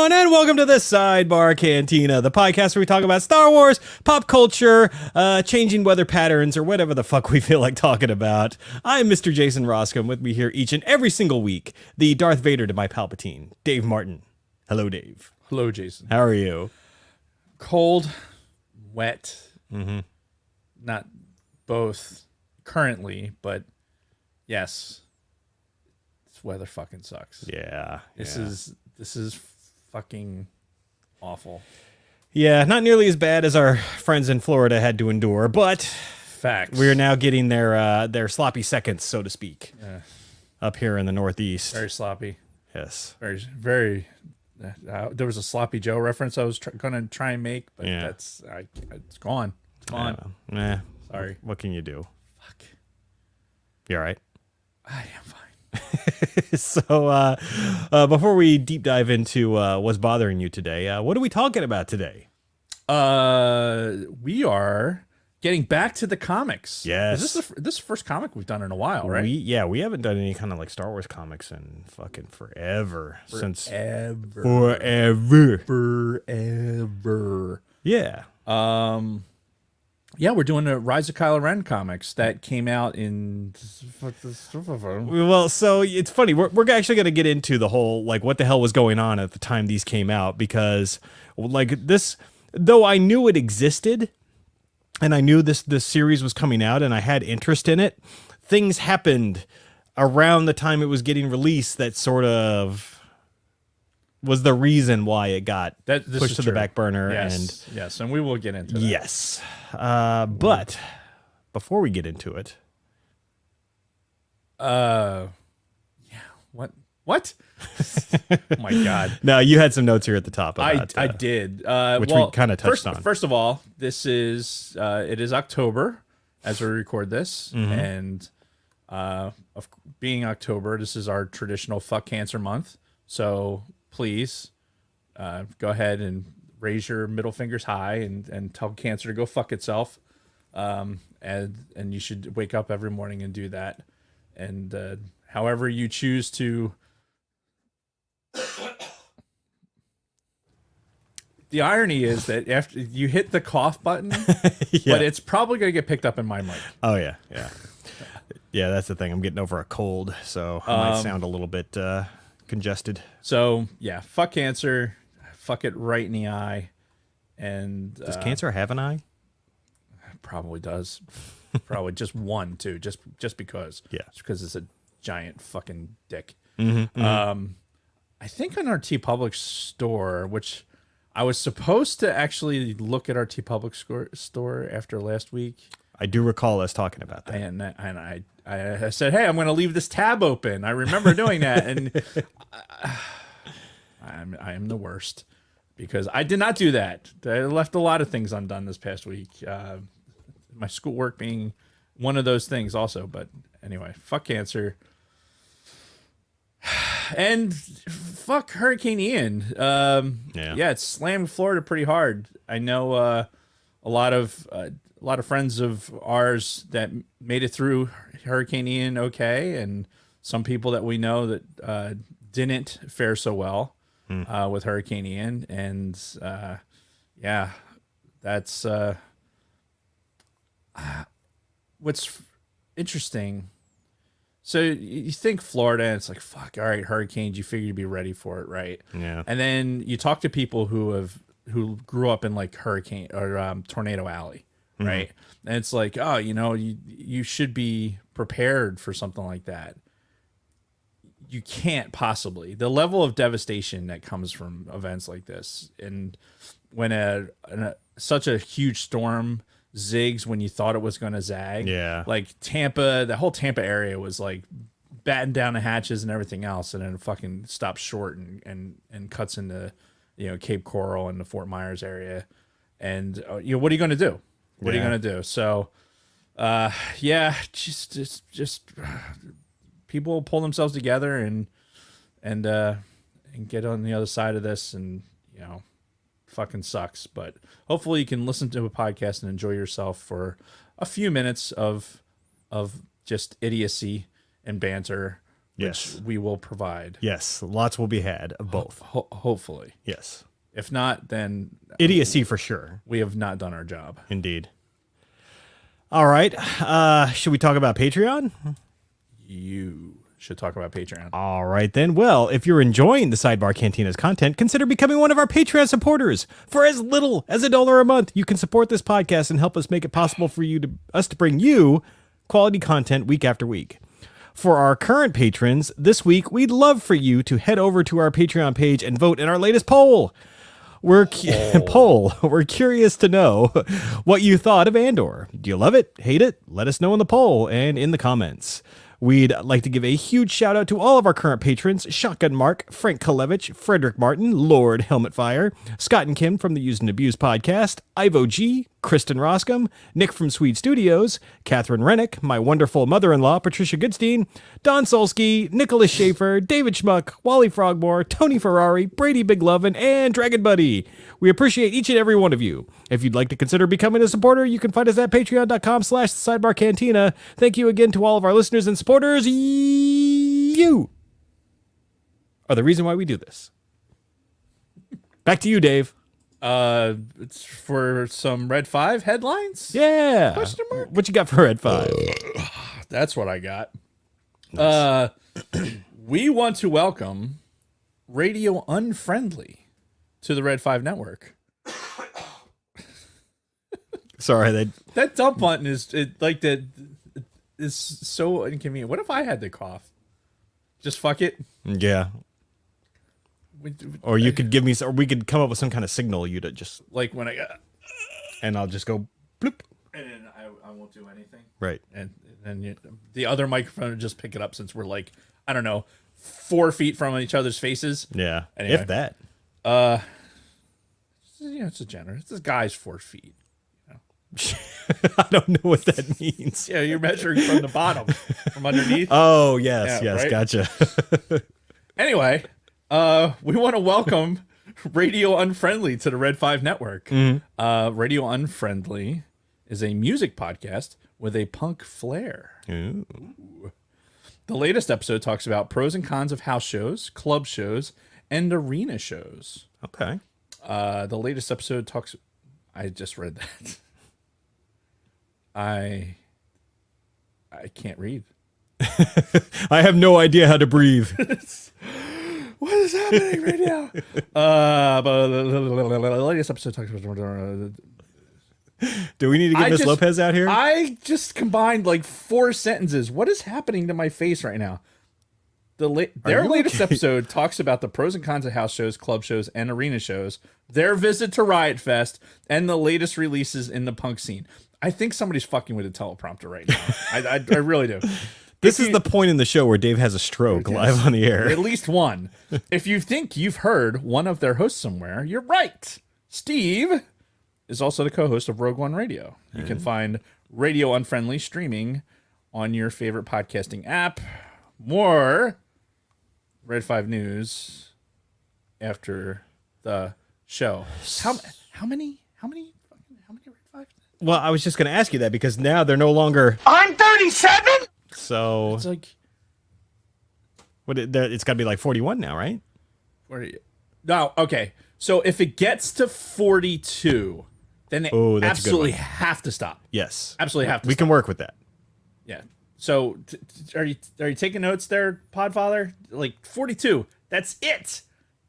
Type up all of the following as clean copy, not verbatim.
everyone, and welcome to the Sidebar Cantina, the podcast where we talk about Star Wars, pop culture, changing weather patterns, or whatever the fuck we feel like talking about. I'm Mr. Jason Roscom, with me here each and every single week, the Darth Vader to my Palpatine, Dave Martin. Hello, Dave. Hello, Jason. How are you? Cold, wet, not both currently, but yes, this weather fucking sucks. Yeah. This is fucking awful. Yeah, not nearly as bad as our friends in Florida had to endure, but Facts. we are now getting their sloppy seconds, so to speak, up here in the Northeast. Very sloppy. Yes. Very. There was a Sloppy Joe reference I was going to try and make, but it's gone. It's gone. Sorry. What can you do? Fuck. You all right? I am fine. So before we deep dive into what's bothering you today, what are we talking about today? We are getting back to the comics. Yes. Is this the first comic we've done in a while, right? We haven't done any kind of like Star Wars comics in fucking forever. Yeah. Yeah, we're doing the Rise of Kylo Ren comics that came out in. Well, so it's funny. We're actually going to get into the whole like what the hell was going on at the time these came out, because like this, though I knew it existed and I knew this series was coming out and I had interest in it, things happened around the time it was getting released that sort of was the reason why it got pushed to the back burner. Yes, and we will get into that. Yes. But before we get into it. What? Oh my God. No, you had some notes here at the top about I did. Which we kind of touched on. First of all, this is it is October as we record this, and of being October, this is our traditional Fuck Cancer month. So please go ahead and raise your middle fingers high and tell cancer to go fuck itself. And you should wake up every morning and do that. And however you choose to. The irony is that after you hit the cough button, but it's probably going to get picked up in my mic. Oh, yeah. Yeah. Yeah, that's the thing. I'm getting over a cold, so I might sound a little bit congested. So, yeah, fuck cancer. Fuck it right in the eye. And does cancer have an eye? Probably does. Probably just one, too, just because. Yeah. Just because it's a giant fucking dick. I think on our TeePublic store, which I was supposed to actually look at our TeePublic store after last week. I do recall us talking about that. And I said, hey, I'm going to leave this tab open. I remember doing that. And I am the worst because I did not do that. I left a lot of things undone this past week. My schoolwork being one of those things also. But anyway, fuck cancer. And fuck Hurricane Ian. It slammed Florida pretty hard. I know a lot of friends of ours that made it through Hurricane Ian okay, and some people that we know that didn't fare so well with Hurricane Ian. And that's what's interesting. So you think Florida, and it's like, fuck, all right, hurricanes, you figure you'd be ready for it, right? Yeah. And then you talk to people who grew up in like hurricane or Tornado Alley, right? And it's like, oh, you should be prepared for something like that. You can't possibly. The level of devastation that comes from events like this, and when such a huge storm zigs when you thought it was going to zag. Yeah. Like Tampa, the whole Tampa area was like batten down the hatches and everything else, and then it fucking stops short and cuts into Cape Coral and the Fort Myers area. And what are you going to do? What are you going to do? So just people pull themselves together and get on the other side of this, and fucking sucks, but hopefully you can listen to a podcast and enjoy yourself for a few minutes of just idiocy and banter Yes. which we will provide. Yes, lots will be had of both. Hopefully. Yes. If not, then Idiocy for sure. we have not done our job. Indeed. All right. Should we talk about Patreon? You should talk about Patreon. All right, then. Well, if you're enjoying the Sidebar Cantina's content, consider becoming one of our Patreon supporters. For as little as $1 a month, you can support this podcast and help us make it possible for us to bring you quality content week after week. For our current patrons, this week, we'd love for you to head over to our Patreon page and vote in our latest poll. We're curious to know what you thought of Andor. Do you love it? Hate it? Let us know in the poll and in the comments. We'd like to give a huge shout out to all of our current patrons: Shotgun Mark, Frank Kalevich, Frederick Martin, Lord Helmet Fire, Scott and Kim from the Used and Abused podcast, Ivo G, Kristen Roscom, Nick from Swede Studios, Catherine Rennick, my wonderful mother-in-law, Patricia Goodstein, Don Solsky, Nicholas Schaefer, David Schmuck, Wally Frogmore, Tony Ferrari, Brady Biglovin, and Dragon Buddy. We appreciate each and every one of you. If you'd like to consider becoming a supporter, you can find us at patreon.com/sidebarcantina. Thank you again to all of our listeners and supporters. You are the reason why we do this. Back to you, Dave. It's for some Red 5 headlines? Yeah. Question mark? What you got for Red 5? That's what I got. We want to welcome Radio Unfriendly to the Red 5 network. Sorry, that dump button is so inconvenient. What if I had to cough? Just fuck it. Yeah. Or you could give me, or we could come up with some kind of signal you to just, like when I got, and I'll just go bloop, and then I won't do anything. Right. And then the other microphone would just pick it up, since we're like, I don't know, 4 feet from each other's faces. Yeah. Anyway. If that. It's a generous. This guy's 4 feet. I don't know what that means. Yeah, you're measuring from the bottom, from underneath. Oh, yes, Yeah, yes, right? gotcha. Anyway, we want to welcome Radio Unfriendly to the Red 5 network. Radio Unfriendly is a music podcast with a punk flair. Ooh. The latest episode talks about pros and cons of house shows, club shows, and arena shows. Okay. The latest episode talks... I just read that. I can't read. I have no idea how to breathe. What is happening right now? But the latest episode talks about... Do we need to get Miss just- Lopez out here? I just combined like 4 sentences. What is happening to my face right now? Their you latest okay? episode talks about the pros and cons of house shows, club shows, and arena shows, their visit to Riot Fest, and the latest releases in the punk scene. I think somebody's fucking with a teleprompter right now. I really do. This is the point in the show where Dave has a stroke live on the air. At least one. If you think you've heard one of their hosts somewhere, you're right. Steve is also the co-host of Rogue One Radio. You can find Radio Unfriendly streaming on your favorite podcasting app. More Red 5 News after the show. How many Red 5? Well, I was just going to ask you that because now they're no longer. I'm 37? So It's like, it's got to be like 41 now, right? where are you? No, okay. So if it gets to 42, then they Oh, that's a good absolutely one. have to stop. Yes. Absolutely have to We stop. can work with that. Yeah. So are you taking notes there, Podfather? Like 42. That's it.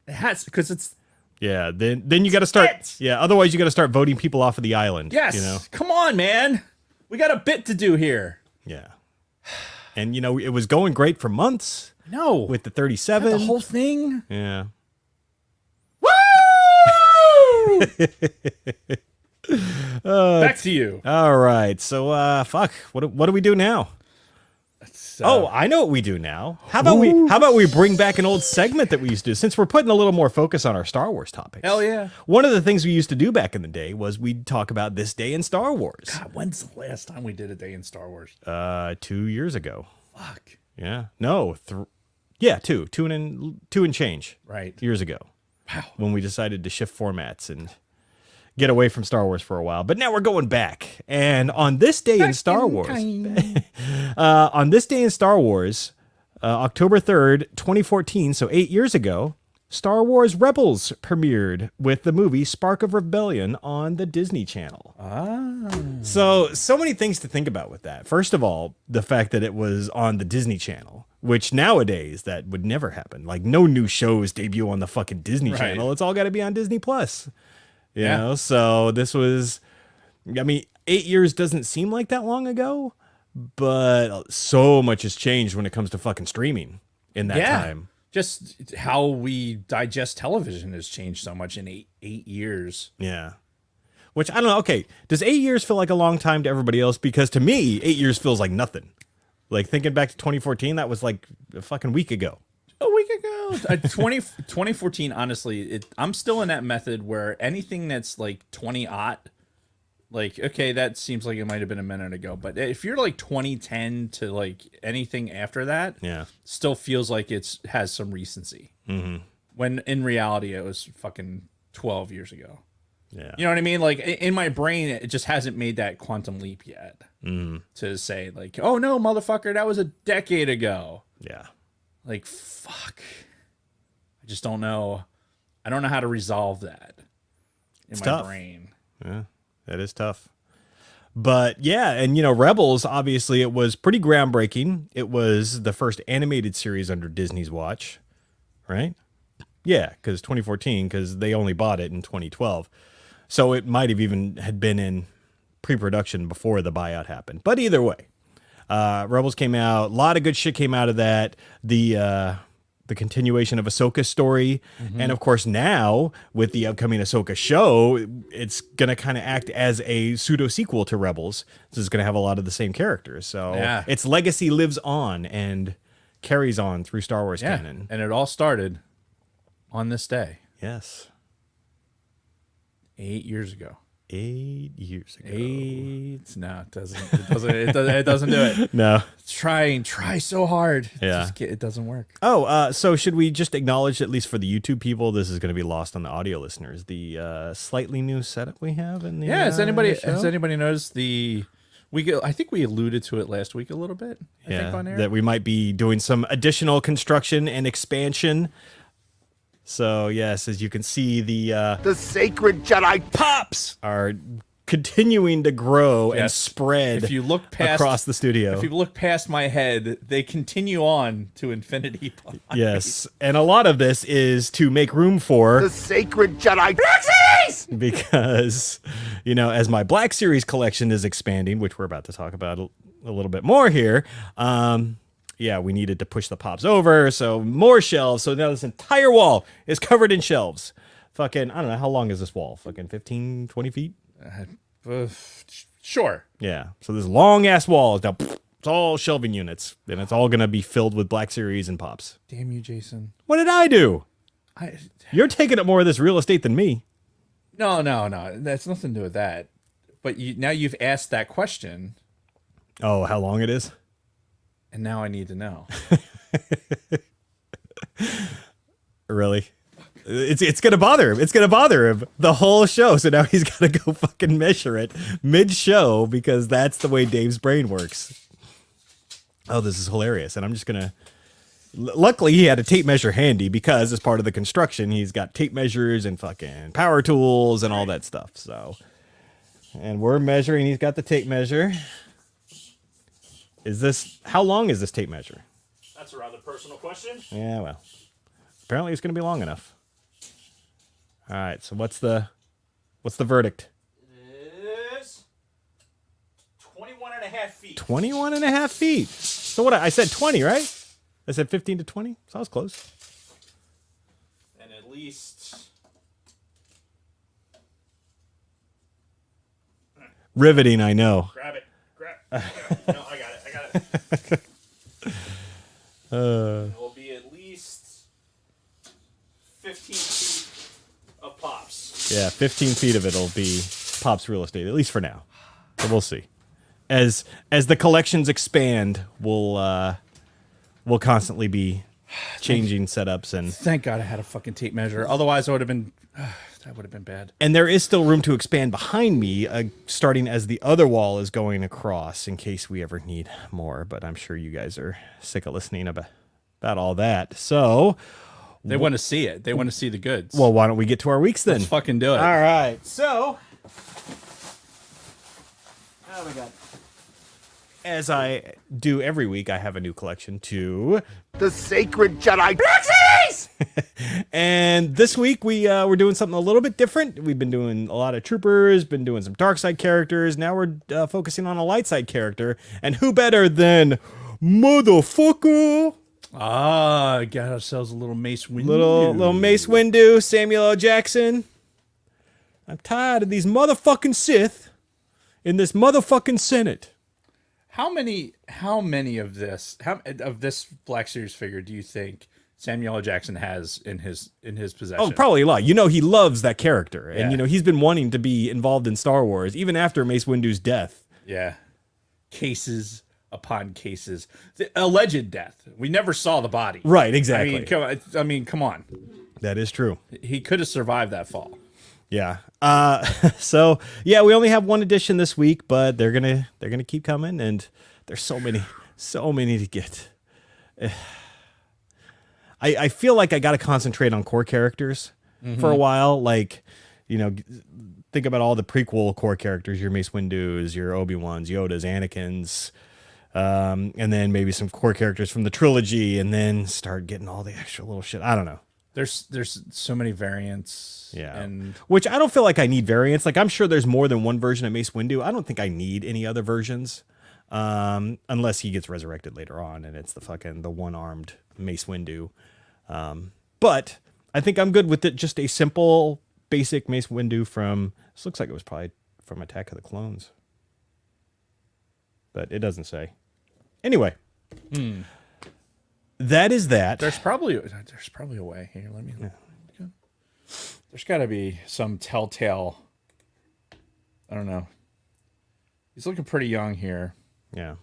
It has, because it's Yeah. Then you got to start. it. Yeah. Otherwise, you got to start voting people off of the island. yes. You know. Come on, man. We got a bit to do here. Yeah. And it was going great for months No. with the 37. the whole thing. Yeah. Woo! Back to you. All right. So fuck. What do we do now? Oh, I know what we do now. How about we bring back an old segment that we used to do, since we're putting a little more focus on our Star Wars topics. Hell yeah. One of the things we used to do back in the day was we'd talk about this day in Star Wars. God, when's the last time we did a day in Star Wars? 2 years ago. Fuck. Yeah. No. Two and change. Right. Years ago. Wow. When we decided to shift formats and get away from Star Wars for a while. But now we're going back. And on this day in Star Wars, October 3rd, 2014, so 8 years ago, Star Wars Rebels premiered with the movie Spark of Rebellion on the Disney Channel. So many things to think about with that. First of all, the fact that it was on the Disney Channel, which nowadays that would never happen. Like no new shows debut on the fucking Disney Channel. It's all got to be on Disney Plus. You know, so this was, I mean, 8 years doesn't seem like that long ago, but so much has changed when it comes to fucking streaming in that time. Just how we digest television has changed so much in eight years. Yeah. Which, I don't know. Okay, does 8 years feel like a long time to everybody else? Because to me, 8 years feels like nothing. Like, thinking back to 2014, that was like a fucking week ago. A week ago. 2014, honestly, I'm still in that method where anything that's like 20-aught, like, okay, that seems like it might have been a minute ago. But if you're like 2010 to like anything after that, still feels like it has some recency. When in reality, it was fucking 12 years ago. Yeah. You know what I mean? Like in my brain, it just hasn't made that quantum leap yet to say like, oh no, motherfucker, that was a decade ago. Yeah. Like, fuck. I just don't know. I don't know how to resolve that in my brain. Yeah. That is tough. But yeah, and you know, Rebels, obviously it was pretty groundbreaking. It was the first animated series under Disney's watch, right? Yeah, because 2014, because they only bought it in 2012. So it might have even had been in pre-production before the buyout happened. But either way, Rebels came out. A lot of good shit came out of that. The continuation of Ahsoka's story. And of course now with the upcoming Ahsoka show, it's going to kind of act as a pseudo sequel to Rebels. This is going to have a lot of the same characters. So its legacy lives on and carries on through Star Wars canon. And it all started on this day. Yes. 8 years ago. 8 years ago. No, it doesn't do it. No. Try so hard. Yeah. It doesn't work. Oh, so should we just acknowledge, at least for the YouTube people, this is going to be lost on the audio listeners, the slightly new setup we have in the has anybody noticed I think we alluded to it last week a little bit. I think on air. That we might be doing some additional construction and expansion. So yes, as you can see, the sacred Jedi pops are continuing to grow and spread. If you look past, across the studio, if you look past my head, they continue on to infinity. Yes, and a lot of this is to make room for the sacred Jedi Black Series, because you know, as my Black Series collection is expanding, which we're about to talk about a little bit more here. Yeah, we needed to push the pops over, so more shelves. So now this entire wall is covered in shelves. Fucking, I don't know, how long is this wall? Fucking 15, 20 feet? Sure. Yeah, so this long-ass wall is now, it's all shelving units, and it's all going to be filled with Black Series and pops. Damn you, Jason. What did I do? You're taking up more of this real estate than me. No. That's nothing to do with that. But now you've asked that question. Oh, how long it is? And now I need to know. Really? It's gonna bother him. It's gonna bother him the whole show. So now he's gotta go fucking measure it mid-show, because that's the way Dave's brain works. Oh, this is hilarious. And I'm just gonna. Luckily, he had a tape measure handy, because as part of the construction, he's got tape measures and fucking power tools and all that stuff. So, and we're measuring. He's got the tape measure. How long is this tape measure? That's a rather personal question. Yeah, well, apparently it's going to be long enough. All right, so what's the verdict? It is 21 and a half feet. 21 and a half feet. So what, I said 20, right? I said 15 to 20, so I was close. And at least... Riveting, I know. Grab it. No, I got it. It will be at least 15 feet of pops. Yeah, 15 feet of it will be Pop's real estate, at least for now. But we'll see. As the collections expand, we'll constantly be changing setups and. Thank God I had a fucking tape measure. Otherwise, I would have been. That would have been bad. And there is still room to expand behind me, starting as the other wall is going across, in case we ever need more. But I'm sure you guys are sick of listening about all that. So, They want to see it. They want to see the goods. well, why don't we get to our weeks then? Let's fucking do it. All right. So, oh my God. As I do every week, I have a new collection to The Sacred Jedi. And this week we're doing something a little bit different. We've been doing a lot of troopers, been doing some dark side characters. Now we're focusing on a light side character. And who better than motherfucker? Got ourselves a little Mace Windu. Little Mace Windu, Samuel L. Jackson. I'm tired of these motherfucking Sith in this motherfucking Senate. How many of this Black Series figure do you think Samuel L. Jackson has in his possession? Oh, probably a lot. You know, he loves that character. And, Yeah. you know, he's been wanting to be involved in Star Wars, even after Mace Windu's death. Yeah. Cases upon cases. The alleged death. We never saw the body. Right, exactly. I mean, come on. That is true. He could have survived that fall. Yeah. So yeah, we only have one edition this week, but they're gonna keep coming, and there's so many to get. I feel like I got to concentrate on core characters for a while. Like, you know, think about all the prequel core characters: your Mace Windu's, your Obi-Wan's, Yoda's, Anakin's, and then maybe some core characters from the trilogy, and then start getting all the extra little shit. I don't know. There's so many variants. Yeah. And which I don't feel like I need variants. Like, I'm sure there's more than one version of Mace Windu. I don't think I need any other versions. Unless he gets resurrected later on and it's the one-armed Mace Windu. But I think I'm good with it. Just a simple, basic Mace Windu from, this looks like it was probably from Attack of the Clones. But it doesn't say. Anyway. That is that. there's probably a way here. Let me. There's got to be some telltale. I don't know. He's looking pretty young here. Yeah.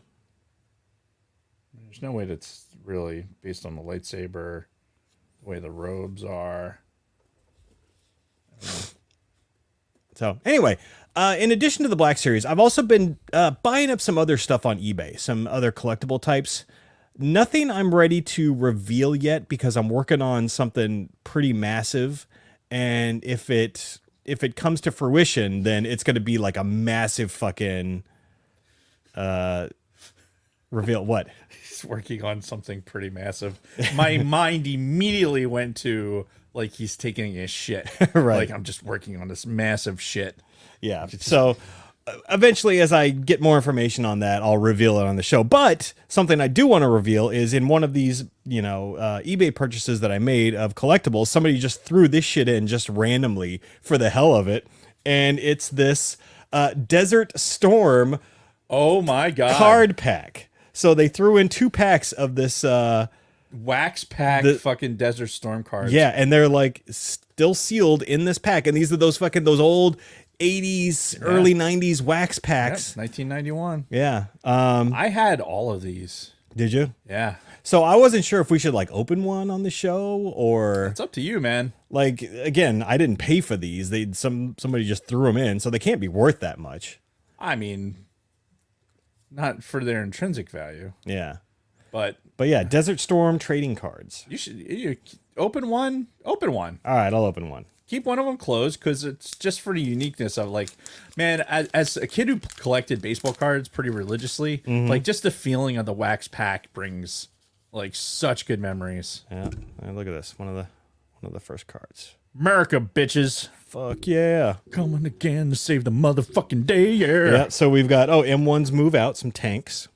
There's no way that's really based on the lightsaber, the way the robes are. So anyway, in addition to the Black Series, I've also been buying up some other stuff on eBay, some other collectible types. Nothing I'm ready to reveal yet because I'm working on something pretty massive. And if it comes to fruition, then it's going to be like a massive fucking reveal. What? He's working on something pretty massive. My mind immediately went to like he's taking a shit. Right. Like I'm just working on this massive shit. Yeah. So eventually, as I get more information on that, I'll reveal it on the show. But something I do want to reveal is in one of these, eBay purchases that I made of collectibles, somebody just threw this shit in just randomly for the hell of it. And it's this Desert Storm Oh my god. card pack. So they threw in 2 packs of this. Wax pack fucking Desert Storm cards. Yeah, and they're like still sealed in this pack. And these are those old 80s, early 90s wax packs. 1991. Yeah. I had all of these. Did you? Yeah. So I wasn't sure if we should like open one on the show or It's up to you, man. like, again, I didn't pay for these. Somebody just threw them in, so they can't be worth that much. I mean, not for their intrinsic value, Yeah. but Yeah, Desert Storm trading cards. you open one. Open one. All right, I'll open one. Keep one of them closed because it's just for the uniqueness of like, man, as a kid who collected baseball cards pretty religiously, like just the feeling of the wax pack brings like such good memories. Yeah. And look at this. One of the first cards. America, bitches. Fuck yeah. Coming again to save the motherfucking day, yeah. Yeah, so we've got M1's move out, some tanks.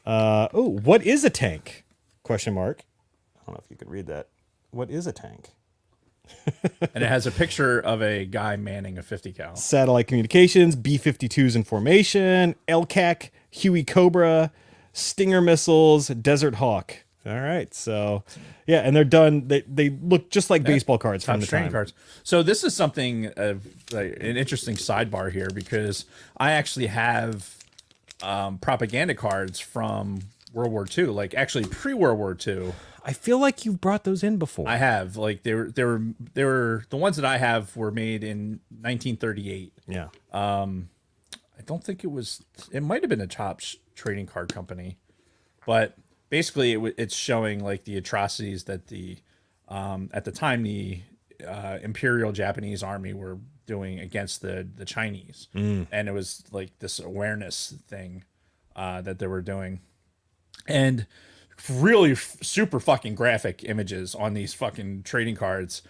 What is a tank? Question mark. I don't know if you could read that. What is a tank? And it has a picture of a guy manning a 50 cal. Satellite communications, B-52s in formation, LCAC, Huey Cobra, Stinger missiles, Desert Hawk. All right, so yeah, and they're done. They look just like baseball cards from the Trading time. cards. So this is something like an interesting sidebar here because I actually have propaganda cards from World War II, like actually pre-World War II. I feel like you've brought those in before. I have they were the ones that I have were made in 1938. Yeah. I don't think it might have been a Topps trading card company, but basically it's showing like the atrocities that the at the time the Imperial Japanese Army were doing against the Chinese, and it was like this awareness thing that they were doing, and really super fucking graphic images on these fucking trading cards.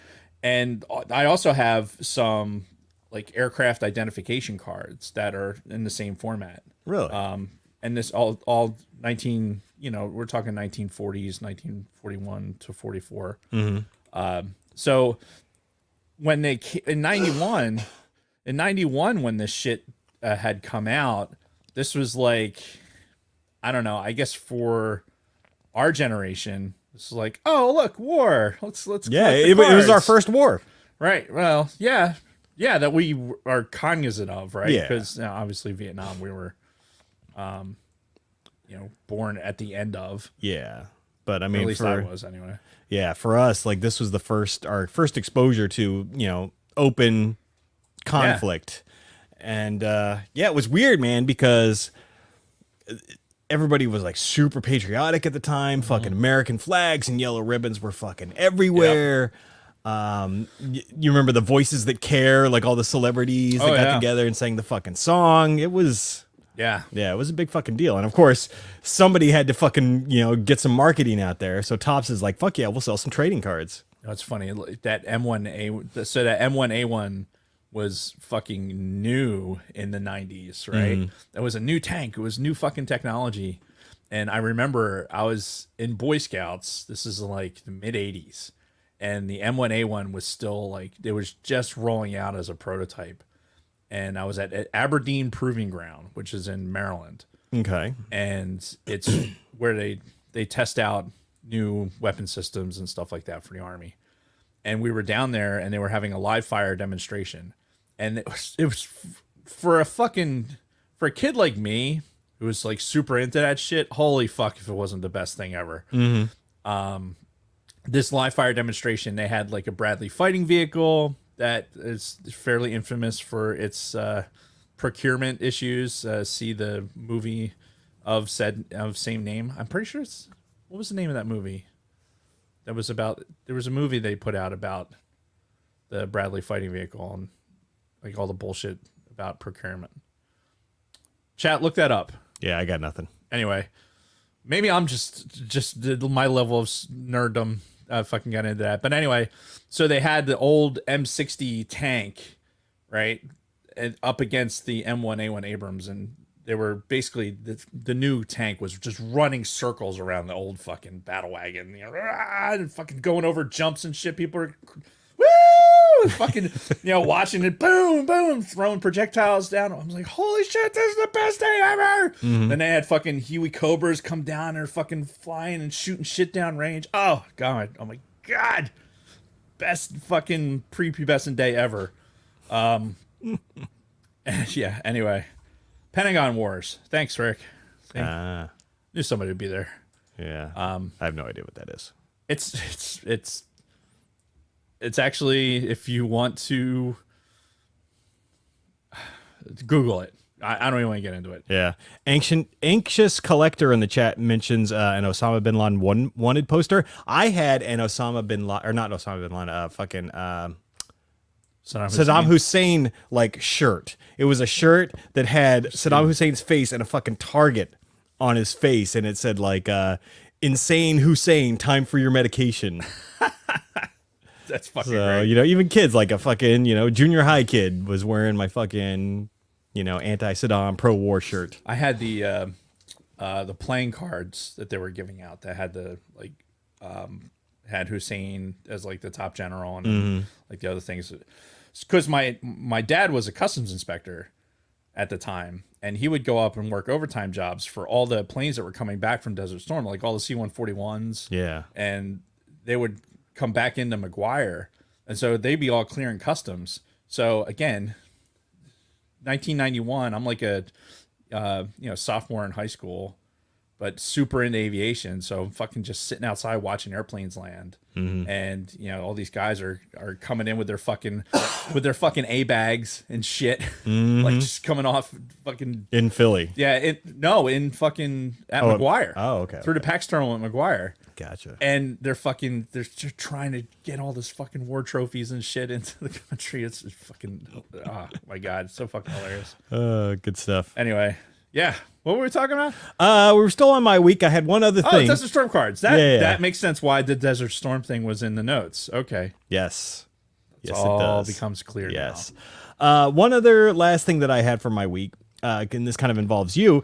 And I also have some like aircraft identification cards that are in the same format. Really? And this all 19, we're talking 1940s, 1941 to 44. So when they in 91, when this shit had come out, this was like, I don't know, I guess for our generation, it's like, oh look, war. Let's yeah, it was our first war. Right. Well, yeah, that we are cognizant of, right? Yeah. Because obviously Vietnam, we were, born at the end of. Yeah, but I Or mean, at least I was anyway. Yeah, for us, like this was our first exposure to open conflict, and it was weird, man, because everybody was like super patriotic at the time. Fucking American flags and yellow ribbons were fucking everywhere. You remember the Voices That Care, like all the celebrities that got together and sang the fucking song. It was. Yeah, it was a big fucking deal. And of course, somebody had to fucking, get some marketing out there. So Topps is like, fuck yeah, we'll sell some trading cards. It's funny that M1A, so that M1A1 was fucking new in the 90s, right? That was a new tank. It was new fucking technology. And I remember I was in Boy Scouts. This is like the mid 80s. And the M1A1 was still like, it was just rolling out as a prototype. And I was at Aberdeen Proving Ground, which is in Maryland. Okay. And it's where they test out new weapon systems and stuff like that for the Army. And we were down there and they were having a live fire demonstration. And it was for a kid like me who was like super into that shit, holy fuck if it wasn't the best thing ever. This live fire demonstration, they had like a Bradley fighting vehicle that is fairly infamous for its procurement issues. See the movie of same name. I'm pretty sure what was the name of that movie? That was about, there was a movie they put out about the Bradley fighting vehicle and like all the bullshit about procurement. Chat, look that up. Yeah, I got nothing. Anyway, maybe I'm just my level of nerddom fucking got into that. But anyway, so they had the old M60 tank, right, and up against the M1A1 Abrams, and they were basically the new tank was just running circles around the old fucking battle wagon, and fucking going over jumps and shit. People are woo, fucking watching it, boom, boom, throwing projectiles down. I was like, holy shit, this is the best day ever. Then they had fucking Huey Cobras come down and are fucking flying and shooting shit down range. Oh god, oh my god, best fucking prepubescent day ever. Yeah, anyway, Pentagon Wars. Thanks, Rick. Knew somebody would be there. Yeah. I have no idea what that is. It's actually, if you want to Google it. I don't even want to get into it. Yeah. Anxious Collector in the chat mentions an Osama bin Laden wanted poster. I had an Osama bin Laden, or not Osama bin Laden, fucking Saddam Hussein like shirt. It was a shirt that had Saddam Hussein's face and a fucking target on his face, and it said like "Insane Hussein, time for your medication." That's fucking great. Even kids like a fucking junior high kid was wearing my fucking anti-Saddam pro-war shirt. I had the playing cards that they were giving out that had had Hussein as like the top general and like the other things. Because my dad was a customs inspector at the time, and he would go up and work overtime jobs for all the planes that were coming back from Desert Storm, like all the C-141s. Yeah. And they would come back into McGuire, and so they'd be all clearing customs. So again, 1991, I'm like a sophomore in high school, but super into aviation. So I'm fucking just sitting outside watching airplanes land. And all these guys are coming in with their fucking A bags and shit, like just coming off fucking In Philly. yeah. In fucking at McGuire. Oh, okay. Through the PAX terminal at McGuire. Gotcha. And they're just trying to get all this fucking war trophies and shit into the country. It's fucking oh my god, it's so fucking hilarious. Good stuff. Anyway, yeah. What were we talking about? We were still on my week. I had one other Oh, thing. Desert Storm cards. That makes sense why the Desert Storm thing was in the notes. Okay. Yes. Yes, All it does. becomes clear Yes. One other last thing that I had for my week, and this kind of involves you.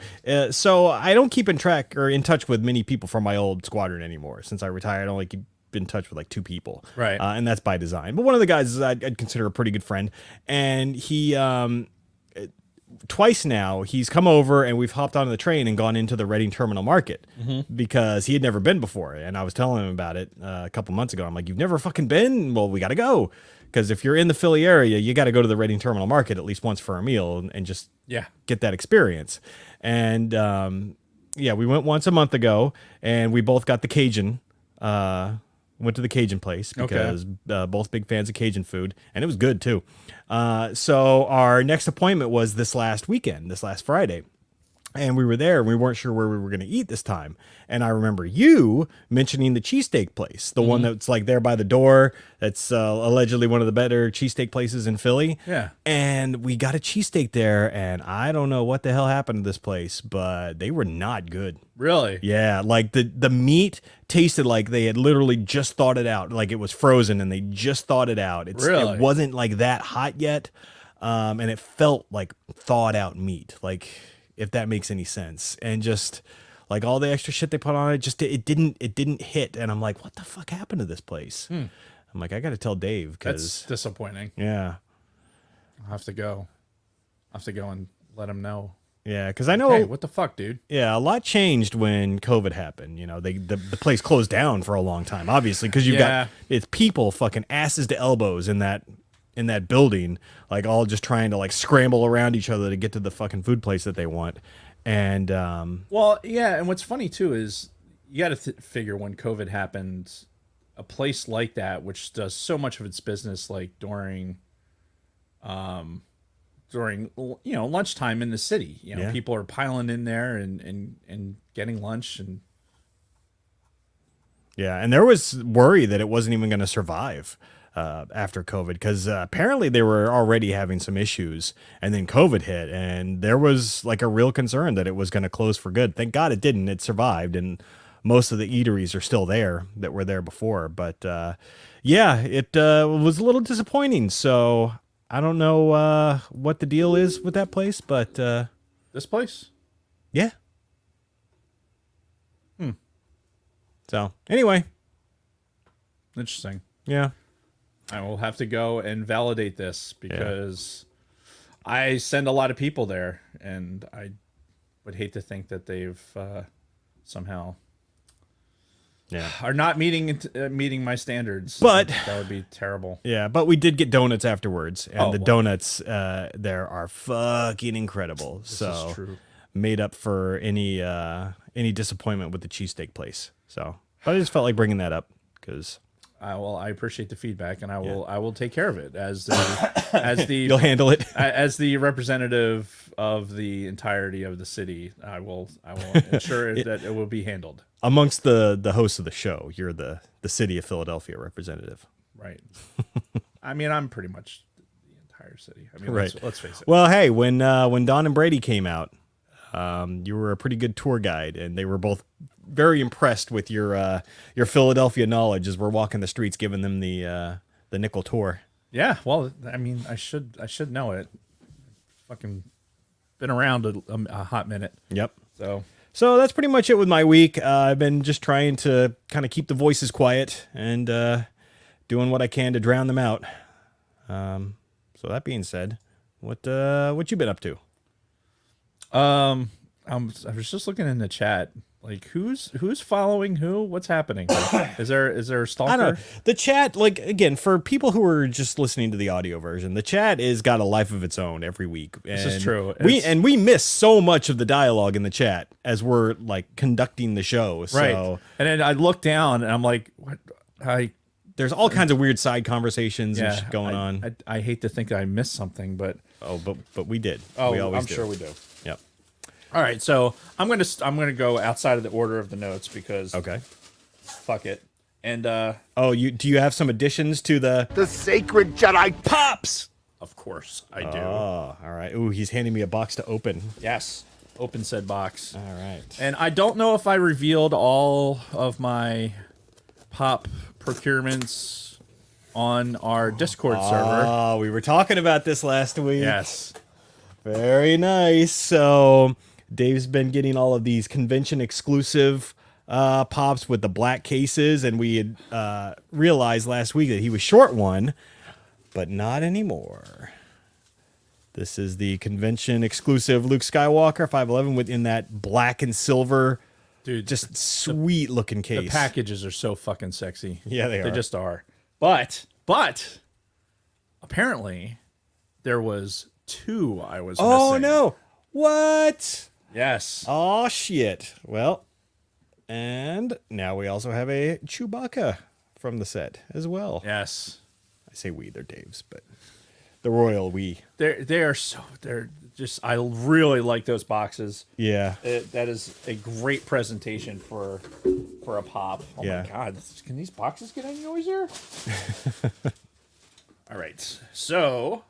So I don't keep in track or in touch with many people from my old squadron anymore. Since I retired, I only keep in touch with like 2 people. Right. And that's by design. But one of the guys I'd consider a pretty good friend. And he... twice now he's come over and we've hopped on the train and gone into the Reading Terminal Market because he had never been before. And I was telling him about it a couple months ago. I'm like, you've never fucking been? Well, we got to go. Because if you're in the Philly area, you got to go to the Reading Terminal Market at least once for a meal and just get that experience. And we went once a month ago and we both got the Cajun. Went to the Cajun place because both big fans of Cajun food, and it was good too. So our next appointment was this last Friday. And we were there and we weren't sure where we were going to eat this time. And I remember you mentioning the cheesesteak place, the one that's like there by the door. That's allegedly one of the better cheesesteak places in Philly. Yeah. And we got a cheesesteak there and I don't know what the hell happened to this place, but they were not good. Really? Yeah. Like the meat tasted like they had literally just thawed it out. Like it was frozen and they just thawed it out. It wasn't like that hot yet. And it felt like thawed out meat. Like, if that makes any sense. And just like all the extra shit they put on it, it didn't hit. And I'm like, what the fuck happened to this place? I'm like, I got to tell Dave. That's disappointing. Yeah. I'll have to go and let him know. Yeah. Cause I know, hey, what the fuck, dude? Yeah. A lot changed when COVID happened. The place closed down for a long time, obviously. Cause you've got, it's people fucking asses to elbows in that building, like all just trying to like scramble around each other to get to the fucking food place that they want. And and what's funny too is you got to figure when COVID happened, a place like that, which does so much of its business like during lunchtime in the city, people are piling in there and getting lunch and there was worry that it wasn't even going to survive after COVID, because apparently they were already having some issues and then COVID hit and there was like a real concern that it was going to close for good. Thank God it didn't. It survived and most of the eateries are still there that were there before. But it was a little disappointing. So I don't know what the deal is with that place, but this place? Yeah. So anyway. Interesting. Yeah. I will have to go and validate this because I send a lot of people there, and I would hate to think that they've somehow are not meeting my standards. But that would be terrible. Yeah, but we did get donuts afterwards, and donuts there are fucking incredible. This is true. Made up for any disappointment with the cheesesteak place. So, but I just felt like bringing that up because. I appreciate the feedback, and I will take care of it as the you'll handle it as the representative of the entirety of the city. I will ensure that it will be handled. Amongst the hosts of the show, you're the city of Philadelphia representative, right? I mean, I'm pretty much the entire city. I mean, right. Let's face it. Well, hey, when Don and Brady came out, you were a pretty good tour guide, and they were both very impressed with your Philadelphia knowledge as we're walking the streets, giving them the nickel tour. Yeah, well, I mean, I should know it. Fucking been around a hot minute. Yep. So that's pretty much it with my week. I've been just trying to kind of keep the voices quiet and doing what I can to drown them out. So that being said, what you been up to? I was just looking in the chat. Like who's following who? What's happening? Is there a stalker? I don't know. The chat, like, again, for people who are just listening to the audio version, the chat is got a life of its own every week. This is true. We miss so much of the dialogue in the chat as we're like conducting the show. Right. So, And then I look down and I'm like, what? there's all kinds of weird side conversations and shit going on. I hate to think I missed something, but But we did. oh, we always I'm do. sure we do. Yep. All right, so I'm gonna go outside of the order of the notes because Okay. fuck it. And Do you have some additions to the sacred Jedi pops? of course I do. Oh, all right. Ooh, he's handing me a box to open. Yes, open said box. All right. And I don't know if I revealed all of my pop procurements on our Discord server. Oh, we were talking about this last week. Yes. Very nice. So Dave's been getting all of these convention exclusive pops with the black cases, and we had realized last week that he was short one, but not anymore. This is the convention exclusive Luke Skywalker 511 within that black and silver, Dude, just sweet looking case. the packages are so fucking sexy. Yeah, they are. They just are. But apparently there was two I was Oh missing. no! What? Yes. Oh shit! Well, and now we also have a Chewbacca from the set as well. Yes. I say we, they're Dave's, but the royal we. They're just I really like those boxes. Yeah. That is a great presentation for a pop. Oh Yeah. my god, can these boxes get any noisier? All right. So,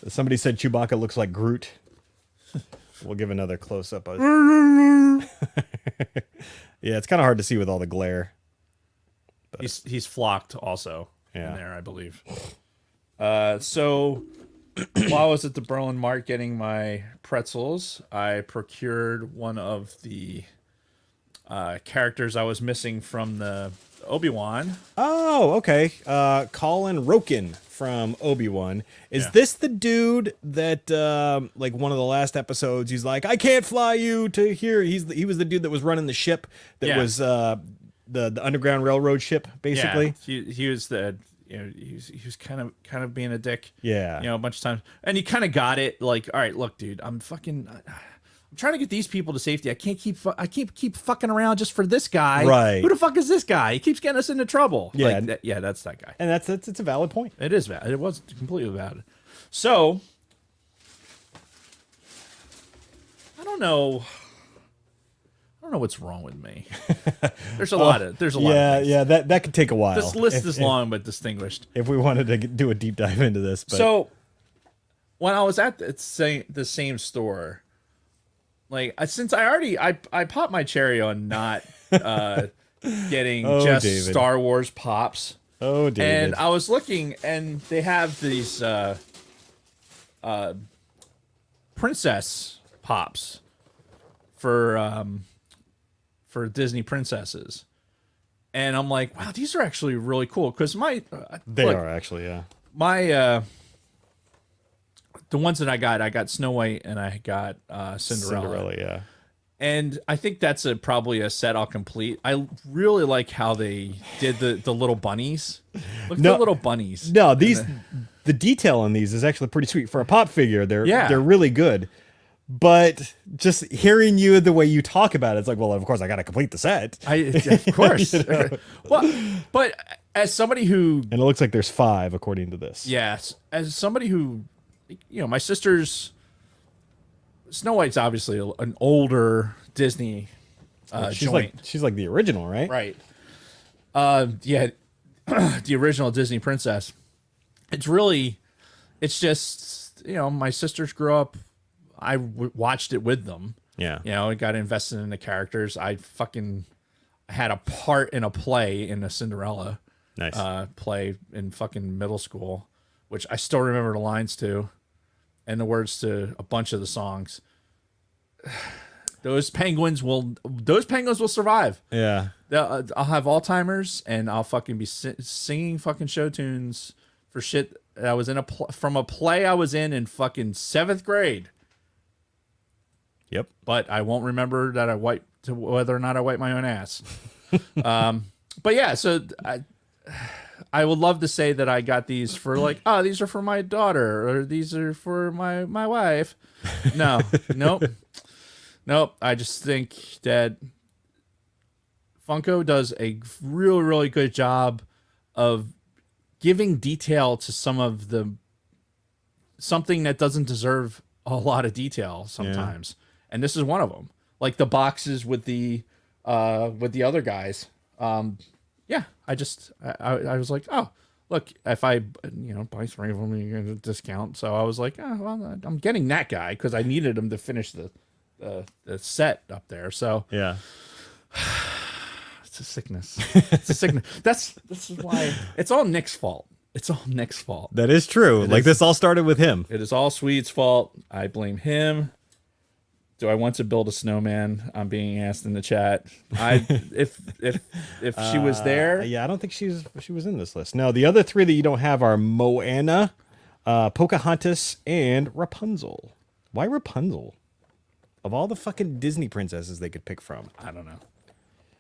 Somebody said Chewbacca looks like Groot. We'll give another close up. Yeah, it's kind of hard to see with all the glare. he's flocked also Yeah. in there, I believe. So while I was at the Berlin Mart getting my pretzels, I procured one of the characters I was missing from the Obi-Wan. Oh, okay. Colin Roken from Obi-Wan. Is Yeah. this the dude that, like one of the last episodes, he's like, I can't fly you to here. He was the dude that was running the ship that Yeah. was the Underground Railroad ship, basically. Yeah, he was the he was kind of being a dick. Yeah. A bunch of times, and he kind of got it. Like, all right, look, dude, I'm trying to get these people to safety. I can't keep fucking around just for this guy. Right. Who the fuck is this guy? He keeps getting us into trouble. Yeah. Like, that's that guy. And it's a valid point. It is valid. It was completely valid. So, I don't know what's wrong with me. There's a lot of things. Yeah, that could take a while. This list is long but distinguished. If we wanted to do a deep dive into this. But. So, when I was at the same store, like since I popped my cherry on not getting just David. Star Wars pops. Oh, David. And I was looking, and they have these princess pops for Disney princesses, and I'm like, wow, these are actually really cool because they are actually, yeah. my the ones that I got Snow White and I got Cinderella. Yeah. And I think that's probably a set I'll complete. I really like how they did the little bunnies. Look at the little bunnies. No, the detail on these is actually pretty sweet for a pop figure. They're really good. But just hearing you the way you talk about it, it's like, well, of course I got to complete the set. Of course. Well, but as somebody who, And it looks like there's 5 according to this. yes, as somebody who, my sister's Snow White's obviously an older Disney joint. She's like the original, right? Right. Yeah, the original Disney princess. It's just, my sisters grew up. I watched it with them. Yeah. I got invested in the characters. I fucking had a part in a play in a Cinderella Nice. play in fucking middle school, which I still remember the lines to and the words to a bunch of the songs. Those penguins will survive. Yeah. I'll have Alzheimer's and I'll fucking be singing fucking show tunes for shit that I was in from a play I was in fucking 7th grade. Yep. But I won't remember that whether or not I wiped my own ass. But yeah, so I would love to say that I got these for like, oh, these are for my daughter or these are for my wife. No, nope. I just think that Funko does a really, really good job of giving detail to something that doesn't deserve a lot of detail sometimes. Yeah. And this is one of them. Like the boxes with the other guys. Yeah, I was like, oh, look, if I buy 3 of them, you get a discount. So I was like, oh, well, I'm getting that guy because I needed him to finish the set up there. So yeah, it's a sickness. It's a sickness. This is why it's all Nick's fault. It's all Nick's fault. That is true. This all started with him. It is all Sweet's fault. I blame him. Do I want to build a snowman? I'm being asked in the chat. If she was there. Yeah, I don't think she was in this list. No, the other 3 that you don't have are Moana, Pocahontas, and Rapunzel. Why Rapunzel? Of all the fucking Disney princesses they could pick from. I don't know.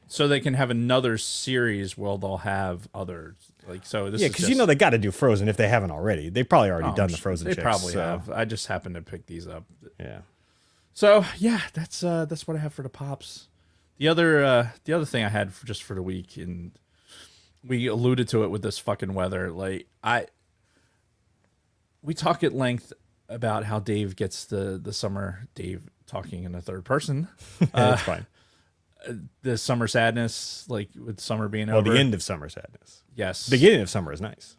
So they can have another series where they'll have others. Yeah, because they got to do Frozen if they haven't already. They've probably already done the Frozen They chicks, probably have. I just happened to pick these up. Yeah. So yeah, that's what I have for the pops. The other thing I had just for the week, and we alluded to it with this fucking weather. We talk at length about how Dave gets the summer. Dave talking in the third person. That's fine. The summer sadness, like with summer being over. The end of summer sadness. Yes. Beginning of summer is nice.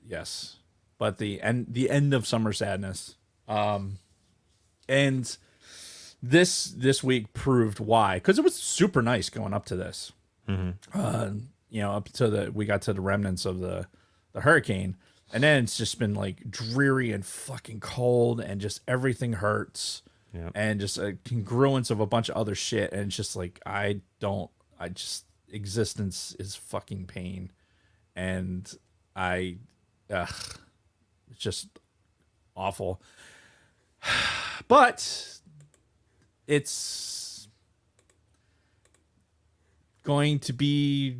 Yes, but the end of summer sadness. And this week proved why, because it was super nice going up to this. Mm-hmm. Up to we got to the remnants of the hurricane, and then it's just been like dreary and fucking cold, and just everything hurts. Yep. And just a congruence of a bunch of other shit, and it's just like existence is fucking pain, and it's just awful. But it's going to be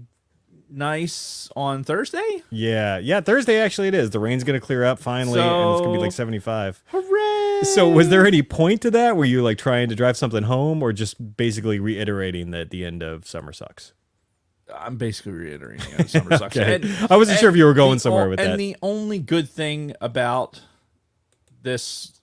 nice on Thursday. Yeah, Thursday actually it is. The rain's gonna clear up finally, and it's gonna be like 75. Hooray! So was there any point to that? Were you like trying to drive something home, or just basically reiterating that the end of summer sucks? I'm basically reiterating that summer sucks. Okay. I wasn't sure if you were going somewhere with that. And the only good thing about this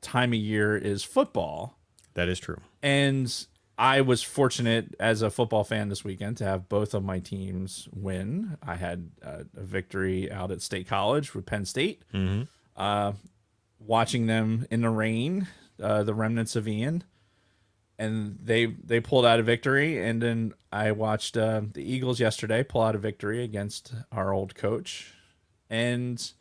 time of year is football. That is true. And I was fortunate as a football fan this weekend to have both of my teams win. I had a victory out at State College with Penn State. Mm-hmm. Watching them in the rain, the remnants of Ian, and they pulled out a victory. And then I watched the Eagles yesterday pull out a victory against our old coach, and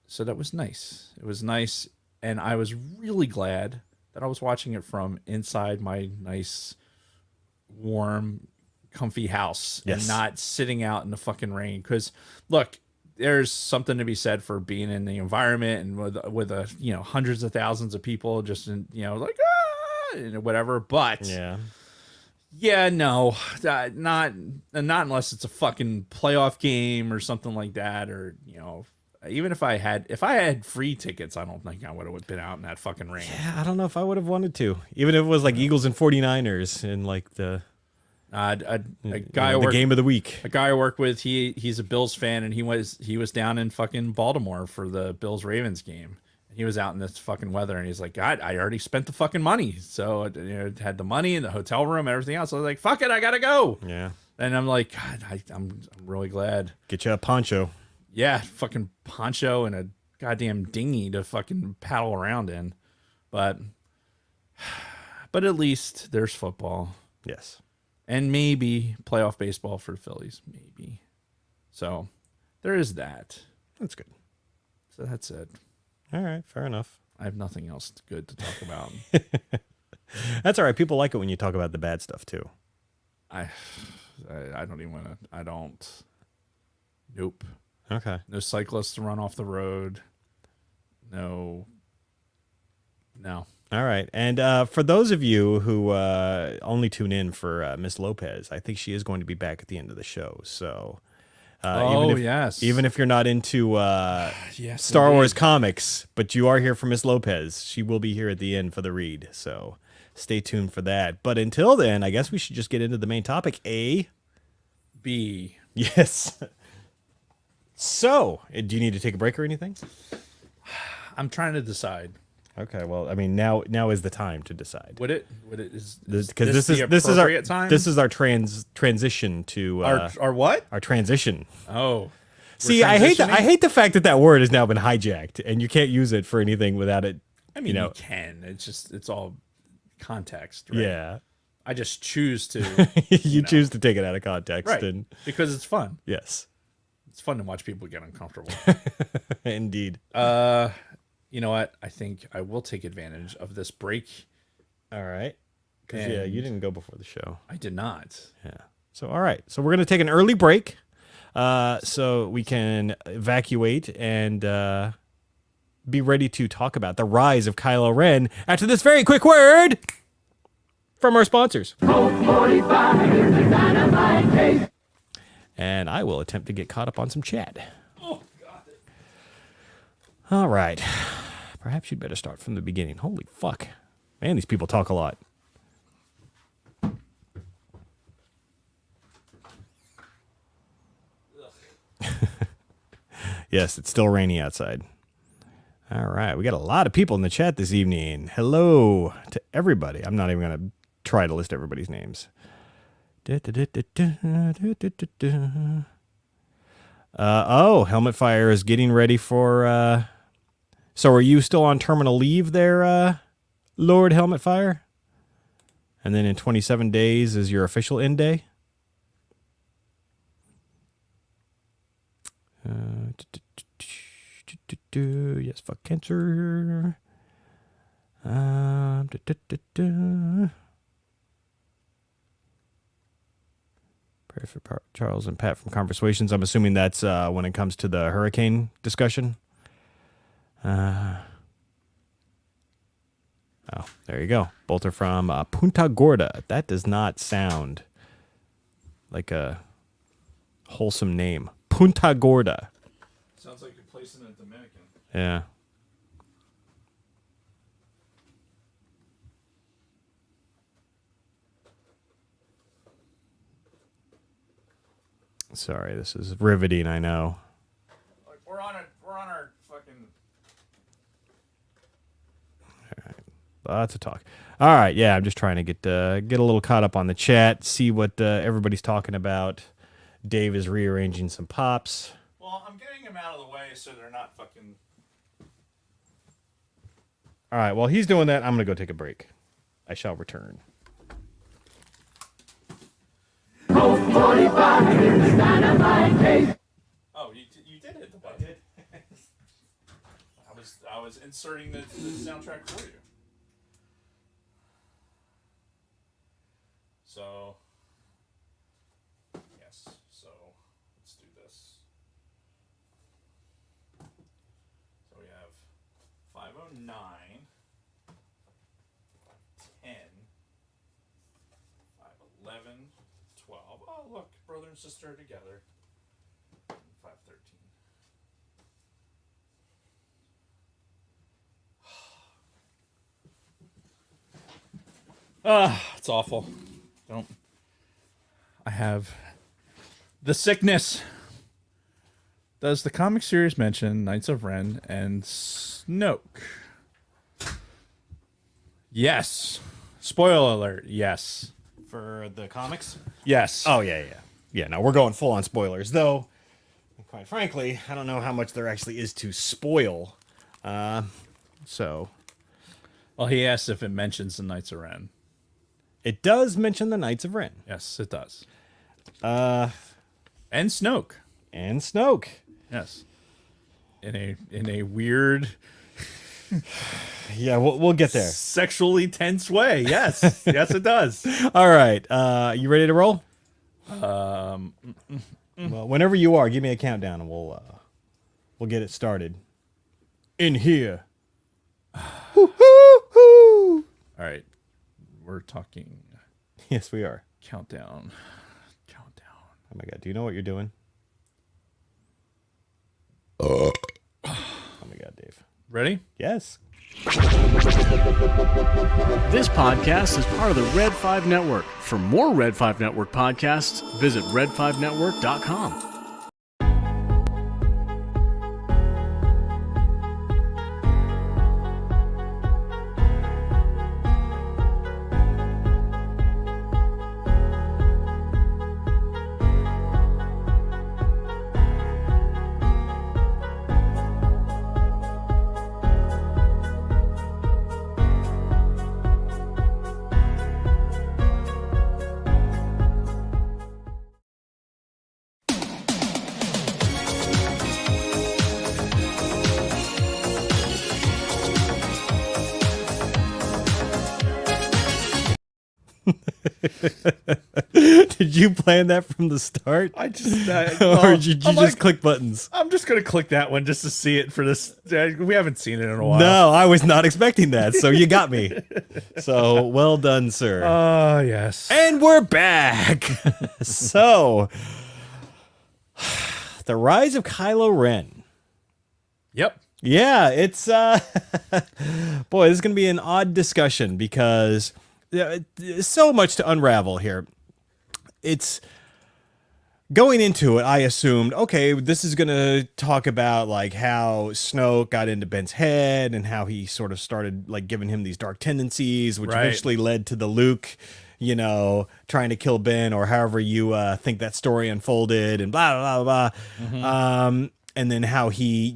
so that was nice. It was nice, and I was really glad that I was watching it from inside my nice, warm, comfy house. Yes. And not sitting out in the fucking rain. Because look, there's something to be said for being in the environment and with hundreds of thousands of people just in, whatever. But no, not unless it's a fucking playoff game or something like that, or even if I had free tickets, I don't think I would have been out in that fucking rain. Yeah, I don't know if I would have wanted to, even if it was like Eagles and 49ers in like the game of the week. A guy I work with, he's a Bills fan, and he was down in fucking Baltimore for the Bills Ravens game. He was out in this fucking weather, and he's like, God, I already spent the fucking money, so had the money in the hotel room and everything else. So I was like, fuck it, I gotta go. Yeah, and I'm like, God, I'm really glad. Get you a poncho. Yeah, fucking poncho and a goddamn dinghy to fucking paddle around in. But at least there's football. Yes. And maybe playoff baseball for the Phillies. Maybe. So there is that. That's good. So that's it. All right. Fair enough. I have nothing else good to talk about. That's all right. People like it when you talk about the bad stuff too. I don't even want to. I don't. Nope. Okay. No cyclists to run off the road. No. All right. And for those of you who only tune in for Miss Lopez, I think she is going to be back at the end of the show. So yes. even if you're not into Yes, Star Wars indeed. comics, but you are here for Miss Lopez, she will be here at the end for the read. So stay tuned for that. But until then, I guess we should just get into the main topic. B. Yes. So, do you need to take a break or anything? I'm trying to decide. Okay, well, I mean, now is the time to decide. Would it is Because this the this appropriate time? This is our transition to our what? our transition. Oh. See, We're I transitioning? hate the fact that that word has now been hijacked and you can't use it for anything without it. I mean, you can. It's all context, right? Yeah. I just choose to you choose to take it out of context right and because it's fun. yes. It's fun to watch people get uncomfortable. Indeed. You know what? I think I will take advantage of this break. All right. Cuz yeah, you didn't go before the show. I did not. Yeah. So all right. So we're going to take an early break so we can evacuate and be ready to talk about the rise of Kylo Ren after this very quick word from our sponsors. And I will attempt to get caught up on some chat. Oh God. All right. Perhaps you'd better start from the beginning. Holy fuck. Man, these people talk a lot. Yes, it's still rainy outside. All right. We got a lot of people in the chat this evening. Hello to everybody. I'm not even going to try to list everybody's names. Helmet Fire is getting ready for so are you still on terminal leave there, Lord Helmet Fire? And then in 27 days is your official end day? Yes, fuck cancer. Pray for Charles and Pat from Conversations. I'm assuming that's when it comes to the hurricane discussion. Oh, there you go. Both are from Punta Gorda. That does not sound like a wholesome name. Punta Gorda. Sounds like a place in the Dominican. Yeah. Sorry, this is riveting, I know. Like we're on our fucking. Lots of talk. All right, yeah, I'm just trying to get a little caught up on the chat, see what everybody's talking about. Dave is rearranging some pops. Well, I'm getting them out of the way so they're not fucking. All right, while he's doing that, I'm going to go take a break. I shall return. Oh, you did hit the button. I was inserting the soundtrack for you. So, yes. So, let's do this. So we have 509, 10, 511, 12. Oh, look, brother and sister are together. 513. It's awful. Don't. I have the sickness. Does the comic series mention Knights of Ren and Snoke? Yes. Spoiler alert. Yes. For the comics? Yes. Oh, yeah. Yeah, no, we're going full on spoilers, though. Quite frankly, I don't know how much there actually is to spoil. So. Well, he asked if it mentions the Knights of Ren. It does mention the Knights of Ren. Yes, it does. And Snoke. And Snoke. Yes. In a weird, Yeah, we'll get there. sexually tense way. Yes. Yes, it does. All right. You ready to roll? Well, whenever you are, give me a countdown and we'll get it started. In here. Woo-hoo-hoo. All right. We're talking Yes, we are. countdown. Oh my God. Do you know what you're doing? Oh my God, Dave. Ready? Yes. This podcast is part of the Red 5 Network. For more Red 5 Network podcasts, visit red5network.com. Did you plan that from the start? I just Or did you just click buttons? I'm just gonna click that one just to see it for this. We haven't seen it in a while. No, I was not expecting that. So you got me. So well done, sir. Oh yes. And we're back. So, the Rise of Kylo Ren. Yep. Yeah, it's boy, this is going to be an odd discussion because there's so much to unravel here. It's going into it, I assumed, okay, this is going to talk about like how Snoke got into Ben's head and how he sort of started like giving him these dark tendencies, which Right. eventually led to the Luke, trying to kill Ben, or however you think that story unfolded, and blah, blah, blah, blah. And then how he,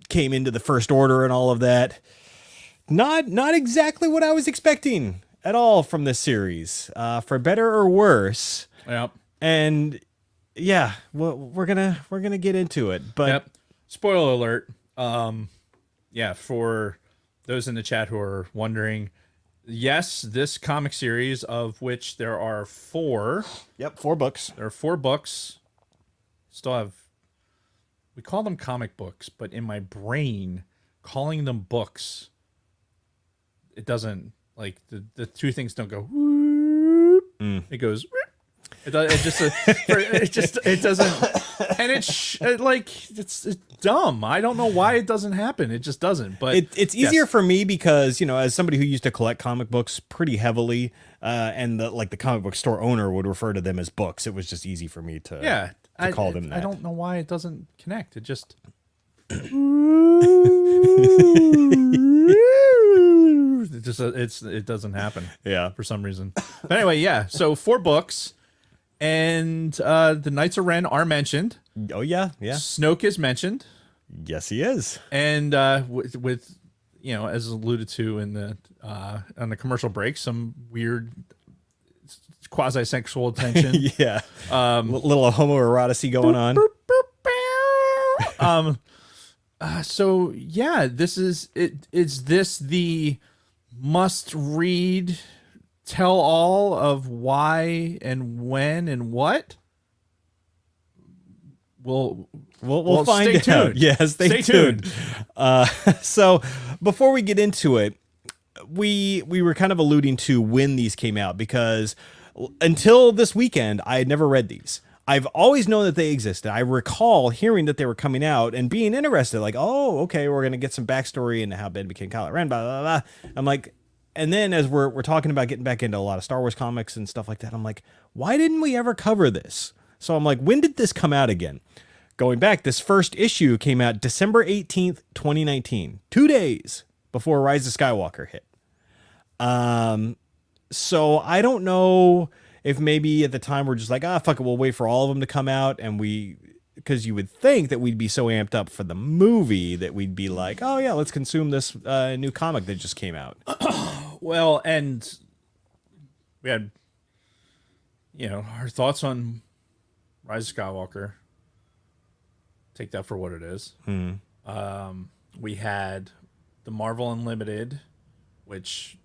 came into the First Order and all of that. Not exactly what I was expecting at all from this series, for better or worse. Yep. And yeah, we're gonna get into it. But Yep. Spoiler alert. Yeah, for those in the chat who are wondering, yes, this comic series, of which there are 4. yep, 4 books. There are 4 books. Still have. We call them comic books, but in my brain, calling them books, it doesn't, like, the two things don't go. It goes. It doesn't, and it's dumb. I don't know why it doesn't happen. It just doesn't. But It's easier yes. for me because, as somebody who used to collect comic books pretty heavily, and the comic book store owner would refer to them as books. It was just easy for me to call them that. I don't know why it doesn't connect. It just. It doesn't happen. Yeah. For some reason. But anyway, yeah. So 4 books, and the Knights of Ren are mentioned. Oh yeah, yeah. Snoke is mentioned, Yes, he is. and with as alluded to in the on the commercial break, some weird quasi-sexual tension. Yeah. Little homoeroticy going on. So yeah, this is it. Is this the must-read tell-all of why and when and what? We'll find stay out. tuned. Yeah, stay tuned. So before we get into it, we were kind of alluding to when these came out, because until this weekend, I had never read these. I've always known that they existed. I recall hearing that they were coming out and being interested, like, oh, okay, we're going to get some backstory into how Ben became Kylo Ren, blah, blah, blah. I'm like, and then as we're talking about getting back into a lot of Star Wars comics and stuff like that, I'm like, why didn't we ever cover this? So I'm like, when did this come out again? Going back, this first issue came out December 18th, 2019, 2 days before Rise of Skywalker hit. So I don't know if maybe at the time we're just like, fuck it, we'll wait for all of them to come out, and because you would think that we'd be so amped up for the movie that we'd be like, oh yeah, let's consume this new comic that just came out. Well, and we had, our thoughts on Rise of Skywalker. Take that for what it is. We had the Marvel Unlimited, which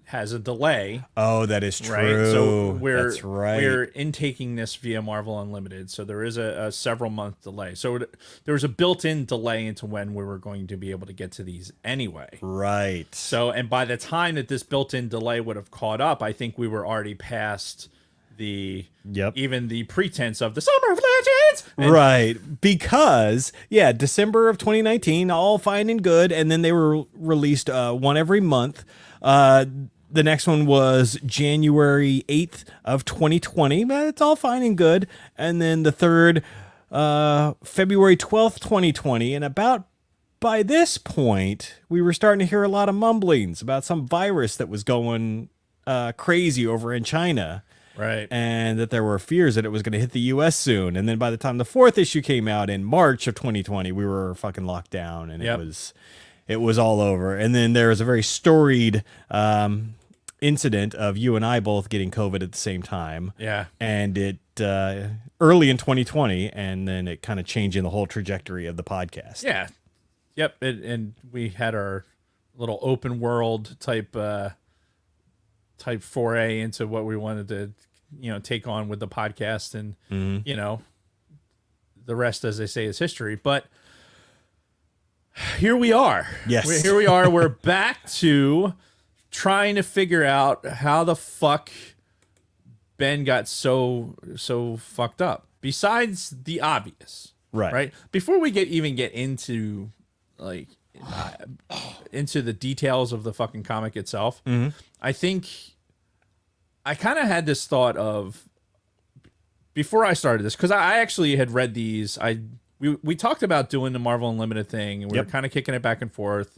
has a delay. Oh, that is true. Right. So That's right. we're intaking this via Marvel Unlimited. So there is a several month delay. So there was a built-in delay into when we were going to be able to get to these anyway. Right. So, and by the time that this built-in delay would have caught up, I think we were already past even the pretense of the Summer of Legends. Right. Because, December of 2019, all fine and good. And then they were released one every month. The next one was January 8th of 2020. It's all fine and good. And then the third, February 12th, 2020. And about by this point, we were starting to hear a lot of mumblings about some virus that was going crazy over in China. Right. And that there were fears that it was going to hit the U.S. soon. And then by the time the fourth issue came out in March of 2020, we were fucking locked down, and it was all over. And then there was a very storied incident of you and I both getting COVID at the same time. Yeah. And it early in 2020, and then it kind of changing the whole trajectory of the podcast. Yeah. Yep. And we had our little open world type foray into what we wanted to, take on with the podcast, and, the rest, as they say, is history. But here we are. Yes. Here we are. We're back to trying to figure out how the fuck Ben got so fucked up. Besides the obvious. Right. Before we get into into the details of the fucking comic itself, I think I kind of had this thought of, before I started this, because I actually had read these. We talked about doing the Marvel Unlimited thing, and we were kind of kicking it back and forth.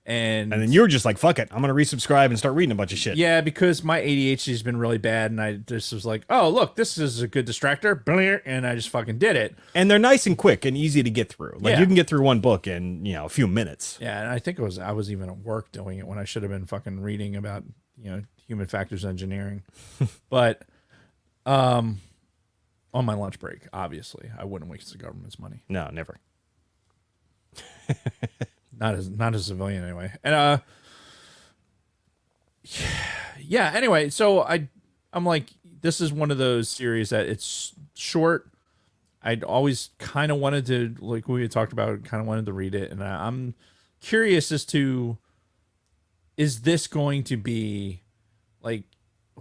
And then you were just like, fuck it, I'm going to resubscribe and start reading a bunch of shit. Yeah, because my ADHD has been really bad, and I just was like, oh, look, this is a good distractor. And I just fucking did it. And they're nice and quick and easy to get through. Like, you can get through one book in, a few minutes. Yeah, and I think I was even at work doing it when I should have been fucking reading about, human factors engineering. But on my lunch break, obviously, I wouldn't waste the government's money. No, never. Not as a civilian anyway. And anyway, so I'm like, this is one of those series that it's short. I'd always kind of wanted to, like we had talked about, kind of wanted to read it, and I'm curious as to, is this going to be like,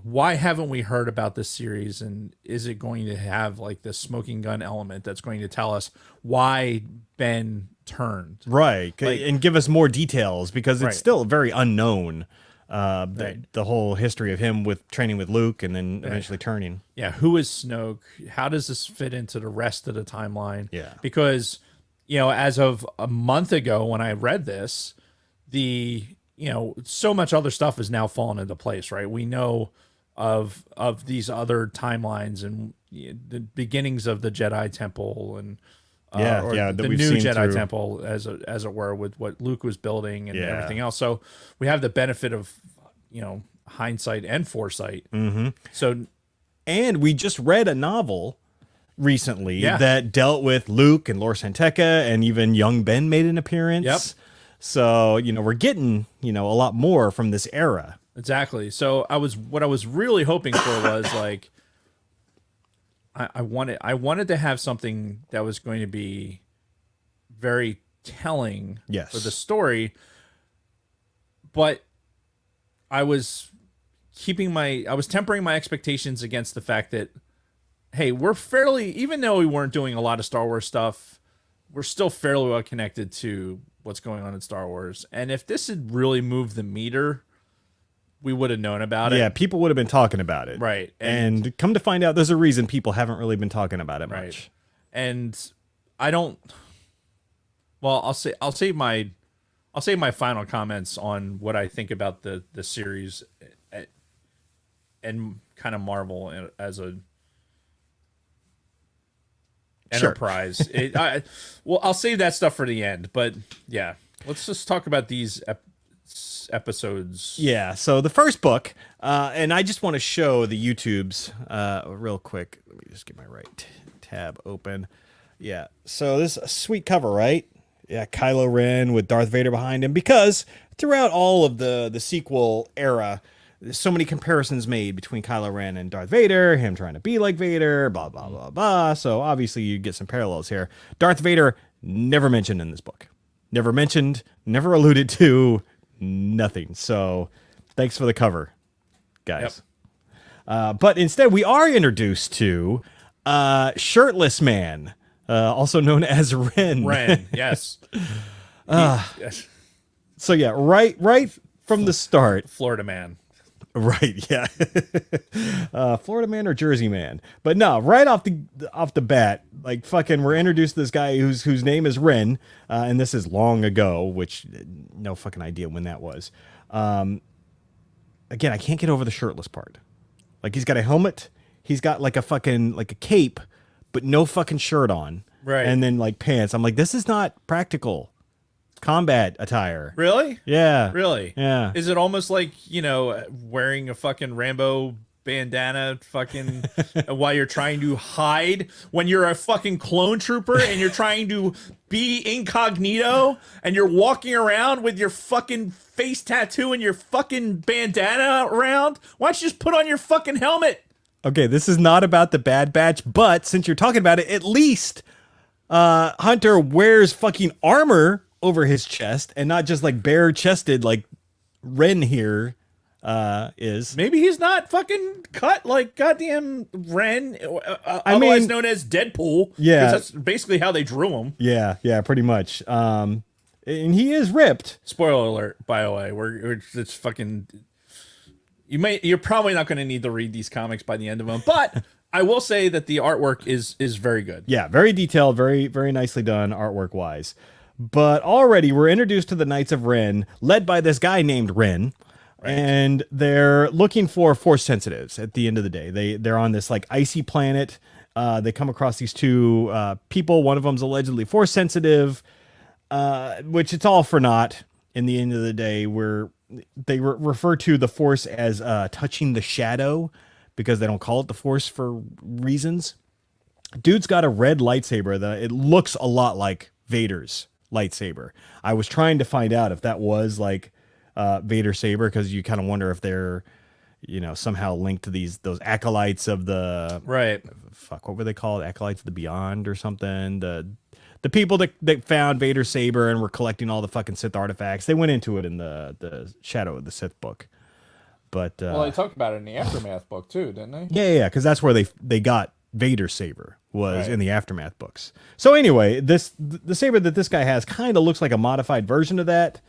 why haven't we heard about this series, and is it going to have like this smoking gun element that's going to tell us why Ben turned, right? Like, and give us more details, because it's still very unknown, the whole history of him with training with Luke and then eventually turning. Who is Snoke? How does this fit into the rest of the timeline? Because as of a month ago when I read this, so much other stuff has now fallen into place, right? We know of these other timelines and the beginnings of the Jedi Temple and the new Jedi Temple, as it were, with what Luke was building and everything else. So we have the benefit of hindsight and foresight. So, and we just read a novel recently that dealt with Luke and Lor Santeca, and even young Ben made an appearance. Yep. So we're getting a lot more from this era. Exactly. So what I was really hoping for was like, I wanted to have something that was going to be very telling for the story, but I was tempering my expectations against the fact that, hey, we're fairly, even though we weren't doing a lot of Star Wars stuff, we're still fairly well connected to what's going on in Star Wars. And if this had really moved the meter, we would have known about it. Yeah, people would have been talking about it. Right. And come to find out, there's a reason people haven't really been talking about it much. And I don't, well, I'll save my final comments on what I think about the series and kind of Marvel as a enterprise. I'll save that stuff for the end, but yeah, let's just talk about these episodes. Yeah, so the first book, and I just want to show the YouTubes real quick. Let me just get my right tab open. Yeah, so this is a sweet cover, right? Yeah, Kylo Ren with Darth Vader behind him, because throughout all of the sequel era, there's so many comparisons made between Kylo Ren and Darth Vader, him trying to be like Vader, blah, blah, blah, blah. So obviously you get some parallels here. Darth Vader never mentioned in this book. Never mentioned, never alluded to, nothing. So thanks for the cover, guys. But instead we are introduced to Shirtless Man, also known as Ren. Ren, yes. Yes. So yeah, right from the start. Florida man. Right, yeah. Florida Man or Jersey Man. But no, right off the bat, like fucking we're introduced to this guy whose name is Ren, and this is long ago, which no fucking idea when that was. Again, I can't get over the shirtless part. Like he's got a helmet, he's got like a fucking like a cape, but no fucking shirt on. Right. And then like pants. I'm like, this is not practical combat attire. Really? Yeah. Really? Yeah. Is it almost like, wearing a fucking Rambo bandana fucking while you're trying to hide when you're a fucking clone trooper and you're trying to be incognito and you're walking around with your fucking face tattoo and your fucking bandana around? Why don't you just put on your fucking helmet? Okay, this is not about the Bad Batch, but since you're talking about it, at least Hunter wears fucking armor over his chest and not just like bare chested like Ren here is. Maybe he's not fucking cut like goddamn Ren, otherwise known as Deadpool. Yeah. 'Cause that's basically how they drew him. Yeah, pretty much. And he is ripped. Spoiler alert, by the way. It's fucking. You're probably not going to need to read these comics by the end of them, but I will say that the artwork is very good. Yeah, very detailed, very, very nicely done artwork wise. But already we're introduced to the Knights of Ren, led by this guy named Ren. Right. And they're looking for force sensitives at the end of the day. They're on this like icy planet. They come across these two people. One of them's allegedly force sensitive, which it's all for naught in the end of the day, where they refer to the force as touching the shadow because they don't call it the force for reasons. Dude's got a red lightsaber that it looks a lot like Vader's lightsaber. I was trying to find out if that was like Vader's saber, because you kind of wonder if they're somehow linked to those acolytes of the what were they called, acolytes of the beyond or something, the people that found Vader's saber and were collecting all the fucking Sith artifacts. They went into it in the Shadow of the Sith book, but well, they talked about it in the Aftermath book too, didn't they? Yeah, because that's where they got Vader's saber was in the Aftermath books. So anyway, the saber that this guy has kind of looks like a modified version of that,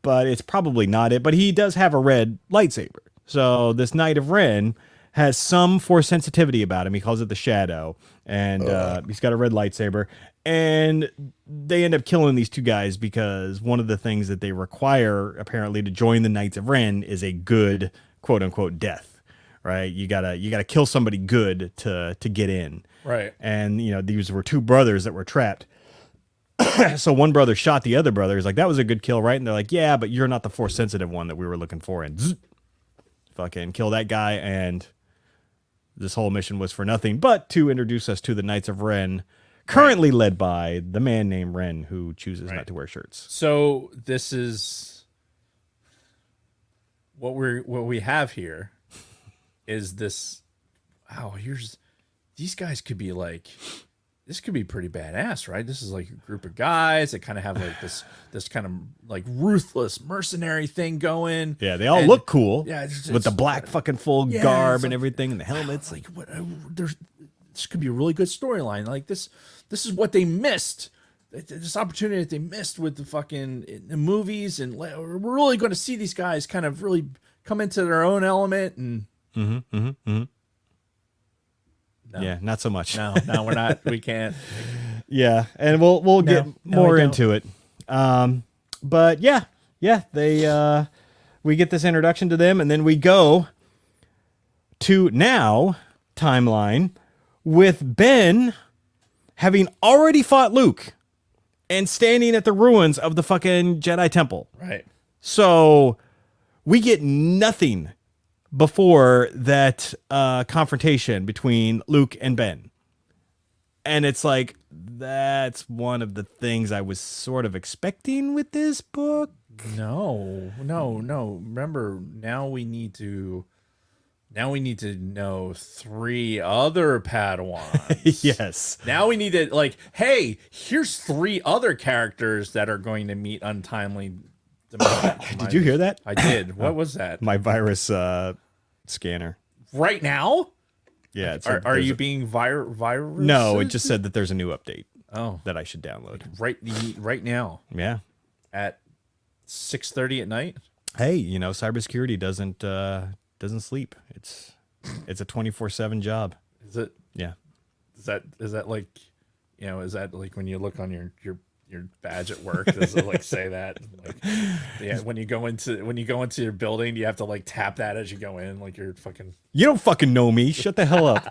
but it's probably not it. But he does have a red lightsaber. So this Knight of Ren has some force sensitivity about him. He calls it the Shadow, and he's got a red lightsaber. And they end up killing these two guys because one of the things that they require apparently to join the Knights of Ren is a good quote unquote death. Right, you gotta kill somebody good to get in. Right, and these were two brothers that were trapped. So one brother shot the other brother. He's like, "That was a good kill, right?" And they're like, "Yeah, but you're not the force sensitive one that we were looking for." And fucking kill that guy. And this whole mission was for nothing, but to introduce us to the Knights of Ren, currently led by the man named Ren, who chooses not to wear shirts. So this is what we have here. Is this, these guys could be like, this could be pretty badass, right? This is like a group of guys that kind of have like this kind of like ruthless mercenary thing going. Yeah, they all look cool. Yeah, with the black fucking full garb and everything and the helmets. Like this could be a really good storyline. Like this is what they missed. This opportunity that they missed with the fucking the movies, and we're really going to see these guys kind of really come into their own element and. No. Yeah, not so much. No, we're not. We can't. Yeah, and we'll get more into it. But yeah, they we get this introduction to them, and then we go to now timeline with Ben having already fought Luke and standing at the ruins of the fucking Jedi Temple. Right. So we get nothing before that confrontation between Luke and Ben. And it's like, that's one of the things I was sort of expecting with this book. No. Remember, now we need to know 3 other Padawans. Yes. Now we need to, like, hey, here's 3 other characters that are going to meet untimely demise. Did you hear that? I did. What was that? My virus scanner. Right now? Yeah. It Are said there's you a- being virus? No, it just said that there's a new update Oh, that I should download. right now Yeah. at 6:30 at night. Hey, you know, cybersecurity doesn't sleep. It's a 24/7 job. Is it? Yeah. Is that like, you know, is that like when you look on your badge at work, does it like say that? Like, yeah, when you go into your building, you have to like tap that as you go in, like you're fucking. You don't fucking know me. Shut the hell up.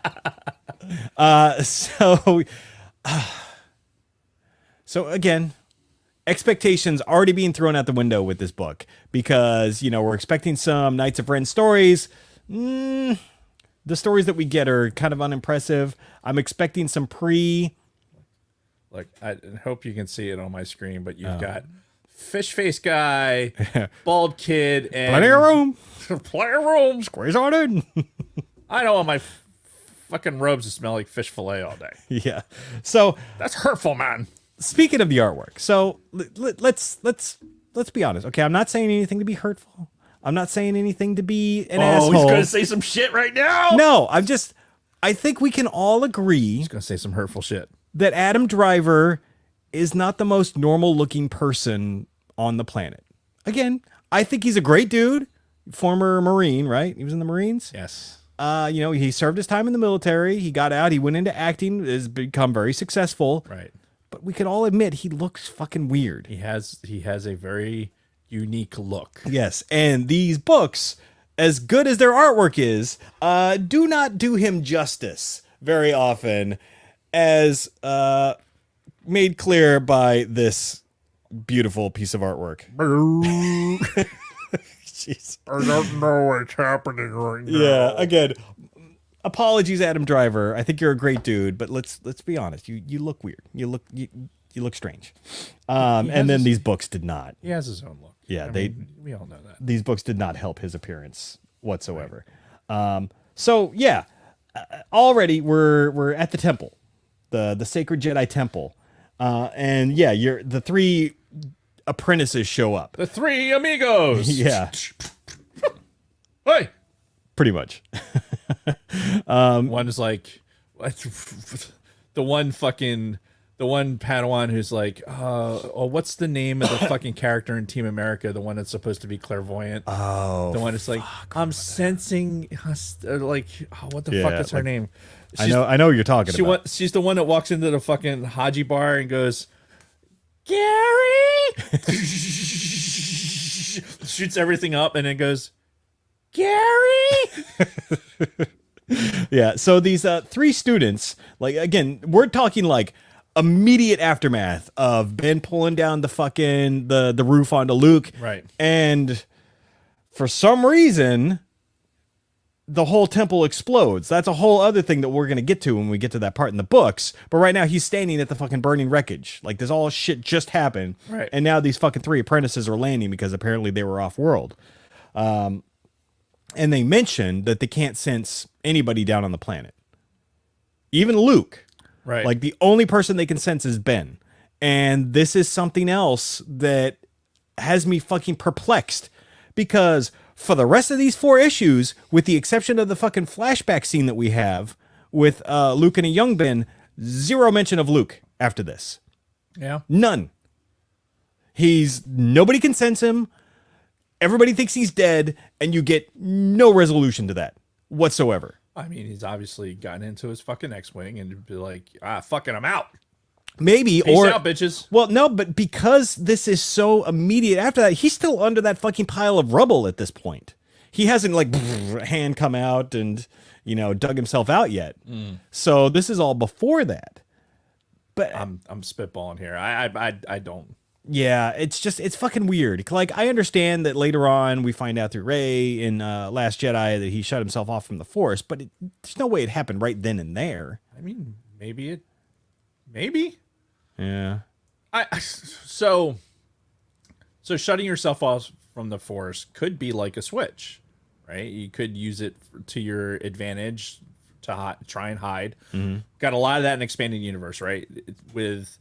So again, expectations already being thrown out the window with this book because, you know, we're expecting some Knights of Ren stories. The stories that we get are kind of unimpressive. I'm expecting some Like, I hope you can see it on my screen, but you've got fish face guy, bald kid, and plenty of room. plenty of room. Squares on it. I don't want my fucking robes to smell like fish fillet all day. Yeah. So That's hurtful, man. speaking of the artwork, so let's be honest. Okay, I'm not saying anything to be hurtful. I'm not saying anything to be an asshole. he's gonna say some shit right now. No, I think we can all agree He's gonna say some hurtful shit. that Adam Driver is not the most normal looking person on the planet. Again, I think he's a great dude, former Marine, right? He was in the Marines. Yes. You know, he served his time in the military. He got out. He went into acting, has become very successful. Right. But we can all admit he looks fucking weird. He has a very unique look. Yes, and these books, as good as their artwork is, do not do him justice very often, as made clear by this beautiful piece of artwork. Jeez. I don't know what's happening right now. Yeah, again, apologies, Adam Driver. I think you're a great dude, but let's be honest. You look weird. You look strange. And then these books did not. He has his own look. Yeah, we all know that. these books did not help his appearance whatsoever. So yeah, already we're at the temple, the sacred Jedi temple, and yeah, the 3 apprentices show up. The 3 amigos. Yeah, Hey. pretty much. One is like the one Padawan who's like, what's the name of the fucking character in Team America? The one that's supposed to be clairvoyant. Oh, The one that's like, I'm sensing, like, what the fuck is her like, name? I know what you're talking about. She's the one that walks into the fucking Haji bar and goes, Gary! Shoots everything up and then goes, Gary! Yeah, so these 3 students, like, again, we're talking like immediate aftermath of Ben pulling down the fucking the roof onto Luke, Right. And for some reason, the whole temple explodes. That's a whole other thing that we're gonna get to when we get to that part in the books. But right now, he's standing at the fucking burning wreckage. Like, this all shit just happened, Right. And now these fucking 3 apprentices are landing because apparently they were off world. And they mentioned that they can't sense anybody down on the planet. Even Luke. Right. Like, the only person they can sense is Ben. And this is something else that has me fucking perplexed. Because for the rest of these 4 issues, with the exception of the fucking flashback scene that we have with Luke and a young Ben, 0 mention of Luke after this. Yeah. None. Nobody can sense him. Everybody thinks he's dead, and you get no resolution to that whatsoever. I mean, he's obviously gotten into his fucking X-Wing and be like, fucking I'm out. Maybe, Peace or out, bitches. Well, no, but because this is so immediate after that, he's still under that fucking pile of rubble at this point. He hasn't like hand come out and, you know, dug himself out yet. So this is all before that. But I'm spitballing here. I don't. yeah, it's fucking weird. Like, I understand that later on we find out through Rey in Last Jedi that he shut himself off from the Force, but there's no way it happened right then and there. I mean, maybe. Yeah. So So shutting yourself off from the Force could be like a switch, right? You could use it to your advantage to try and hide. Got a lot of that in Expanded Universe, right? With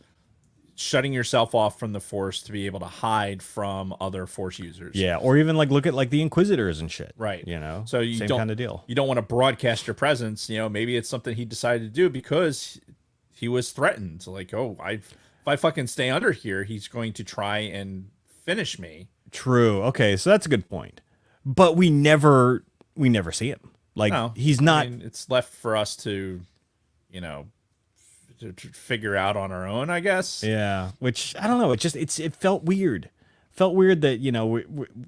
shutting yourself off from the Force to be able to hide from other Force users. Yeah, or even like look at like the Inquisitors and shit. Right. You know, so you same don't kind of deal. You don't want to broadcast your presence. You know, maybe it's something he decided to do because he was threatened. Like, oh, if I fucking stay under here, he's going to try and finish me. True. Okay, so that's a good point. But we never see him. Like he's not. I mean, it's left for us to, you know, to figure out on our own, I guess. Yeah. Which I don't know. It felt weird. Felt weird that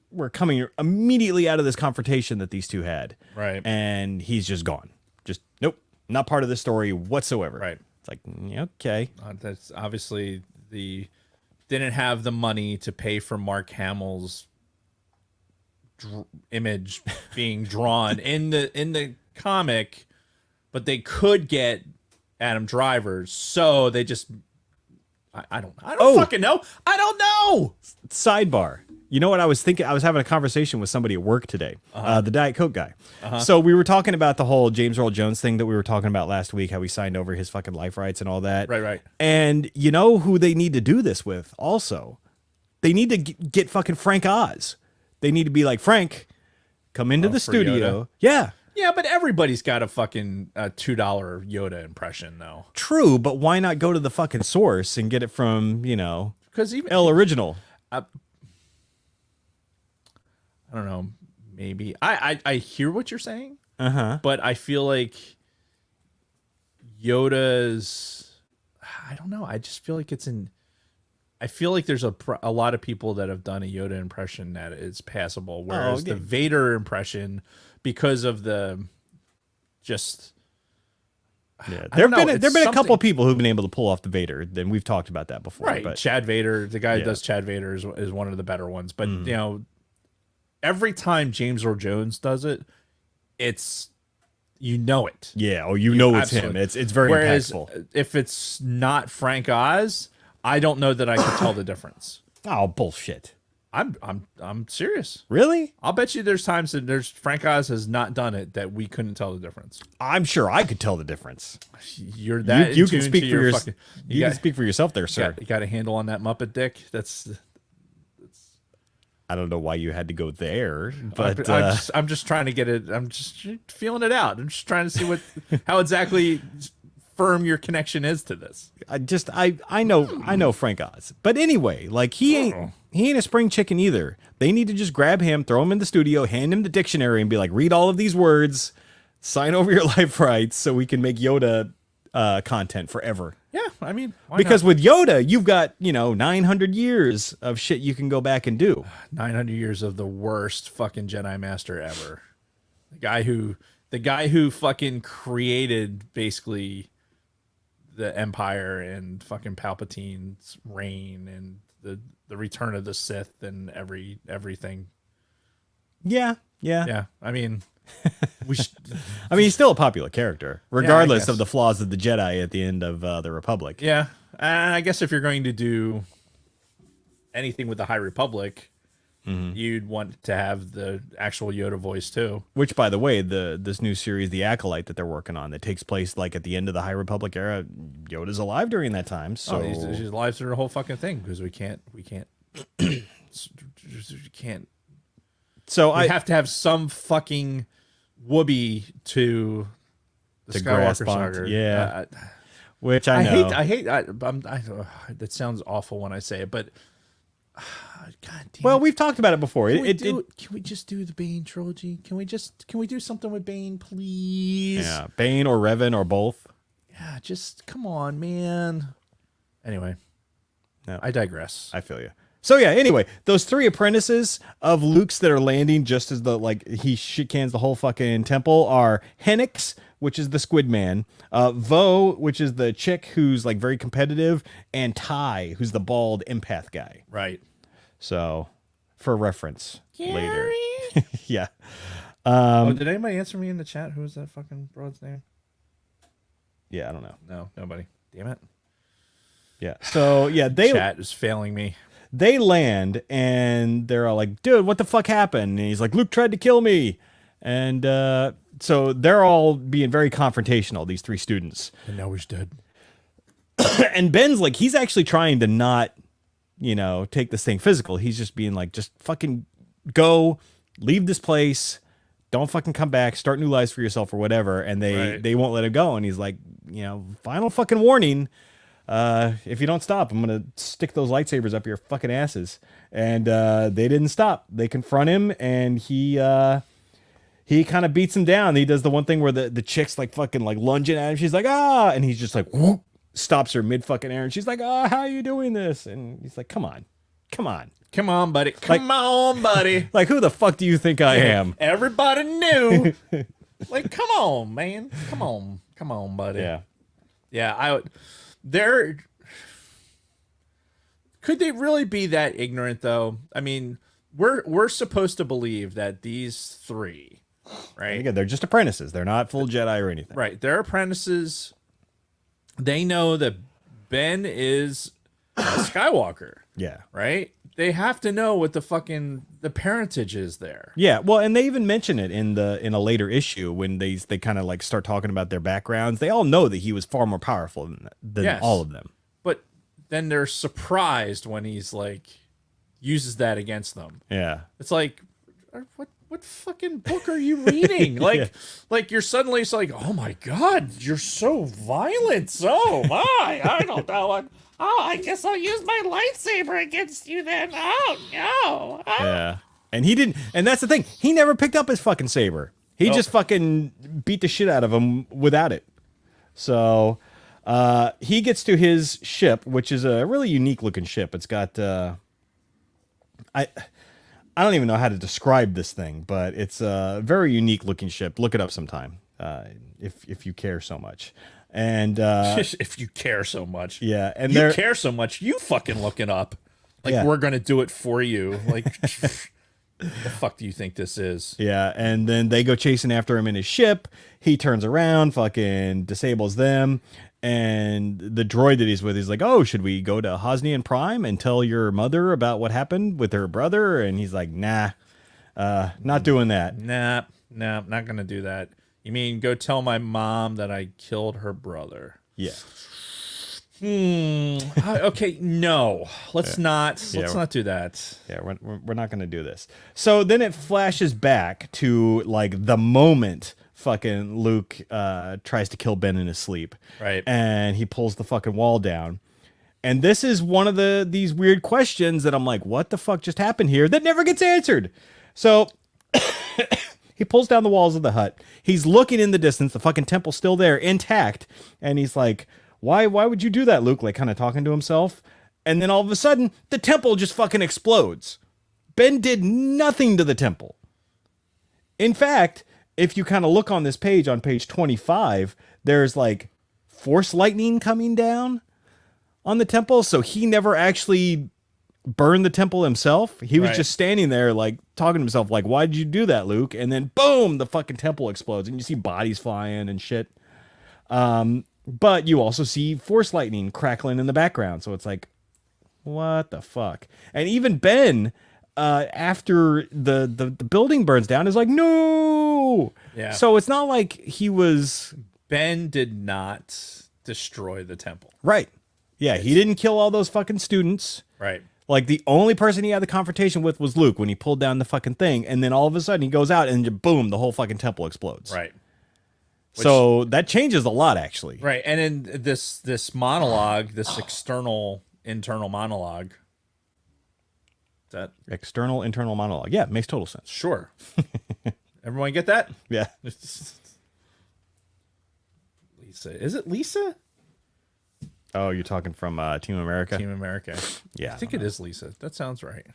we're coming immediately out of this confrontation that these two had. Right. And he's just gone. Just nope. Not part of the story whatsoever. Right. It's like okay. That's obviously didn't have the money to pay for Mark Hamill's image being drawn in the comic, but they could get Adam Driver's, so they just I don't fucking know. I don't know. Sidebar. You know what I was thinking? I was having a conversation with somebody at work today, the Diet Coke guy. So we were talking about the whole James Earl Jones thing that we were talking about last week, how he signed over his fucking life rights and all that. Right. And you know who they need to do this with also? They need to get fucking Frank Oz. They need to be like, Frank, come into the studio. Yoda? Yeah. Yeah, but everybody's got a fucking $2 Yoda impression, though. True, but why not go to the fucking source and get it from, Because even El Original? I don't know. Maybe I hear what you're saying, but I feel like Yoda's. I don't know. I just feel like it's in. I feel like there's a lot of people that have done a Yoda impression that is passable, whereas the Vader impression, because of the just. Yeah, there've been a couple of people who've been able to pull off the Vader. Then we've talked about that before, right? But Chad Vader, the guy who does Chad Vader, is one of the better ones. But every time James Earl Jones does it, it's it. Yeah, or it's him. Absolutely. It's very Whereas impactful. if it's not Frank Oz, I don't know that I could tell the difference. Oh, bullshit. I'm serious. Really? I'll bet you there's times that Frank Oz has not done it that we couldn't tell the difference. I'm sure I could tell the difference. You're that you can speak for your yourself. You can speak for yourself there, sir. You got a handle on that Muppet dick. That's I don't know why you had to go there, but I'm just trying to get it. I'm just feeling it out. I'm just trying to see how exactly firm your connection is to this. I know Frank Oz, but anyway, like he ain't a spring chicken either. They need to just grab him, throw him in the studio, hand him the dictionary, and be like, read all of these words, sign over your life rights, so we can make Yoda content forever. Yeah, I mean, because with Yoda, you've got 900 years of shit you can go back and do. 900 years of the worst fucking Jedi Master ever. The guy who fucking created basically the Empire and fucking Palpatine's reign and the return of the Sith and everything. Yeah. I mean, he's still a popular character, regardless of the flaws of the Jedi at the end of the Republic. Yeah, and I guess if you're going to do anything with the High Republic, you'd want to have the actual Yoda voice too. Which, by the way, this new series, The Acolyte, that they're working on, that takes place like at the end of the High Republic era, Yoda's alive during that time. So he's alive through the whole fucking thing because we can't. So I have to have some fucking whoopee to the Skywalker saga. Yeah, which I know. I hate. That sounds awful when I say it, but God damn. Well, we've talked about it before. Can we just do the Bane trilogy? Can we do something with Bane, please? Yeah, Bane or Revan or both. Yeah, just come on, man. Anyway, no, I digress. I feel you. So yeah, anyway, those three apprentices of Luke's that are landing just as he shit cans the whole fucking temple are Hennix, which is the Squid Man, Vo, which is the chick who's like very competitive, and Ty, who's the bald empath guy. Right. So, for reference later. Yeah. Did anybody answer me in the chat? Who was that fucking broad's name? Yeah, I don't know. No, nobody. Damn it. Yeah. So yeah, Chat is failing me. they land and they're all like, dude, what the fuck happened? And he's like, Luke tried to kill me. And so they're all being very confrontational, these 3 students. And now he's dead. And Ben's like, he's actually trying to not, take this thing physical. He's just being like, just fucking go, leave this place. Don't fucking come back, start new lives for yourself or whatever. And they won't let him go. And he's like, final fucking warning. If you don't stop, I'm going to stick those lightsabers up your fucking asses. And they didn't stop. They confront him and he kind of beats him down. He does the one thing where the chick's like fucking like lunging at him. She's like, ah, and he's just like, whoop, stops her mid fucking air. And she's like, oh, how are you doing this? And he's like, come on. Come on, buddy. Come on, buddy. Like, who the fuck do you think I am? Everybody knew. Like, come on, man. Come on, buddy. Yeah. Could they really be that ignorant though? I mean, we're supposed to believe that these 3, right? Again, they're just apprentices. They're not full Jedi or anything. Right. They're apprentices. They know that Ben is a Skywalker. Yeah. Right? They have to know what the parentage is there. Yeah, well, and they even mention it in a later issue when they kind of like start talking about their backgrounds. They all know that he was far more powerful than all of them. But then they're surprised when he's like uses that against them. Yeah. It's like, what fucking book are you reading? Like, like you're suddenly it's like, oh my God, you're so violent. So my, I don't know what. Oh, I guess I'll use my lightsaber against you then. Oh no. Oh. Yeah. And he didn't, and that's the thing. He never picked up his fucking saber. He just fucking beat the shit out of him without it. So he gets to his ship, which is a really unique looking ship. It's got I don't even know how to describe this thing, but it's a very unique looking ship. Look it up sometime, if you care so much. And if you care so much, yeah, and you care so much, you fucking look it up. Like we're gonna do it for you. Like, what the fuck do you think this is? Yeah, and then they go chasing after him in his ship. He turns around, fucking disables them. And the droid that he's with, he's like, oh, should we go to Hosnian Prime and tell your mother about what happened with her brother? And he's like, nah, not doing that. Nah, not going to do that. You mean go tell my mom that I killed her brother? Yeah. Okay, no. Let's not do that. Yeah, we're not going to do this. So then it flashes back to like the moment fucking Luke tries to kill Ben in his sleep. Right. And he pulls the fucking wall down. And this is one of these weird questions that I'm like, what the fuck just happened here? That never gets answered. So he pulls down the walls of the hut. He's looking in the distance. The fucking temple's still there, intact. And he's like, why would you do that, Luke? Like kind of talking to himself. And then all of a sudden, the temple just fucking explodes. Ben did nothing to the temple. In fact, if you kind of look on this page, on page 25, there's like force lightning coming down on the temple. So he never actually burned the temple himself. He was just standing there like talking to himself like, why did you do that, Luke? And then boom, the fucking temple explodes and you see bodies flying and shit. But you also see force lightning crackling in the background. So it's like, what the fuck? And even Ben, after the building burns down, is like, no. Yeah. So it's not like he was. Ben did not destroy the temple. Right. Yeah. He didn't kill all those fucking students. Right. Like the only person he had the confrontation with was Luke when he pulled down the fucking thing. And then all of a sudden he goes out and boom, the whole fucking temple explodes. Right. So that changes a lot, actually. Right. And in this monologue, this internal monologue. That external, internal monologue. Yeah, it makes total sense. Sure. Everyone get that? Yeah. Lisa. Is it Lisa? Oh, you're talking from Team America? Team America. Yeah. I think it is Lisa. That sounds right.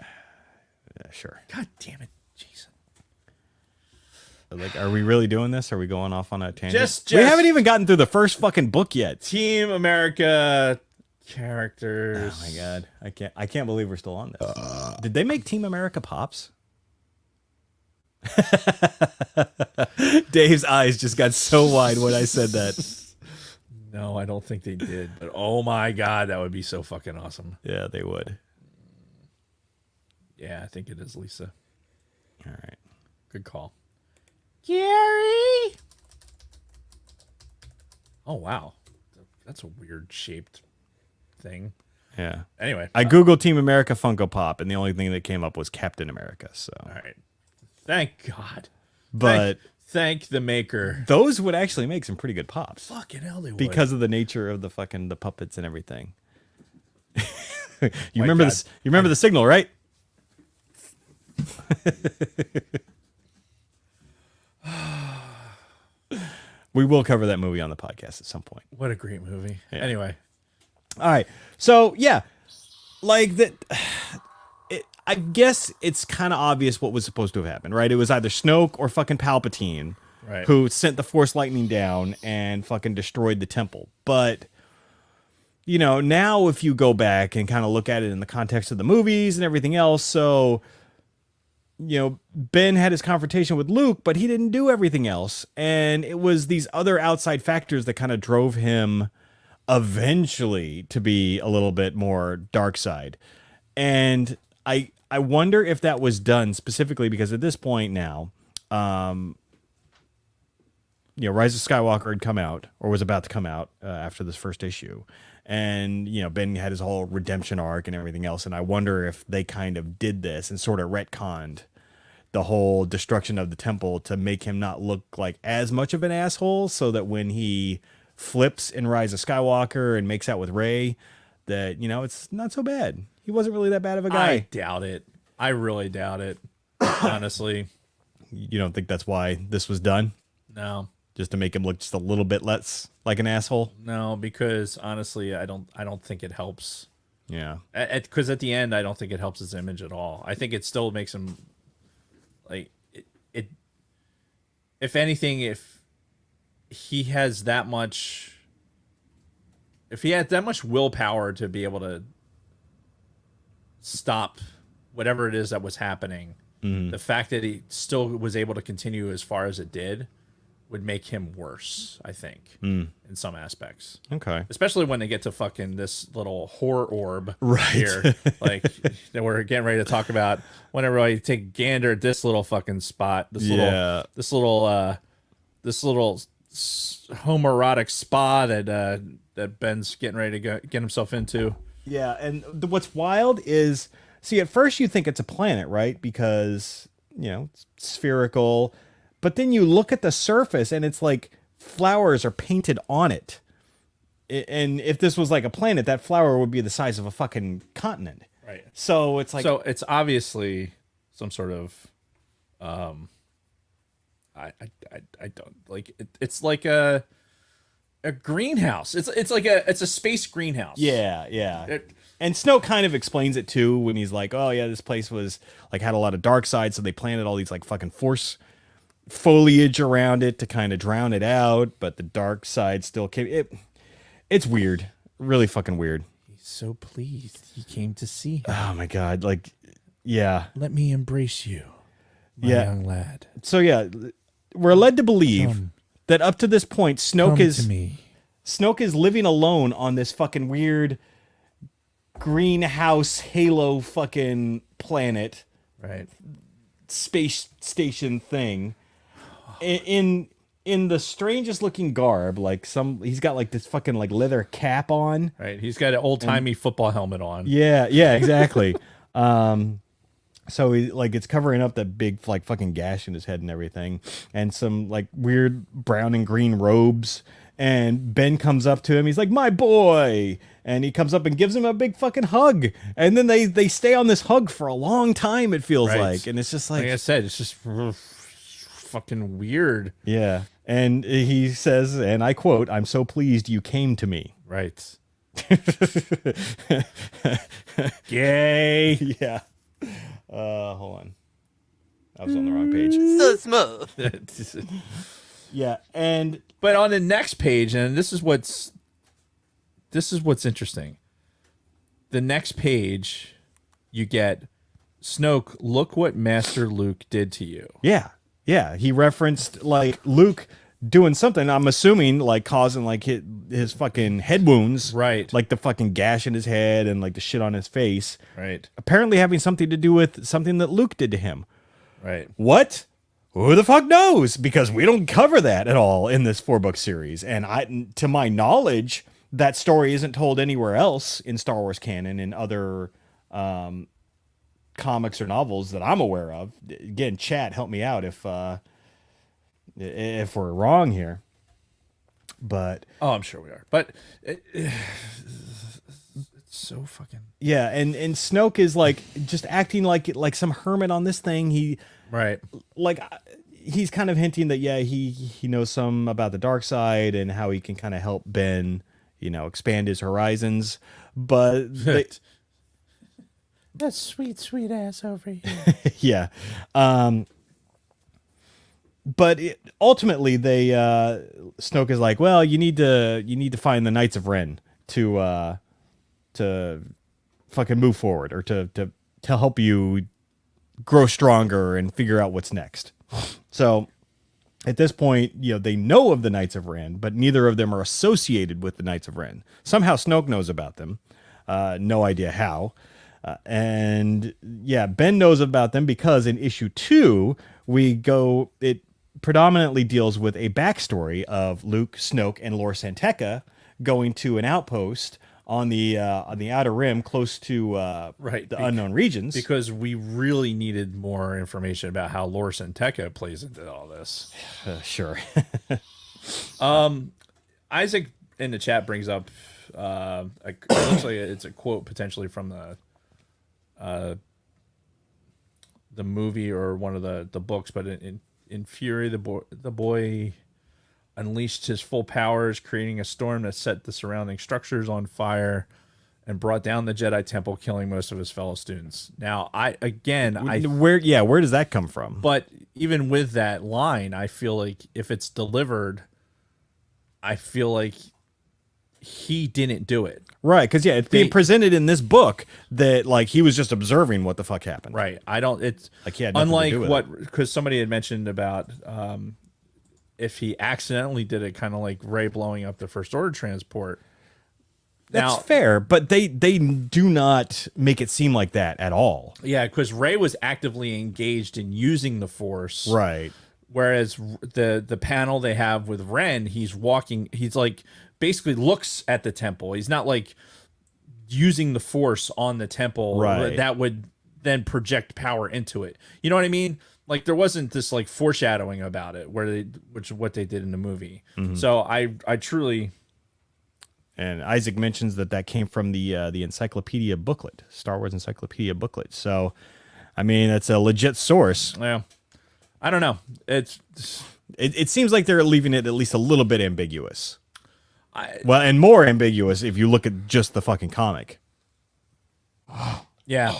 Yeah, sure. God damn it. Jason. Like, are we really doing this? Are we going off on a tangent? Just we haven't even gotten through the first fucking book yet. Team America characters. Oh my god. I can't believe we're still on this. Did they make Team America Pops? Dave's eyes just got so wide when I said that. No, I don't think they did. But oh my god, that would be so fucking awesome. Yeah, they would. Yeah, I think it is Lisa. All right. Good call. Gary! Oh, wow. That's a weird shaped thing. Yeah. Anyway. I Googled Team America Funko Pop, and the only thing that came up was Captain America. So. All right. Thank God. But thank the maker. those would actually make some pretty good pops. Fucking hell, they would. Because of the nature of the puppets and everything. You remember this? You remember the signal, right? We will cover that movie on the podcast at some point. What a great movie. Yeah. Anyway. All right. So, yeah. Like that. I guess it's kind of obvious what was supposed to have happened, right? It was either Snoke or fucking Palpatine who sent the Force lightning down and fucking destroyed the temple. But, you know, now if you go back and kind of look at it in the context of the movies and everything else, so, you know, Ben had his confrontation with Luke, but he didn't do everything else. And it was these other outside factors that kind of drove him eventually to be a little bit more dark side. And I wonder if that was done specifically because at this point now, you know, Rise of Skywalker had come out or was about to come out after this first issue. And, you know, Ben had his whole redemption arc and everything else. And I wonder if they kind of did this and sort of retconned the whole destruction of the temple to make him not look like as much of an asshole so that when he flips in Rise of Skywalker and makes out with Rey, that, you know, it's not so bad. He wasn't really that bad of a guy. I doubt it. I really doubt it. Honestly. You don't think that's why this was done? No. Just to make him look just a little bit less like an asshole? No, because honestly, I don't think it helps. Yeah. Because at the end, I don't think it helps his image at all. I think it still makes him like it. If anything, if he has that much, if he had that much willpower to be able to stop whatever it is that was happening, the fact that he still was able to continue as far as it did would make him worse, I think, in some aspects. Okay. Especially when they get to fucking this little horror orb Right. here. Like, that we're getting ready to talk about whenever I take a gander at this little fucking spot, this little homoerotic spa that Ben's getting ready to get himself into. Yeah, and what's wild is, see, at first you think it's a planet, right? Because, you know, it's spherical. But then you look at the surface and it's like flowers are painted on it. And if this was like a planet, that flower would be the size of a fucking continent. Right. So it's like... So it's obviously some sort of... I don't... Like, it's like a greenhouse. It's like a space greenhouse. Yeah. And Snow kind of explains it too when he's like, oh yeah, this place was like had a lot of dark side, so they planted all these like fucking force foliage around it to kind of drown it out, but the dark side still came. It's weird. Really fucking weird. He's so pleased he came to see him. Oh my god, like yeah. Let me embrace you, my young lad. So yeah, we're led to believe that up to this point Snoke is living alone on this fucking weird greenhouse halo fucking planet, right? Space station thing, in the strangest looking garb. Like he's got like this fucking like leather cap on. Right, he's got an old timey football helmet on. Yeah, exactly. So he like it's covering up that big like fucking gash in his head and everything, and some like weird brown and green robes. And Ben comes up to him. He's like, "My boy," and he comes up and gives him a big fucking hug. And then they stay on this hug for a long time. It feels like, and it's just like I said, it's just fucking weird. Yeah. And he says, and I quote, "I'm so pleased you came to me." Right. Gay. Yeah. Hold on. I was on the wrong page. So smooth. Yeah, but on the next page, and this is what's interesting. The next page, you get Snoke. Look what Master Luke did to you. Yeah. He referenced like Luke doing something. I'm assuming like causing like his fucking head wounds, Right. Like the fucking gash in his head and like the shit on his face. Right. Apparently having something to do with something that Luke did to him. Right. What? Who the fuck knows? Because we don't cover that at all in this 4-book series. And to my knowledge, that story isn't told anywhere else in Star Wars canon in other comics or novels that I'm aware of. Again, chat, help me out if we're wrong here. But I'm sure we are. But it's so fucking yeah, and Snoke is like just acting like some hermit on this thing. right. Like he's kind of hinting that he knows some about the dark side and how he can kind of help Ben, expand his horizons. But That sweet ass over here. yeah. But ultimately, Snoke is like, well, you need to find the Knights of Ren to fucking move forward or to help you grow stronger and figure out what's next. So at this point, they know of the Knights of Ren, but neither of them are associated with the Knights of Ren. Somehow Snoke knows about them. No idea how. And Ben knows about them because in issue 2, it predominantly deals with a backstory of Luke, Snoke, and Lor Santeca going to an outpost on the Outer Rim close to the unknown regions. Because we really needed more information about how Lor Santeca plays into all this. Sure. Isaac in the chat brings up it looks like it's a quote potentially from the movie or one of the books, but in Fury, the boy unleashed his full powers, creating a storm that set the surrounding structures on fire and brought down the Jedi Temple, killing most of his fellow students. Now, where does that come from? But even with that line, I feel like if it's delivered, I feel like he didn't do it. Right, because it's being presented in this book that like he was just observing what the fuck happened. Right. It's like he had nothing unlike to do with what, because somebody had mentioned about if he accidentally did it, kind of like Rey blowing up the First Order transport. That's fair, but they do not make it seem like that at all. Yeah, because Rey was actively engaged in using the Force. Right. Whereas the panel they have with Ren, he's like basically looks at the temple. He's not like using the Force on the temple. Right. That would then project power into it. You know what I mean? Like there wasn't this like foreshadowing about it what they did in the movie. Mm-hmm. So I truly. And Isaac mentions that came from the encyclopedia booklet, Star Wars encyclopedia booklet. So, I mean, it's a legit source. Yeah. I don't know. It seems like they're leaving it at least a little bit ambiguous. And more ambiguous if you look at just the fucking comic. Yeah.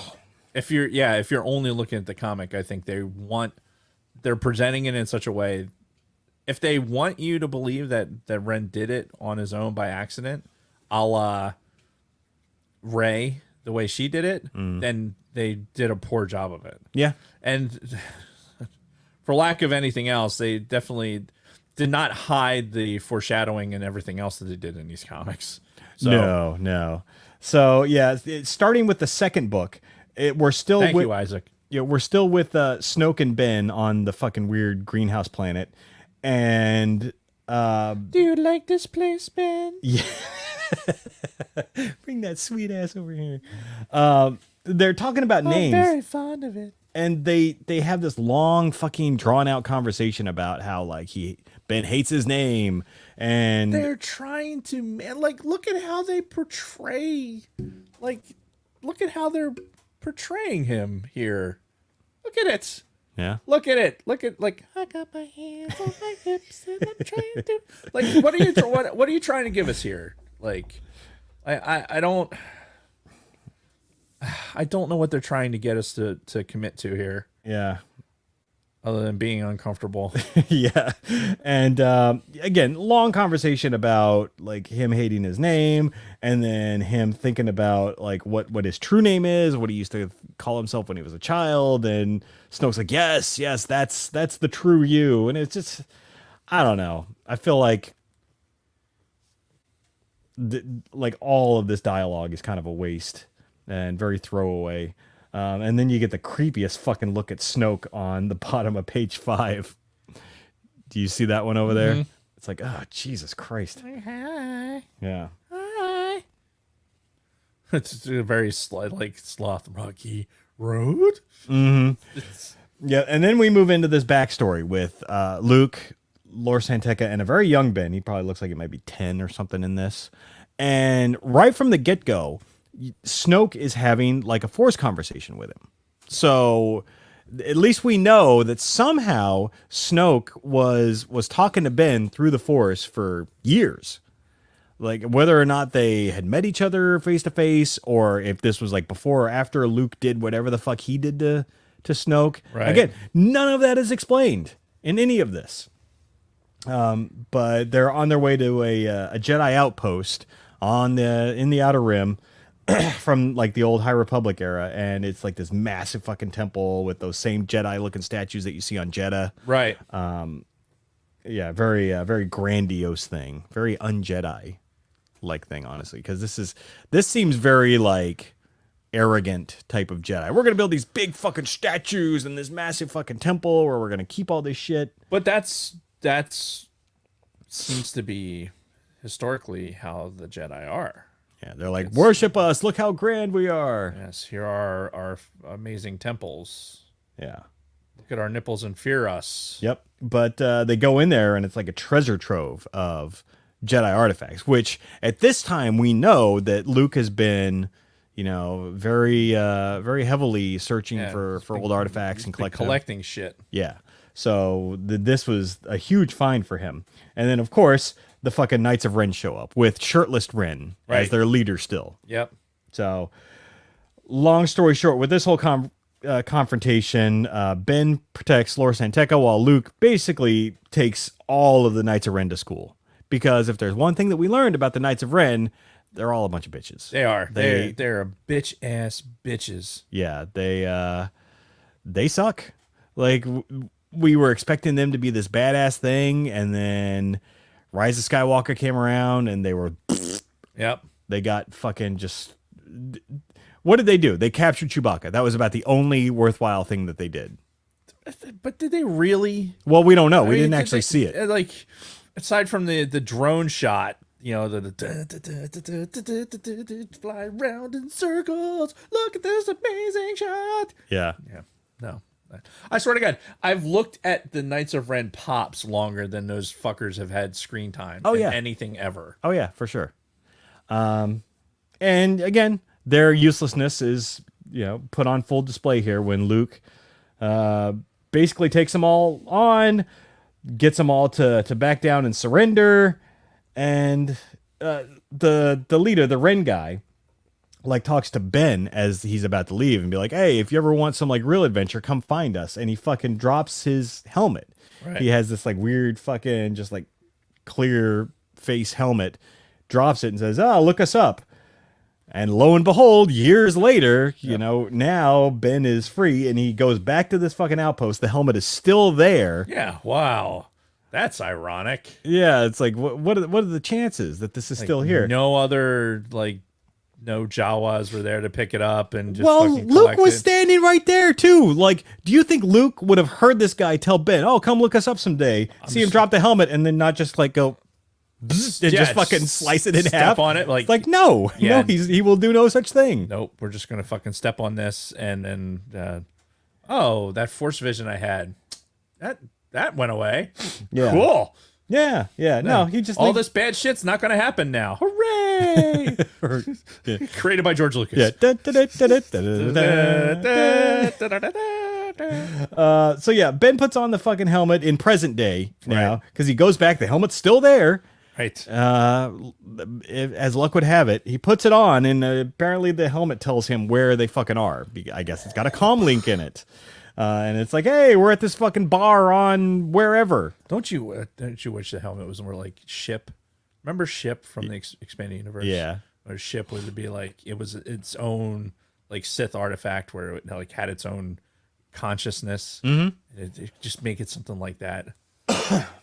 If you're only looking at the comic, I think they're presenting it in such a way. If they want you to believe that Ren did it on his own by accident, a la Rey, the way she did it, then they did a poor job of it. Yeah. And for lack of anything else, they definitely did not hide the foreshadowing and everything else that they did in these comics. So, No. So, yeah, starting with the second book, we're still Thank you, Isaac. Yeah, we're still with Snoke and Ben on the fucking weird greenhouse planet. And do you like this place, Ben? Yeah. Bring that sweet ass over here. They're talking about names. I'm very fond of it. And they have this long fucking drawn out conversation about how like Ben hates his name, and they're trying to look at how they portray, look at how they're portraying him here. Look at it. Yeah. Look at it. Look at I got my hands on my hips and I'm trying to what are you trying to give us here? Like I don't know what they're trying to get us to commit to here. Yeah. Other than being uncomfortable. Yeah. And again, long conversation about like him hating his name and then him thinking about like what his true name is, what he used to call himself when he was a child. And Snoke's like, yes, that's the true you. And it's just, I don't know. I feel like all of this dialogue is kind of a waste and very throwaway. And then you get the creepiest fucking look at Snoke on the bottom of page 5. Do you see that one over there? It's like, oh, Jesus Christ. Hi. Yeah. Hi. It's a very like Sloth Rocky Road. Yeah, and then we move into this backstory with Luke, Lor Santeca, and a very young Ben. He probably looks like he might be 10 or something in this. And right from the get-go, Snoke is having like a Force conversation with him. So at least we know that somehow Snoke was talking to Ben through the Force for years. Like whether or not they had met each other face to face, or if this was like before or after Luke did whatever the fuck he did to Snoke. Right. Again, none of that is explained in any of this. But they're on their way to a Jedi outpost in the Outer Rim from like the old High Republic era, and it's like this massive fucking temple with those same Jedi looking statues that you see on Jeddah. Right. Yeah, very grandiose thing, very un-Jedi like thing, honestly, because this seems very like arrogant type of Jedi. We're gonna build these big fucking statues and this massive fucking temple where we're gonna keep all this shit. But that's seems to be historically how the Jedi are. Yeah, they're like, worship us. Look how grand we are. Yes, here are our amazing temples. Yeah. Look at our nipples and fear us. Yep. But they go in there and it's like a treasure trove of Jedi artifacts, which at this time we know that Luke has been, very heavily searching for old artifacts and collecting shit. Yeah. So this was a huge find for him. And then, of course, the fucking Knights of Ren show up with shirtless Ren as their leader still. Yep. So, long story short, with this whole confrontation, Ben protects Lor Santeca while Luke basically takes all of the Knights of Ren to school. Because if there's one thing that we learned about the Knights of Ren, they're all a bunch of bitches. They are. They're a bitch ass bitches. Yeah, they suck. Like we were expecting them to be this badass thing, and then Rise of Skywalker came around, and they were. Yep. They got fucking just. What did they do? They captured Chewbacca. That was about the only worthwhile thing that they did. But did they really? Well, we don't know. We didn't actually see it. Like, aside from the drone shot, the fly around in circles. Look at this amazing shot. Yeah. Yeah. No. I swear to God, I've looked at the Knights of Ren pops longer than those fuckers have had screen time. Oh, yeah. Anything ever. Oh, yeah, for sure. And again, their uselessness is, put on full display here when Luke basically takes them all on, gets them all to back down and surrender. And the leader, the Ren guy, like talks to Ben as he's about to leave and be like, hey, if you ever want some like real adventure, come find us. And he fucking drops his helmet. Right. He has this like weird fucking just like clear face helmet, drops it and says, look us up. And lo and behold, years later, now Ben is free and he goes back to this fucking outpost. The helmet is still there. Yeah. Wow. That's ironic. Yeah. It's like, what are the chances that this is still here? No other no Jawas were there to pick it up and just Luke was standing right there too. Like, do you think Luke would have heard this guy tell Ben, come look us up someday, see him drop the helmet and then not just like go and just fucking slice it in half on it? Like no, he will do no such thing. Nope. We're just going to fucking step on this. And then, that Force vision I had, that went away. Yeah. Cool. Yeah. No, he just all this bad shit's not going to happen now. Hooray! Created by George Lucas. Yeah. Ben puts on the fucking helmet in present day now because he goes back. The helmet's still there. Right. As luck would have it, he puts it on, and apparently the helmet tells him where they fucking are. I guess it's got a comm link in it. And it's like, hey, we're at this fucking bar on wherever. Don't you wish the helmet was more like Ship? Remember Ship from the expanded universe? Yeah. Or Ship would be like it was its own like Sith artifact where it like had its own consciousness. Mm-hmm. It just make it something like that.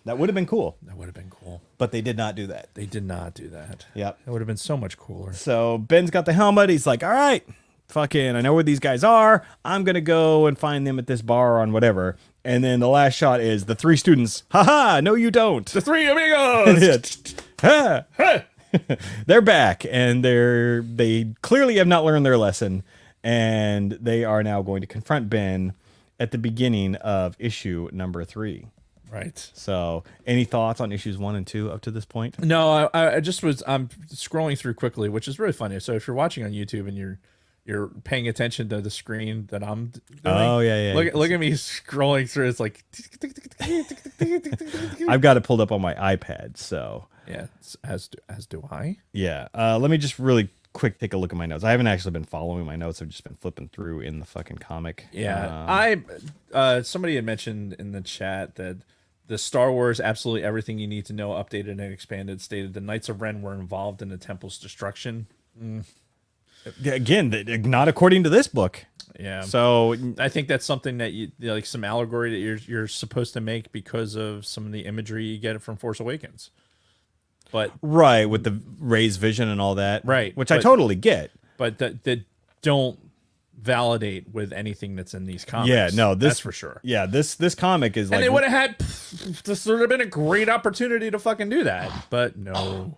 That would have been cool, That would have been cool. but they did not do that. They did not do that. Yep. It would have been so much cooler. So Ben's got the helmet. He's like, all right, fucking, I know where these guys are. I'm going to go and find them at this bar on whatever. And then the last shot is the 3 students. Haha, no, you don't. The 3 amigos. Ha! They're back, and they clearly have not learned their lesson, and they are now going to confront Ben at the beginning of issue number 3. Right. So, any thoughts on issues 1 and 2 up to this point? No, I'm scrolling through quickly, which is really funny. So if you're watching on YouTube and you're paying attention to the screen that I'm doing, Oh, yeah. Look at me scrolling through. It's like I've got it pulled up on my iPad, so yeah, as do I. yeah. Let me just really quick take a look at my notes. I haven't actually been following my notes. I've just been flipping through in the fucking comic. Yeah, somebody had mentioned in the chat that the Star Wars Absolutely Everything You Need to Know Updated and Expanded stated the Knights of Ren were involved in the temple's destruction. Again, not according to this book. Yeah. So I think that's something that you like, some allegory that you're supposed to make because of some of the imagery you get from Force Awakens. But right, with the Rey's vision and all that. Right, Which I totally get. but that don't validate with anything that's in these comics. Yeah, no, that's for sure. Yeah, this comic is like, And they would have had this would have been a great opportunity to fucking do that. But no.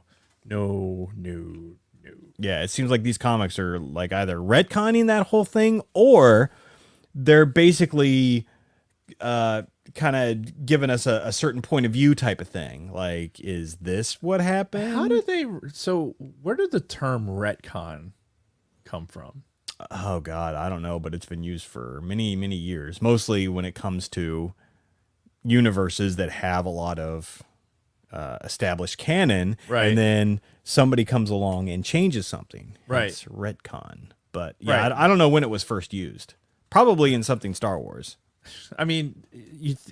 yeah, it seems like these comics are like either retconning that whole thing or they're basically kind of giving us a certain point of view type of thing. Like, is this what happened? How did they? So where did the term retcon come from? Oh God, I don't know, but it's been used for many, many years. Mostly when it comes to universes that have a lot of established canon, Right. And then somebody comes along and changes something. Right. It's retcon. But yeah, Right. I don't know when it was first used. Probably in something Star Wars. I mean,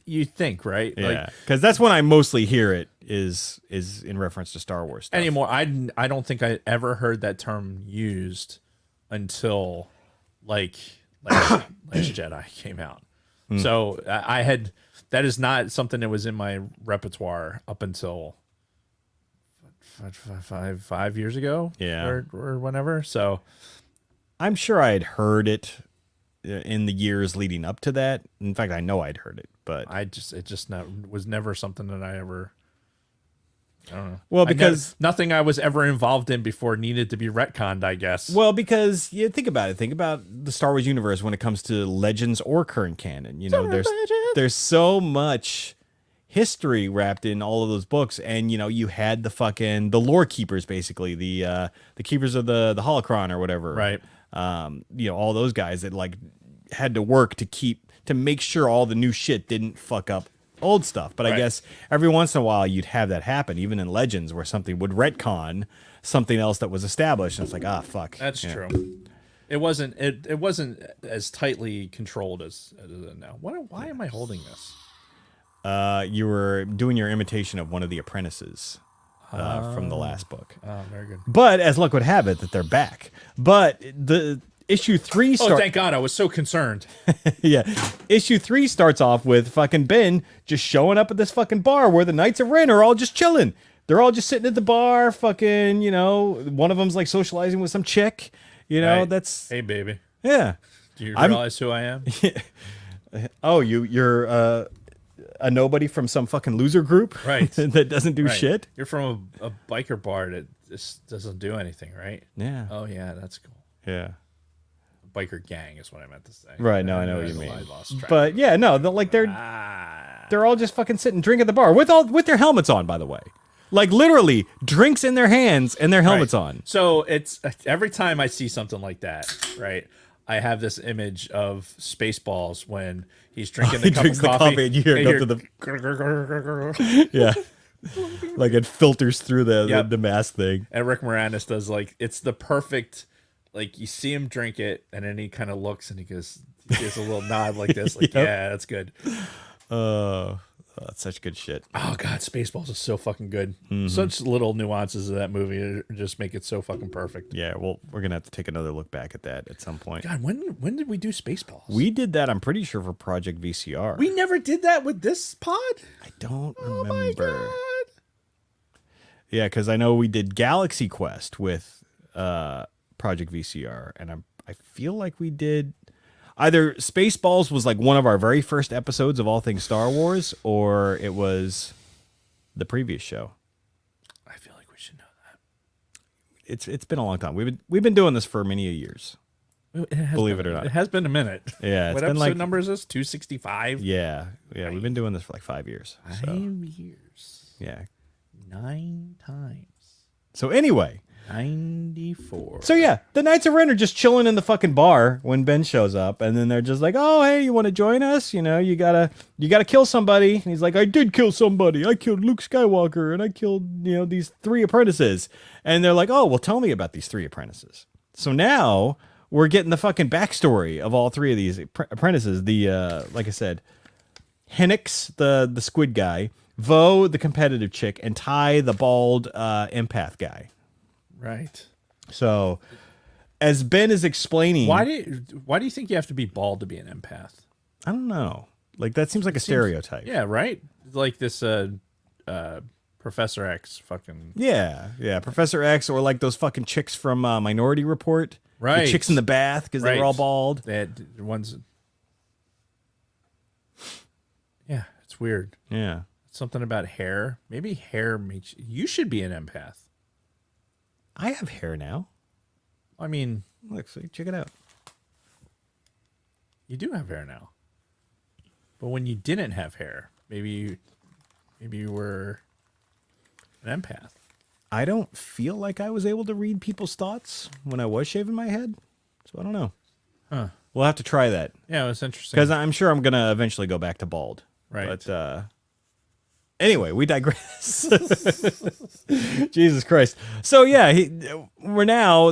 you think, right? Yeah, because that's when I mostly hear it is in reference to Star Wars stuff. Anymore, I don't think I ever heard that term used until like Last Jedi came out. So I had, that is not something that was in my repertoire up until 5 years ago. Yeah. or whenever. So I'm sure I had heard it in the years leading up to that. In fact, I know I'd heard it, but was never something that I ever. I don't know. Well, because nothing I was ever involved in before needed to be retconned, I guess. Well, because you think about it. Think about the Star Wars universe when it comes to legends or current canon. You know, there's so much history wrapped in all of those books, and you know, you had the lore keepers, basically the keepers of the holocron or whatever, Right. You know, all those guys that like had to work to make sure all the new shit didn't fuck up old stuff. But I guess every once in a while you'd have that happen, even in Legends, where something would retcon something else that was established, and it's like, fuck. That's true. It wasn't as tightly controlled as now. Why am I holding this? You were doing your imitation of one of the apprentices from the last book. Oh, very good. But as luck would have it, that they're back. But the issue 3 Oh, thank God! I was so concerned. yeah, issue 3 starts off with fucking Ben just showing up at this fucking bar where the Knights of Ren are all just chilling. They're all just sitting at the bar, fucking, you know, one of them's like socializing with some chick. You know, Right. that's Hey, baby. yeah. Do you realize who I am? Oh, you're a nobody from some fucking loser group, Right. that doesn't do Right. shit. You're from a biker bar that just doesn't do anything, right? Yeah. Oh yeah, that's cool. Yeah. Biker gang is what I meant to say. Right, no, I know what you I mean. lost track. But yeah, no, they're all just fucking sitting drinking at the bar with their helmets on, by the way. Like literally drinks in their hands and their helmets Right. on. So it's every time I see something like that, right? I have this image of Spaceballs when he's drinking the He cup drinks of the coffee, coffee and you hear it go through the yeah. Like it filters through Yep. the mask thing. and Rick Moranis does, like, it's the perfect, like, you see him drink it and then he kind of looks and he gives a little nod like this, like, Yep. yeah, that's good. That's such good shit. Oh god, Spaceballs is so fucking good. Mm-hmm. Such little nuances of that movie just make it so fucking perfect. Yeah, well, we're gonna have to take another look back at that at some point. God, when did we do Spaceballs? We did that, I'm pretty sure, for Project VCR. We never did that with this pod? I don't Oh my remember. god. Yeah, because I know we did Galaxy Quest with Project VCR, and I feel like we did either Spaceballs was like one of our very first episodes of all things Star Wars, or it was the previous show. I feel like we should know It's been a long time. We've been doing this for many years. that. Believe it or not. It has been a minute. Yeah, it's What been episode like number is this? 265? yeah. We've been doing this for like 5 years. 5 years. Yeah. 9 times. So anyway, 94. so yeah, the Knights of Ren are just chilling in the fucking bar when Ben shows up, and then they're just like, "Oh, hey, you want to join us? You know, you gotta kill somebody." And he's like, "I did kill somebody. I killed Luke Skywalker, and I killed these 3 apprentices." And they're like, "Oh, well, tell me about these 3 apprentices." So now we're getting the fucking backstory of all 3 of these apprentices. The like I said, Hennix, the squid guy, Vo, the competitive chick, and Ty, the bald empath guy. Right. So, as Ben is explaining, Why do you think you have to be bald to be an empath? I don't know. Like that seems like a stereotype. Yeah, right? Like this Professor X fucking Yeah. Professor X, or like those fucking chicks from Minority Report. Right. The chicks in the bath because they were all bald. They had ones. Yeah, it's weird. Yeah. Something about hair. Maybe hair makes you should be an empath. I have hair now. I mean, Look, see, check it out. you do have hair now. But when you didn't have hair, maybe you were an empath. I don't feel like I was able to read people's thoughts when I was shaving my head, so I don't know. Huh. We'll have to try that Yeah, it was interesting. because I'm sure I'm gonna eventually go back to bald. Right. But anyway, we digress. Jesus Christ. So yeah,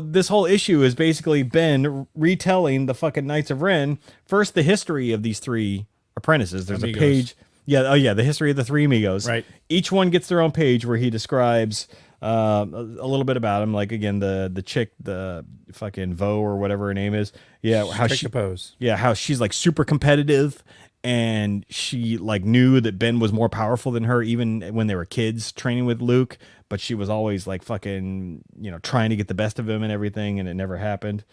this whole issue is basically Ben retelling the fucking Knights of Ren. First, the history of these 3 apprentices. There's Amigos. a page. Yeah. Oh yeah. The history of the 3 amigos. Right. Each one gets their own page where he describes a little bit about him. Like again, the chick, the fucking Vo or whatever her name is. Yeah. How Take she a pose. Yeah, how she's like super competitive, and she like knew that Ben was more powerful than her even when they were kids training with Luke, but she was always like fucking, trying to get the best of him and everything, and it never happened.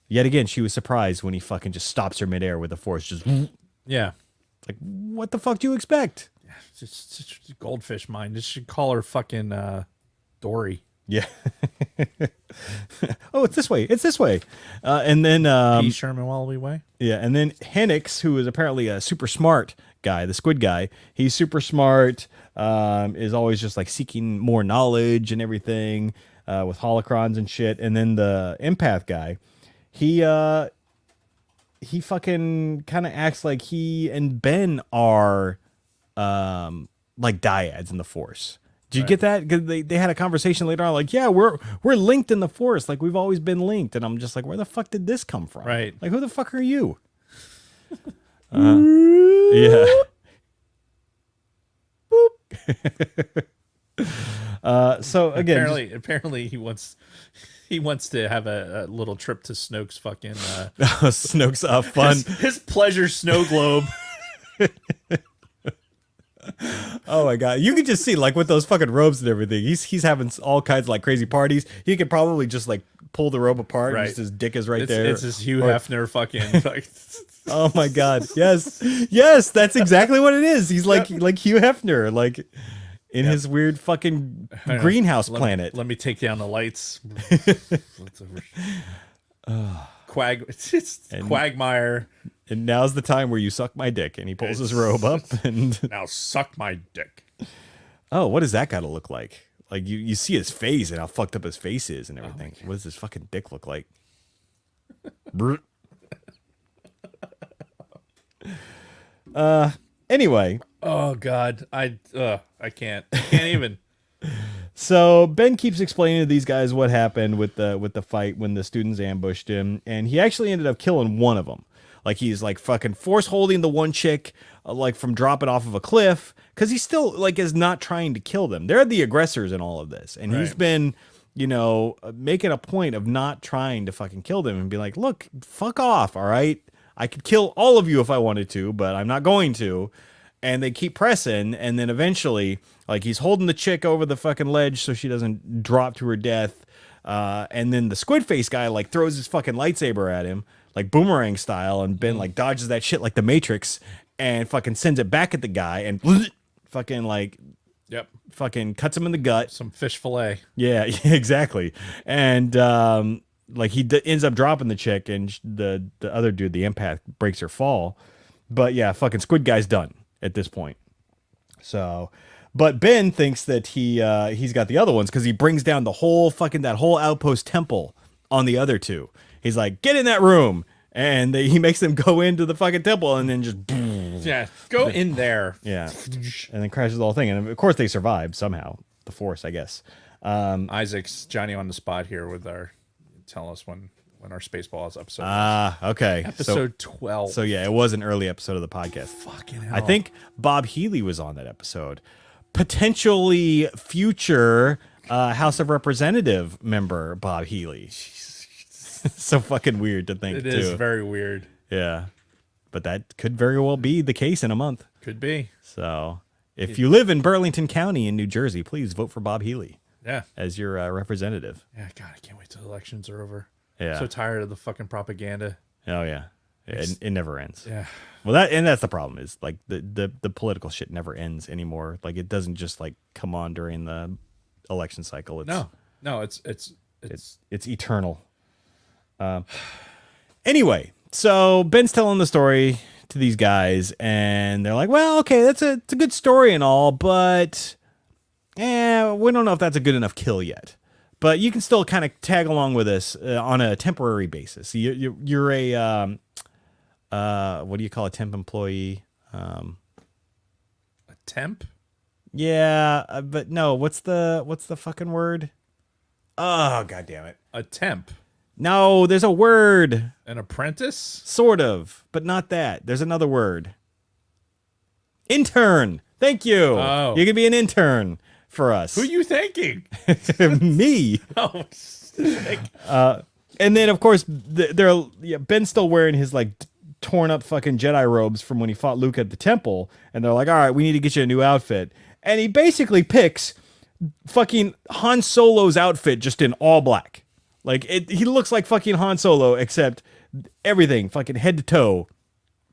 Yet again, she was surprised when he fucking just stops her midair with the Force. Just Yeah. like, what the fuck do you expect? It's a goldfish mind. Just should call her fucking Dory. Yeah. Oh, it's this way. It's this way. And then P. Sherman Wallaby Way. yeah, and then Hennix, who is apparently a super smart guy, the squid guy. He's super smart, is always just like seeking more knowledge and everything with holocrons and shit. And then the empath guy, he fucking kind of acts like he and Ben are like dyads in the Force. Did you get that? Because they had a conversation later on, like, yeah, we're linked in the Force, like we've always been linked. And I'm just like, where the fuck did this come from? Right. Like, who the fuck are you? Yeah. So again, Apparently he wants to have a little trip to Snoke's fucking Snoke's fun. his pleasure snow globe. Oh my god, you could just see like with those fucking robes and everything. He's having all kinds of like crazy parties. He could probably just like pull the robe apart. Right. And just his dick is right there. It's his Hugh Hefner fucking. Like, Oh my god, yes, that's exactly what it is. He's like Hugh Hefner, like in his weird fucking greenhouse planet. Let me take down the lights. It's Quagmire. And now's the time where you suck my dick. And he pulls his robe up and Now suck my dick. oh, what does that gotta look like? Like you see his face and how fucked up his face is and everything. What does his fucking dick look like? Brr. Anyway, Oh God, I can't even. so Ben keeps explaining to these guys what happened with the fight when the students ambushed him, and he actually ended up killing one of them. Like he's like fucking force holding the one chick like from dropping off of a cliff because he still like is not trying to kill them. They're the aggressors in all of this, and he's been, you know, making a point of not trying to fucking kill them and be like, look, fuck off, all right? I could kill all of you if I wanted to, but I'm not going to. And they keep pressing, and then eventually, like, he's holding the chick over the fucking ledge so she doesn't drop to her death. And then the squid face guy, like, throws his fucking lightsaber at him, like, boomerang style, and Ben, like, dodges that shit like the Matrix and fucking sends it back at the guy and fucking, like, fucking cuts him in the gut. Some fish fillet. Yeah, exactly. And, like, he ends up dropping the chick, and the other dude, the empath, breaks her fall. But, yeah, fucking squid guy's done at this point. So, but Ben thinks that he's got the other ones because he brings down the whole fucking that whole outpost temple on the other two. He's like, get in that room, and he makes them go into the fucking temple and then just go in there. Yeah, and then crashes the whole thing. And of course they survive somehow. The Force, I guess. Isaac's Johnny on the spot here with our tell us when our Spaceballs episode. Okay. Episode 12. So yeah, it was an early episode of the podcast. Fucking hell. I think Bob Healy was on that episode. Potentially future House of Representative member Bob Healy. So fucking weird to think, It is very weird. Yeah. But that could very well be the case in a month. Could be. So if you live in Burlington County in New Jersey, please vote for Bob Healy as your representative. Yeah, God, I can't wait till the elections are over. Yeah. So tired of the fucking propaganda. Oh yeah. It never ends. Yeah. Well, that's the problem is like the political shit never ends anymore. Like it doesn't just like come on during the election cycle. It's, no, it's eternal. Anyway, so Ben's telling the story to these guys, and they're like, "Well, okay, it's a good story and all, but we don't know if that's a good enough kill yet." But you can still kind of tag along with us on a temporary basis. You're a what do you call a temp employee? a temp. Yeah, but no. What's the fucking word? Oh, god damn it! A temp. No, there's a word. An apprentice. Sort of, but not that. There's another word. Intern. Thank you. Oh. You can be an intern for us. Who are you thanking? Me. Oh, And then, of course, Ben's still wearing his like torn up fucking Jedi robes from when he fought Luke at the temple, and they're like, "All right, we need to get you a new outfit." And he basically picks fucking Han Solo's outfit just in all black. Like he looks like fucking Han Solo, except everything fucking head to toe,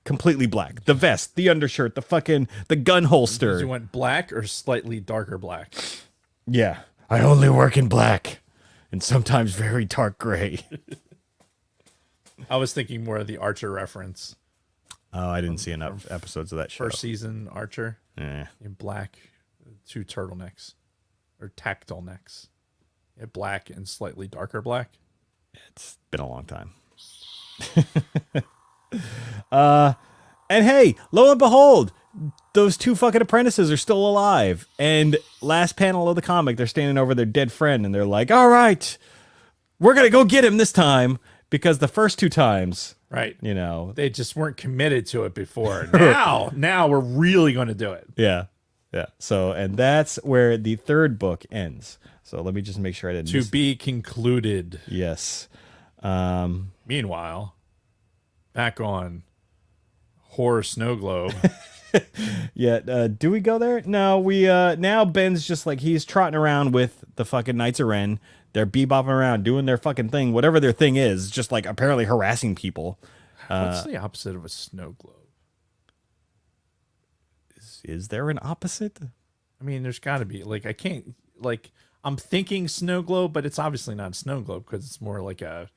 completely black. The vest, the undershirt, the gun holster. You went black or slightly darker black? Yeah, I only work in black, and sometimes very dark gray. I was thinking more of the Archer reference. Oh, I didn't see enough episodes of that show. First season Archer Eh. in black, 2 turtlenecks or tactile necks. Yeah, black and slightly darker black. It's been a long time. And hey, lo and behold, those 2 fucking apprentices are still alive. And last panel of the comic, they're standing over their dead friend, and they're like, "All right, we're gonna go get him this time," because the first 2 times, Right. you know, They just weren't committed to it before. Now we're really going to do it. yeah. So, and that's where the 3rd book ends. So let me just make sure I didn't. To be concluded. Yes. Meanwhile, back on Horror Snow Globe. Yeah, do we go there? No, we now Ben's just like he's trotting around with the fucking Knights of Ren. They're bebopping around doing their fucking thing, whatever their thing is, just like apparently harassing people. What's the opposite of a snow globe? Is there an opposite? I mean, there's got to be. Like, I can't. Like, I'm thinking snow globe, but it's obviously not a snow globe because it's more like a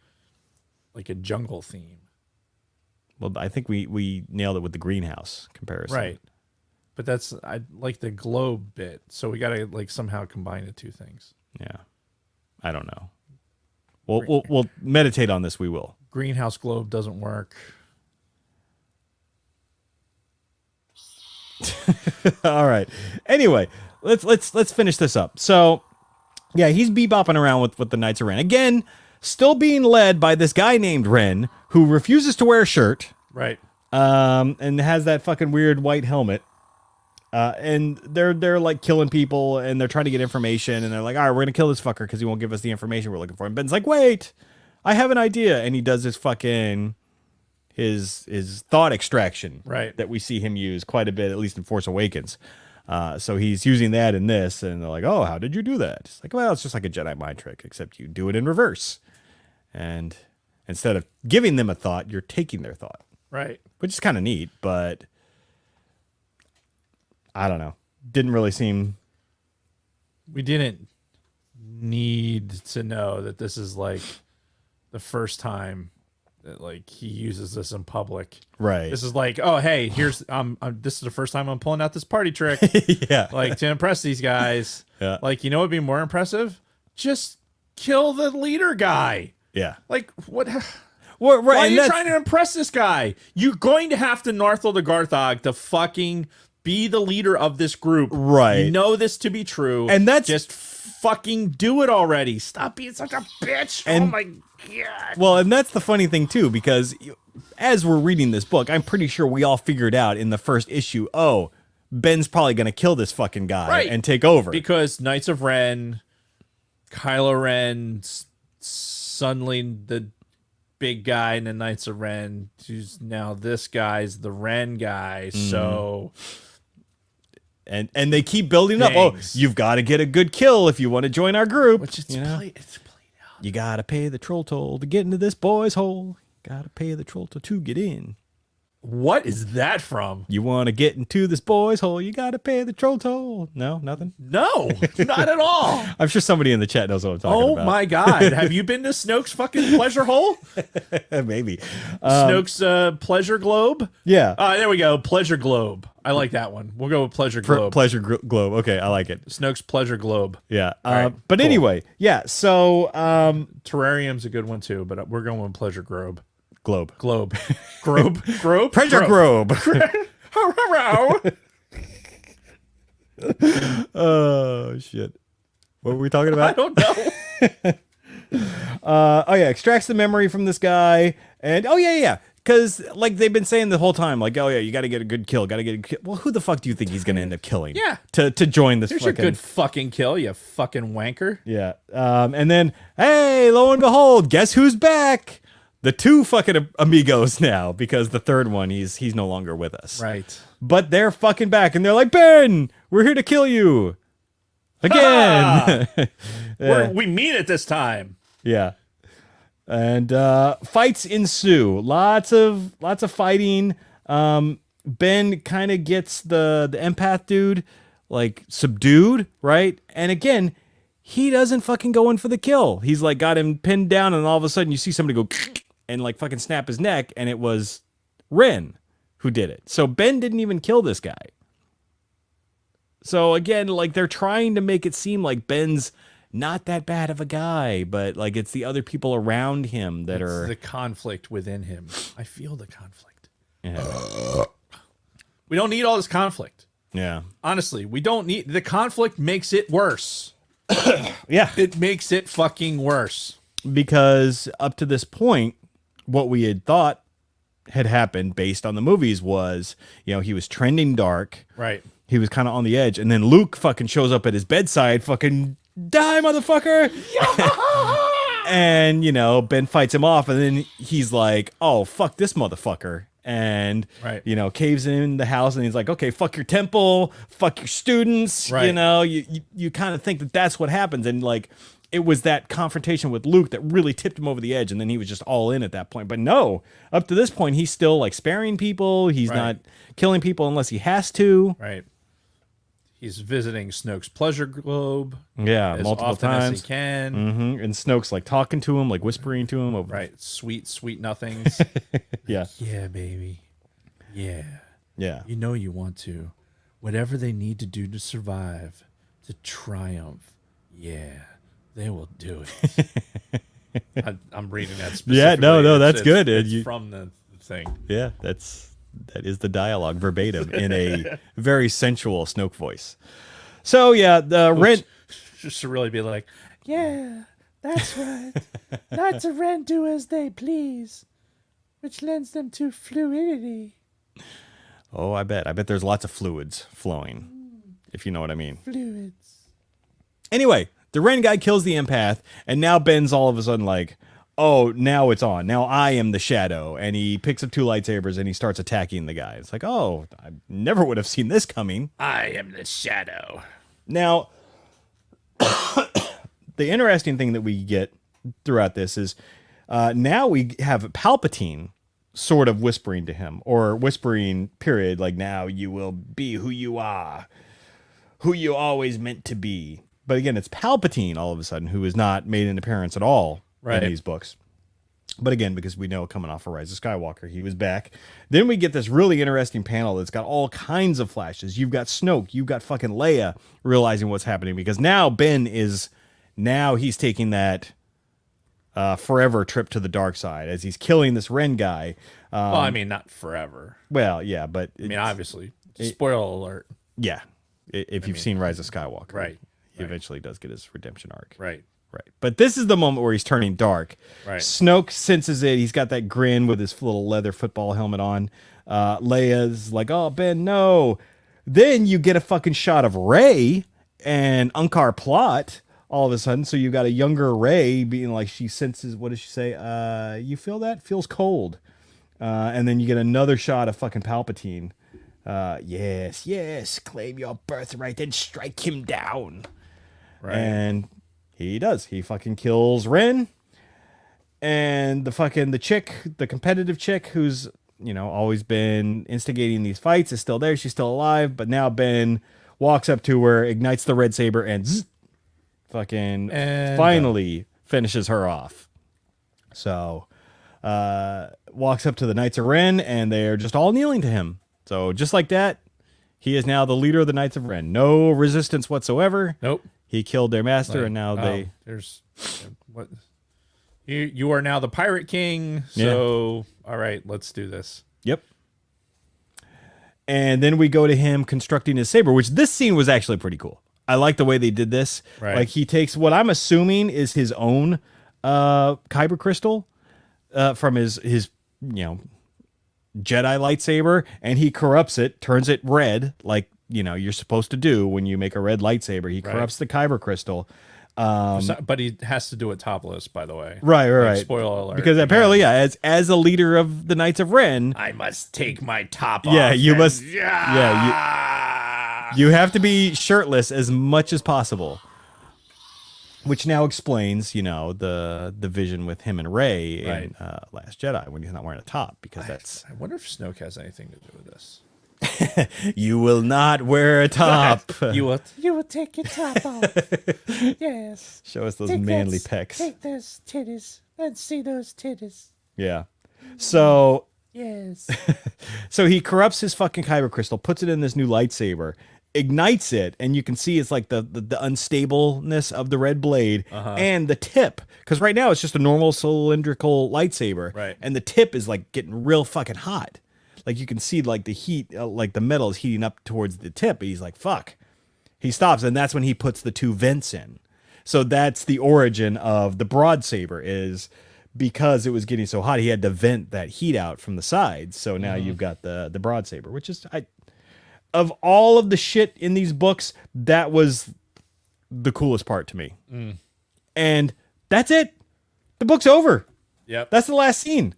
jungle theme. Well, I think we nailed it with the greenhouse comparison. Right. But I like the globe bit, so we got to like somehow combine the 2 things. Yeah. I don't know. We'll meditate on this. We will. Greenhouse globe doesn't work. All right. Anyway, let's finish this up. So, yeah, he's bebopping around with the Knights of Ren again, still being led by this guy named Ren who refuses to wear a shirt. Right. And has that fucking weird white helmet. And they're like killing people, and they're trying to get information, and they're like, all right, we're gonna kill this fucker because he won't give us the information we're looking for. And Ben's like, wait, I have an idea, and he does his fucking his thought extraction, Right. that we see him use quite a bit, at least in Force Awakens. So he's using that in this, and they're like, oh, how did you do that? It's like, well, it's just like a Jedi mind trick, except you do it in reverse, and instead of giving them a thought, you're taking their thought, Right. which is kind of neat, but I don't know. Didn't really seem. We didn't need to know that this is like the first time that like he uses this in public. Right. This is like, oh hey, here's this is the first time I'm pulling out this party trick. Yeah. Like to impress these guys. Yeah. Like, you know what would be more impressive? Just kill the leader guy. Yeah. Like what? Well, right. Why are and you that's- trying to impress this guy? You're going to have to Narthel the Garthog to fucking be the leader of this group. Right. You know this to be true. And that's- just fucking do it already. Stop being such a bitch. And- oh my god. Well, and that's the funny thing too, because as we're reading this book, I'm pretty sure we all figured out in the first issue, oh, Ben's probably going to kill this fucking guy Right. and take over. Because Knights of Ren, Kylo Ren, suddenly the big guy in the Knights of Ren, who's now this guy's the Ren guy. So and they keep building up. Oh, Things. you've got to get a good kill if you want to join our group. which it's you know? played out. You got to pay the troll toll to get into this boy's hole. Got to pay the troll toll to get in. What is that from? You want to get into this boy's hole, you got to pay the troll toll. No, nothing? No, not at all. I'm sure somebody in the chat knows what I'm talking Oh about. my god. Have you been to Snoke's fucking pleasure hole? Maybe. Snoke's pleasure globe? Yeah. There we go. Pleasure globe. I like that one. We'll go with pleasure globe. Pleasure globe. Okay, I like it. Snoke's pleasure globe. Yeah. right, But cool. anyway, yeah. So Terrarium's a good one too, but we're going with pleasure globe. globe. Globe. Grobe? Pleasure globe. Oh shit. What were we talking I about? don't know. Oh yeah, extracts the memory from this guy, and yeah. Because like they've been saying the whole time, like, oh yeah, you got to get a good kill, got to get a kill. Well, who the fuck do you think he's gonna end up killing? Yeah. To join this Here's fucking. your good fucking kill, you fucking wanker. Yeah. And then, hey, lo and behold, guess who's back? The two fucking amigos now, because the third one, he's no longer with us. Right. But they're fucking back, and they're like, Ben, we're here to kill you again. We mean it this time. Yeah. And fights ensue. Lots of fighting. Ben kind of gets the empath dude like subdued, right? And again, he doesn't fucking go in for the kill. He's like got him pinned down, and all of a sudden you see somebody go and like fucking snap his neck, and it was Ren who did it. So Ben didn't even kill this guy. So again, like they're trying to make it seem like Ben's not that bad of a guy, but like it's the other people around him that are The conflict within him. I feel the conflict. yeah. We don't need all this conflict. Yeah. Honestly, we don't need the conflict makes it worse. Yeah. It makes it fucking worse. Because up to this point, what we had thought had happened based on the movies was, he was trending dark. Right. He was kind of on the edge, and then Luke fucking shows up at his bedside, fucking die, motherfucker. And, Ben fights him off, and then he's like, oh, fuck this motherfucker. And, Right. Caves in the house, and he's like, okay, fuck your temple, fuck your students. Right. You kind of think that that's what happens. And like, it was that confrontation with Luke that really tipped him over the edge, and then he was just all in at that point. But no, up to this point, he's still like sparing people. He's Right. not killing people unless he has to. Right. He's visiting Snoke's pleasure globe. Yeah, as multiple often times. as he can. Mm-hmm. And Snoke's like talking to him, like whispering to him. Right. Sweet, sweet nothings. Yeah. Yeah, baby. Yeah. Yeah. You know you want to. Whatever they need to do to survive, to triumph. Yeah, they will do it. I'm reading that specifically. Yeah, no, that's good. It's You- from the thing. Yeah, that is the dialogue verbatim in a very sensual Snoke voice. So yeah, the Ren. Just to really be like, yeah, that's right. Knights of Ren do as they please. which lends them to fluidity. Oh, I bet there's lots of fluids flowing, if you know what I mean. Fluids. Anyway, the Ren guy kills the empath, and now Ben's all of a sudden like, oh, now it's on. Now I am the shadow. And he picks up 2 lightsabers and he starts attacking the guy. It's like, oh, I never would have seen this coming. I am the shadow. Now, the interesting thing that we get throughout this is now we have Palpatine sort of whispering to him, or whispering, period, like, now you will be who you are, who you always meant to be. But again, it's Palpatine all of a sudden, who has not made an appearance at all in these books. But again, because we know coming off of Rise of Skywalker, he was back. Then we get this really interesting panel that's got all kinds of flashes. You've got Snoke, you've got fucking Leia realizing what's happening, because now Ben is, now he's taking that forever trip to the dark side as he's killing this Ren guy. Well, I mean, not forever. Well, yeah, but I mean, obviously, spoiler alert. Yeah, if you've seen Rise of Skywalker, Right. He eventually does get his redemption arc. Right. Right. But this is the moment where he's turning dark. Right. Snoke senses it. He's got that grin with his little leather football helmet on. Leia's like, oh, Ben, no. Then you get a fucking shot of Rey and Unkar Plot all of a sudden. So you've got a younger Rey being like, she senses, what does she say? You feel that? Feels cold. And then you get another shot of fucking Palpatine. Yes, claim your birthright and strike him down. Right. And he does. He fucking kills Ren. And the chick, the competitive chick who's, always been instigating these fights is still there. She's still alive. But now Ben walks up to her, ignites the red saber, and finally finishes her off. So, walks up to the Knights of Ren, and they're just all kneeling to him. So just like that, he is now the leader of the Knights of Ren. No resistance whatsoever. Nope. He killed their master, and now there's what you are now the Pirate King. So all right, let's do this. Yep. And then we go to him constructing his saber, which this scene was actually pretty cool. I like the way they did this. Right. Like he takes what I'm assuming is his own kyber crystal from his Jedi lightsaber, and he corrupts it, turns it red, like you're supposed to do when you make a red lightsaber. He corrupts the kyber crystal. But he has to do it topless, by the way. Right. Spoiler alert. Because apparently, as a leader of the Knights of Ren, I must take my top off. Yeah, you must. Yeah, you have to be shirtless as much as possible. Which now explains, the vision with him and Rey in Last Jedi when he's not wearing a top, because that's. I wonder if Snoke has anything to do with this. You will not wear a top. You will take your top off. Yes. Show us those manly pecs. Take those titties. Let's see those titties. Yeah. So. Yes. So he corrupts his fucking kyber crystal, puts it in this new lightsaber, ignites it, and you can see it's like the unstableness of the red blade and the tip, because right now it's just a normal cylindrical lightsaber, right? And the tip is like getting real fucking hot. Like you can see like the heat, like the metal is heating up towards the tip. And he's like, fuck. He stops, and that's when he puts the 2 vents in. So that's the origin of the broad saber, is because it was getting so hot, he had to vent that heat out from the sides. So now you've got the broad saber, which is, of all of the shit in these books, that was the coolest part to me. And that's it. The book's over. Yep. That's the last scene.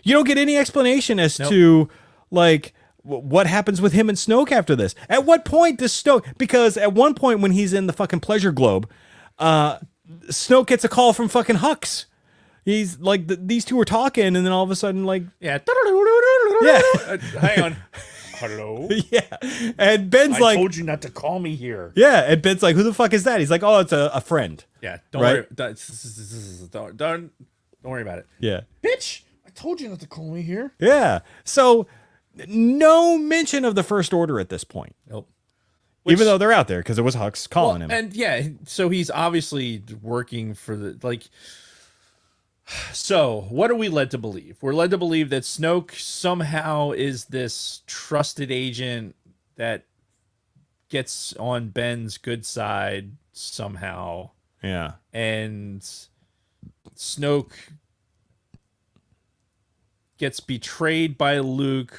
You don't get any explanation as to, like, what happens with him and Snoke after this. At what point does Snoke... Because at one point when he's in the fucking pleasure globe, Snoke gets a call from fucking Hux. He's like, these two are talking, and then all of a sudden, like... Yeah. Hang on. Hello? Yeah. And Ben's I told you not to call me here. Yeah, and Ben's like, who the fuck is that? He's like, oh, it's a friend. Yeah, don't Right? worry. Don't worry about it. Yeah. Bitch, I told you not to call me here. Yeah. So, no mention of the First Order at this point. Nope. Even though they're out there, because it was Hux calling him. And yeah, so he's obviously working for the, like... So, what are we led to believe? We're led to believe that Snoke somehow is this trusted agent that gets on Ben's good side somehow. Yeah. And Snoke gets betrayed by Luke,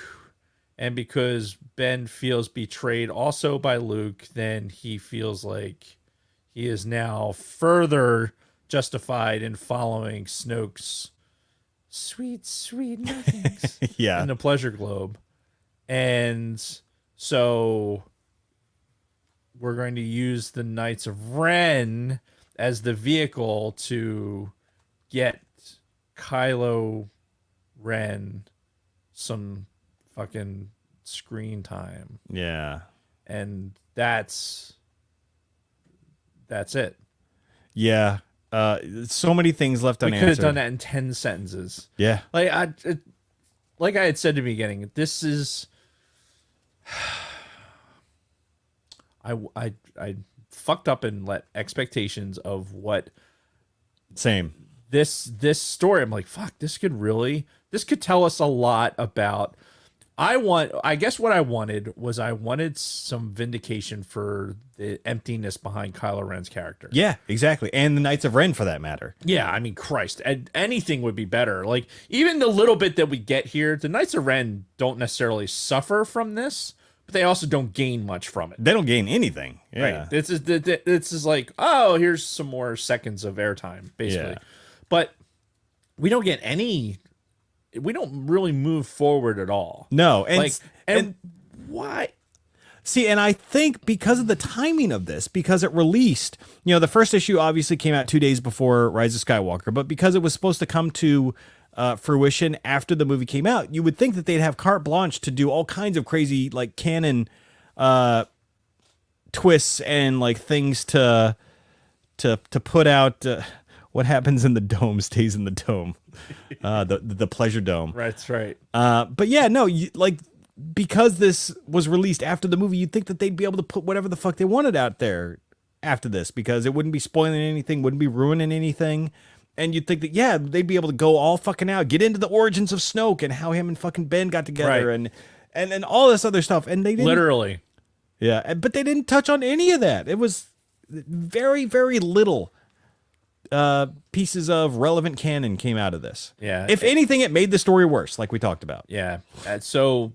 and because Ben feels betrayed also by Luke, then he feels like he is now further justified in following Snoke's sweet, sweet nothings Yeah. in the Pleasure Globe. And so we're going to use the Knights of Ren as the vehicle to get Kylo Ren some fucking screen time. Yeah. And that's it. Yeah. So many things left We unanswered. could have done that in 10 sentences. Yeah. Like I had said at the beginning, this is I fucked up and let expectations of what Same. this story. I'm like, fuck, this could tell us a lot about. I guess what I wanted was some vindication for the emptiness behind Kylo Ren's character. Yeah, exactly. And the Knights of Ren, for that matter. Yeah, I mean, Christ, anything would be better. Like, even the little bit that we get here, the Knights of Ren don't necessarily suffer from this, but they also don't gain much from it. They don't gain anything. Yeah. Right? This is like, oh, here's some more seconds of airtime, basically. Yeah. But we don't get any. We don't really move forward at all. No, and why? See, and I think because of the timing of this, because it released, the first issue obviously came out 2 days before Rise of Skywalker, but because it was supposed to come to fruition after the movie came out, you would think that they'd have carte blanche to do all kinds of crazy, like, canon twists and, like, things to put out. What happens in the dome stays in the dome. The pleasure dome. That's right. But yeah, no, because this was released after the movie, you'd think that they'd be able to put whatever the fuck they wanted out there after this, because it wouldn't be spoiling anything, wouldn't be ruining anything. And you'd think that, yeah, they'd be able to go all fucking out, get into the origins of Snoke and how him and fucking Ben got together, Right. and all this other stuff. And they didn't. Literally. Yeah, but they didn't touch on any of that. It was very, very little pieces of relevant canon came out of this. Yeah. If anything, it made the story worse, like we talked about. Yeah. So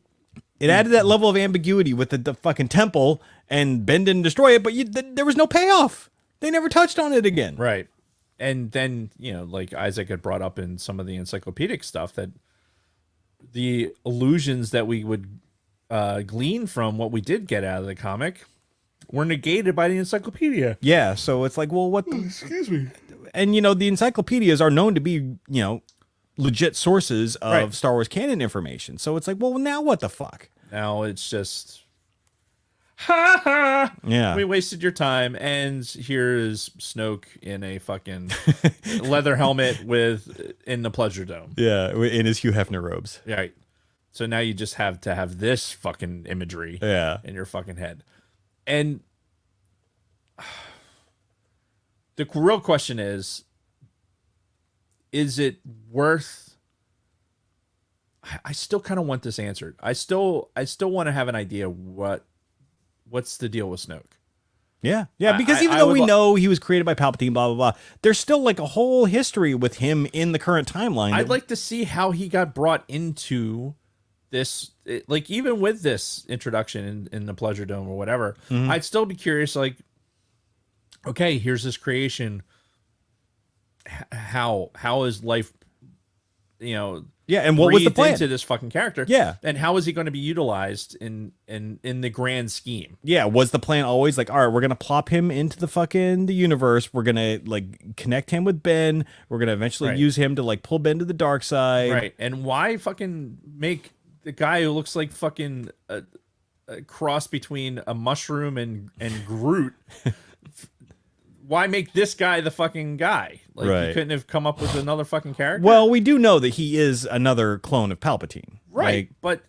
It added that level of ambiguity with the fucking temple, and Ben didn't destroy it, but there was no payoff. They never touched on it again. right. And then, like Isaac had brought up in some of the encyclopedic stuff, that the illusions that we would glean from what we did get out of the comic were negated by the encyclopedia. Yeah, so it's like, well, what the... Excuse me. And, the encyclopedias are known to be, legit sources of Right. Star Wars canon information. So it's like, well, now what the fuck? Now it's just, ha ha. Yeah. We wasted your time, and here is Snoke in a fucking leather helmet in the Pleasure Dome. Yeah, in his Hugh Hefner robes. Right. So now you just have to have this fucking imagery Yeah. in your fucking head. And the real question is it worth... I still kind of want this answered. I still want to have an idea what's the deal with Snoke. Yeah, yeah, because even I though would we know he was created by Palpatine, blah, blah, blah, there's still, like, a whole history with him in the current timeline. I'd like to see how he got brought into this, like, even with this introduction in the Pleasure Dome or whatever. I'd still be curious, like, okay, here's this creation. How is life, Yeah, and what was the breathed plan? into this fucking character? Yeah. And how is he going to be utilized in the grand scheme? Yeah, was the plan always like, all right, we're gonna plop him into the universe, we're gonna, like, connect him with Ben, we're gonna eventually Right. use him to, like, pull Ben to the dark side. Right. And why fucking make the guy who looks like fucking a cross between a mushroom and Groot? Why make this guy the fucking guy? Like, Right. you couldn't have come up with another fucking character? Well, we do know that he is another clone of Palpatine. right. Like, But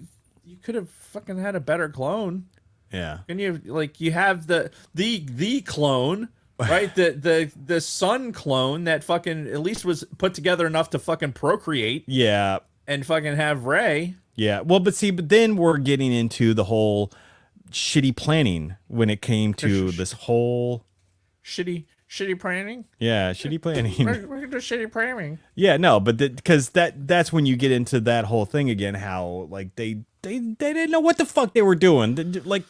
you could have fucking had a better clone. yeah. And you have the clone, right? the son clone that fucking at least was put together enough to fucking procreate Yeah. and fucking have Rey. Yeah. Well, but then we're getting into the whole shitty planning when it came to this whole... Shitty shitty planning. Yeah, shitty planning. We're gonna do shitty planning. Yeah, no, but because that's when you get into that whole thing again. How like they didn't know what the fuck they were doing. Like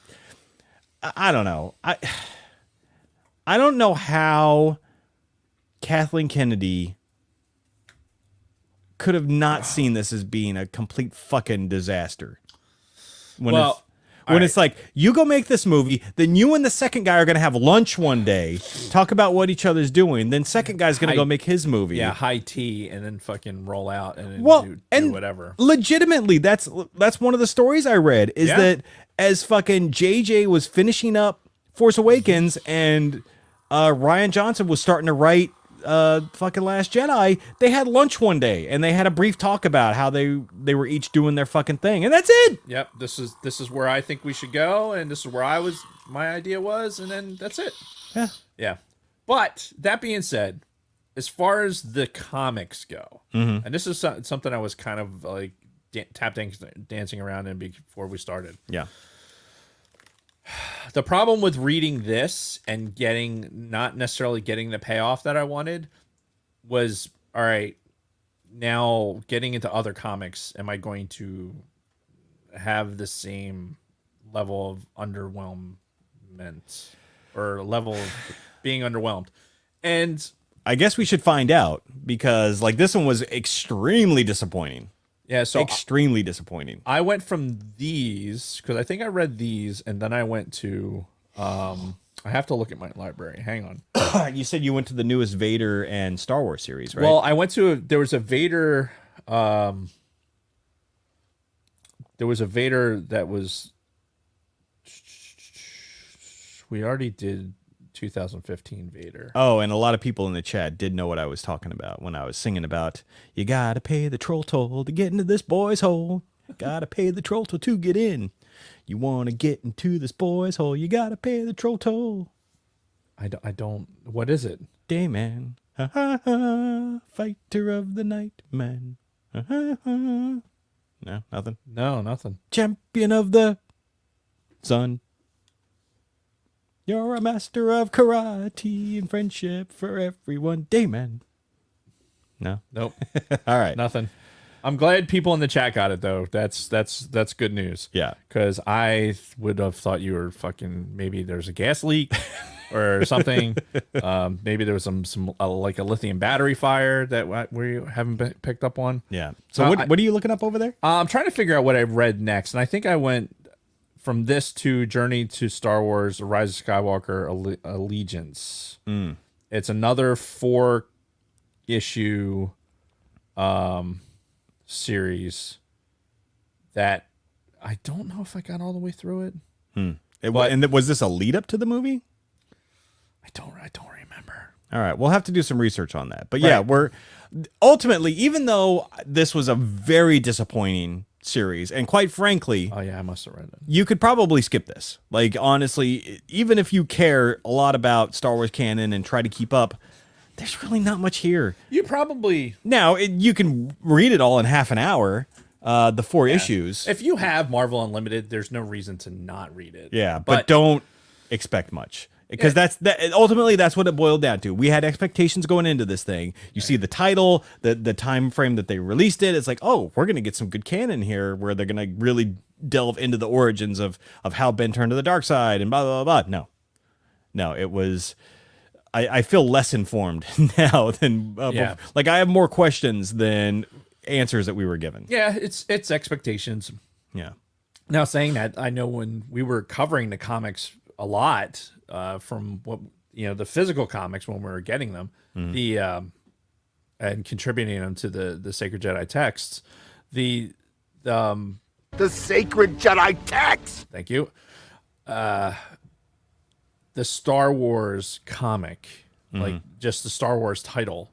I don't know. I don't know how Kathleen Kennedy could have not seen this as being a complete fucking disaster. When it's like, you go make this movie, then you and the second guy are going to have lunch one day, talk about what each other's doing, then second guy's going to go make his movie. Yeah, high tea, and then fucking roll out and then do whatever. Legitimately, that's one of the stories I read, is that as fucking JJ was finishing up Force Awakens and Rian Johnson was starting to write fucking Last Jedi, they had lunch one day and they had a brief talk about how they were each doing their fucking thing, and that's it. Yep, this is where I think we should go, and this is where my idea was, and then that's it. Yeah. But that being said, as far as the comics go, and this is something I was kind of like dancing around in before we started. Yeah. The problem with reading this and not necessarily getting the payoff that I wanted was, all right, now getting into other comics, am I going to have the same level of underwhelmment or level of being underwhelmed? And I guess we should find out, because like this one was extremely disappointing. Yeah, so extremely disappointing. I went from these because I think I read these, and then I went to I have to look at my library. Hang on. You said you went to the newest Vader and Star Wars series, right? Well, I went to there was a Vader that was, we already did 2015 Vader. Oh, and a lot of people in the chat did know what I was talking about when I was singing about, you gotta pay the troll toll to get into this boy's hole. Gotta pay the troll toll to get in. You want to get into this boy's hole, you gotta pay the troll toll. I don't. What is it? Dayman. Ha ha ha. Fighter of the night man. Ha ha ha. No, nothing. No, nothing. Champion of the sun. You're a master of karate and friendship for everyone. Dayman. No? Nope. All right. Nothing. I'm glad people in the chat got it, though. That's good news. Yeah. Because I would have thought you were fucking, maybe there's a gas leak or something. Maybe there was some like a lithium battery fire that we haven't picked up on. Yeah. So what are you looking up over there? I'm trying to figure out what I read next. And I think I went from this to Journey to Star Wars, Rise of Skywalker Allegiance. It's another 4-issue series that I don't know if I got all the way through it. And was this a lead up to the movie? I don't remember. All right, we'll have to do some research on that. But yeah, we're ultimately, even though this was a very disappointing series, and quite frankly, oh yeah, I must have read it. You could probably skip this. Like honestly, even if you care a lot about Star Wars canon and try to keep up, there's really not much here. You probably you can read it all in half an hour. The 4 issues. If you have Marvel Unlimited, there's no reason to not read it. Yeah, but don't expect much. Because ultimately that's what it boiled down to. We had expectations going into this thing. You see the title, the time frame that they released it. It's like, oh, we're gonna get some good canon here, where they're gonna really delve into the origins of how Ben turned to the dark side and blah blah blah. No, it was. I feel less informed now than before. Like I have more questions than answers that we were given. Yeah, it's expectations. Yeah. Now saying that, I know when we were covering the comics a lot. From what the physical comics when we were getting them, and contributing them to the Sacred Jedi texts, the Sacred Jedi text. Thank you. The Star Wars comic, like just the Star Wars title,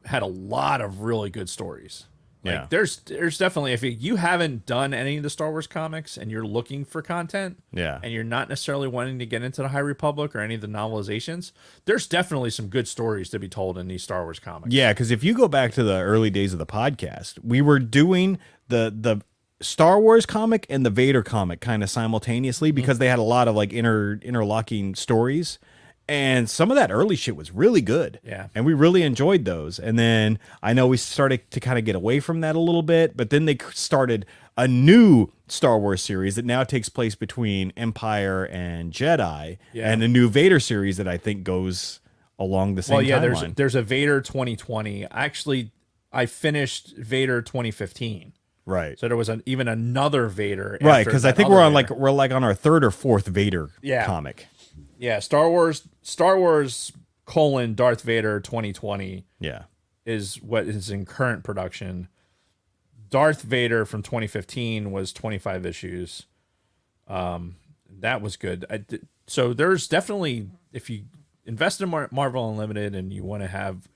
had a lot of really good stories. Like there's definitely, if you haven't done any of the Star Wars comics and you're looking for content, and you're not necessarily wanting to get into the High Republic or any of the novelizations, there's definitely some good stories to be told in these Star Wars comics. Yeah, because if you go back to the early days of the podcast, we were doing the Star Wars comic and the Vader comic kind of simultaneously because they had a lot of like interlocking stories. And some of that early shit was really good. Yeah. And we really enjoyed those. And then I know we started to kind of get away from that a little bit, but then they started a new Star Wars series that now takes place between Empire and Jedi, and a new Vader series that I think goes along the same timeline. There's a Vader 2020. Actually, I finished Vader 2015. Right. So there was even another Vader. Right, because I think we're on on our third or fourth Vader comic. Yeah, Star Wars Darth Vader 2020 is what is in current production. Darth Vader from 2015 was 25 issues. That was good. So there's definitely, if you invest in Marvel Unlimited and you want to have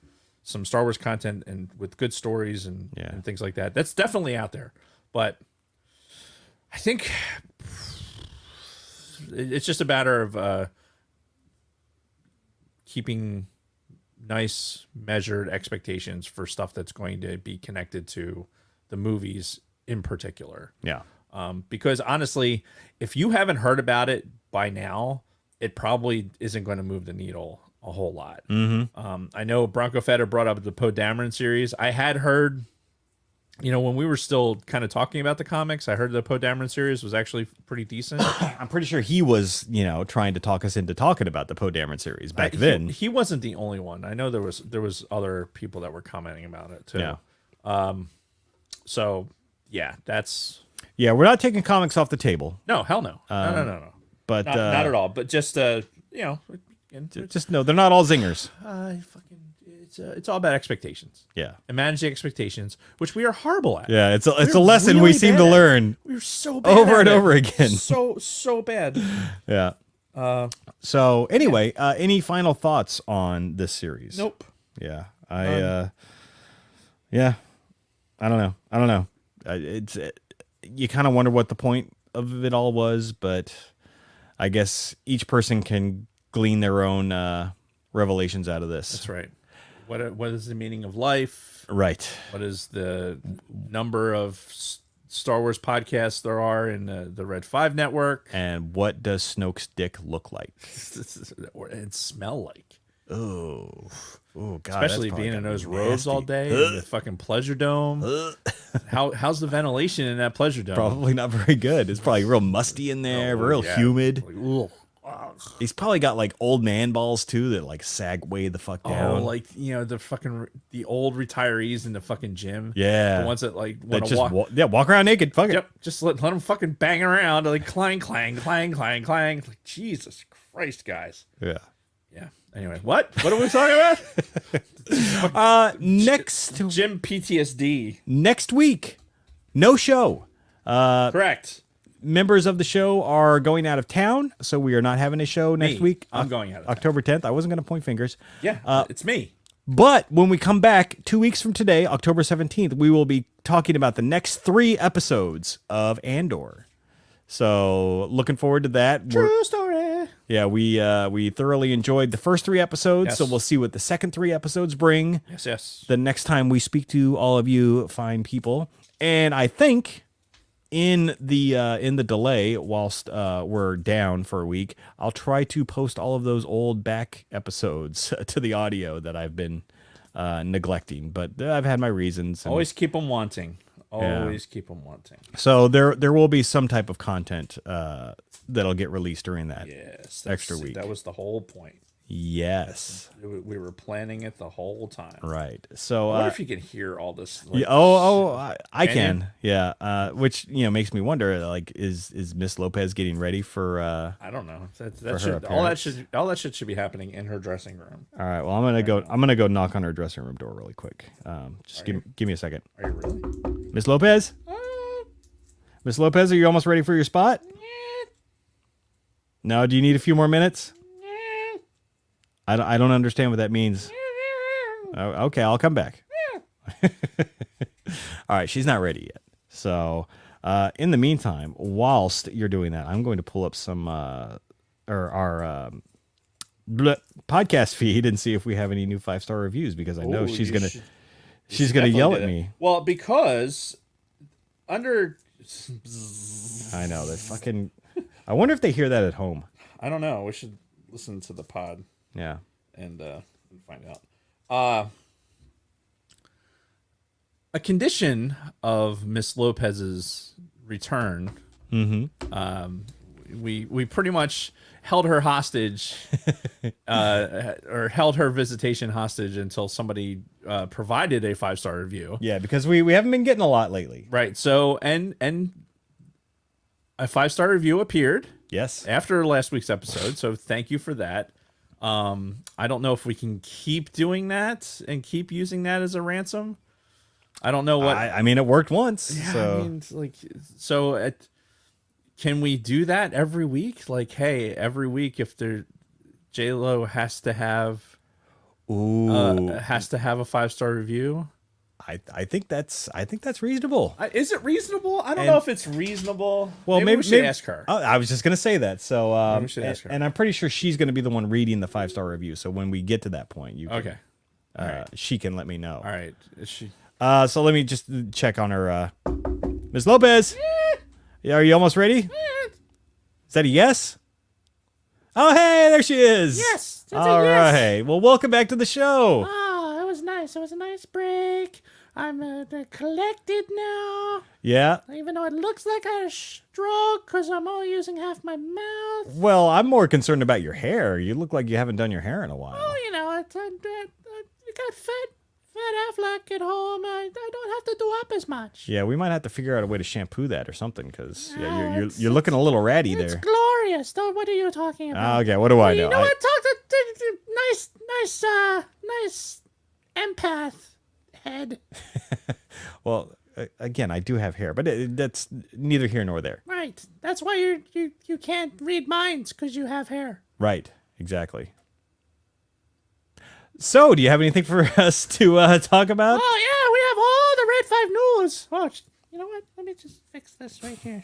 some Star Wars content and with good stories and things like that, that's definitely out there. But I think it's just a matter of keeping nice measured expectations for stuff that's going to be connected to the movies in particular. Yeah. Because honestly, if you haven't heard about it by now, it probably isn't going to move the needle a whole lot. I know Bronco Feder brought up the Poe Dameron series. I had heard, when we were still kind of talking about the comics, I heard the Poe Dameron series was actually pretty decent. I'm pretty sure he was, trying to talk us into talking about the Poe Dameron series back then. He wasn't the only one. I know there was other people that were commenting about it too. Yeah. So yeah, that's. Yeah, we're not taking comics off the table. No, hell no. No. But not at all. But just just no, they're not all zingers. It's all about expectations. Yeah. And manage the expectations, which we are horrible at. Yeah, it's a lesson we seem to learn. We're so bad over and over again. So bad. Yeah. So anyway, any final thoughts on this series? Nope. Yeah. Yeah. I don't know. You kind of wonder what the point of it all was, but I guess each person can glean their own revelations out of this. That's right. What is the meaning of life? Right. What is the number of Star Wars podcasts there are in the Red 5 network? And what does Snoke's dick look like? And smell like? Oh, God! Especially being in those robes all day in the fucking pleasure dome. How's the ventilation in that pleasure dome? Probably not very good. It's probably real musty in there, real humid. He's probably got like old man balls too that sag way the fuck down. Oh, the old retirees in the fucking gym. Yeah, the ones that want to walk around naked. Fuck it. Yep, just let them fucking bang around clang, clang, clang, clang, clang. Jesus Christ, guys. Yeah. Yeah. Anyway, what are we talking about? Next gym PTSD. Next week, no show. Correct. Members of the show are going out of town, so we are not having a show next week. I'm going out of October 10th. I wasn't going to point fingers. Yeah, it's me. But when we come back 2 weeks from today, October 17th, we will be talking about the next 3 episodes of Andor. So looking forward to that. True story. Yeah, we thoroughly enjoyed the first 3 episodes, Yes. so we'll see what the second 3 episodes bring. Yes. The next time we speak to all of you fine people. And I think in the delay, whilst we're down for a week, I'll try to post all of those old back episodes to the audio that I've been neglecting. But I've had my reasons. Always keep them wanting. Always keep them wanting. So there will be some type of content that'll get released during that extra week. That was the whole point. Yes. We were planning it the whole time. Right. So I wonder if you can hear all this. I can. Yeah. Which makes me wonder. Is Miss Lopez getting ready for? I don't know. All that shit should be happening in her dressing room. All right. Well, I'm gonna go knock on her dressing room door really quick. Just give me a second. Are you really? Miss Lopez. Miss Lopez, are you almost ready for your spot? No. Do you need a few more minutes? I don't understand what that means. Okay, I'll come back. All right, she's not ready yet. So, in the meantime, whilst you're doing that, I'm going to pull up some our podcast feed and see if we have any new 5-star reviews, because I know she's gonna yell at me. Well, because under. I know they fucking. I wonder if they hear that at home. I don't know. We should listen to the pod. Yeah. and find out. A condition of Miss Lopez's return. We pretty much held her hostage, or held her visitation hostage until somebody provided a 5-star review. Yeah, because we haven't been getting a lot lately. Right. So and a 5-star review appeared. Yes. After last week's episode. So thank you for that. I don't know if we can keep doing that and keep using that as a ransom. I don't know what. I mean, it worked once. Yeah, so. I mean, can we do that every week? Like, hey, every week if J-Lo has to have a 5-star review. I think that's reasonable. Is it reasonable? I don't know if it's reasonable. Well, maybe we should ask her. I was just gonna say that. So we should ask her. And I'm pretty sure she's gonna be the one reading the 5-star review. So when we get to that point, you can, Okay. All right. she can let me know. All right. Is she? So let me just check on her. Ms. Lopez, yeah, are you almost ready? Is that a yes? Oh, hey, there she is. Yes, that's All a yes. right. Well, welcome back to the show. Oh, that was nice. It was a nice break. I'm collected now. Yeah. Even though it looks like I had a stroke because I'm only using half my mouth. Well, I'm more concerned about your hair. You look like you haven't done your hair in a while. Oh, you know, you got fat Affleck at home. I don't have to do up as much. Yeah, we might have to figure out a way to shampoo that or something because it's- you're looking a little ratty It's there. glorious. What are you talking about? Okay, what do I know? You know what? Talk to nice empath head. Well, again, I do have hair, but that's neither here nor there. Right. That's why you can't read minds because you have hair. Right, exactly. So, do you have anything for us to talk about? Oh yeah, we have all the Red 5 news. Oh, you know what? Let me just fix this right here.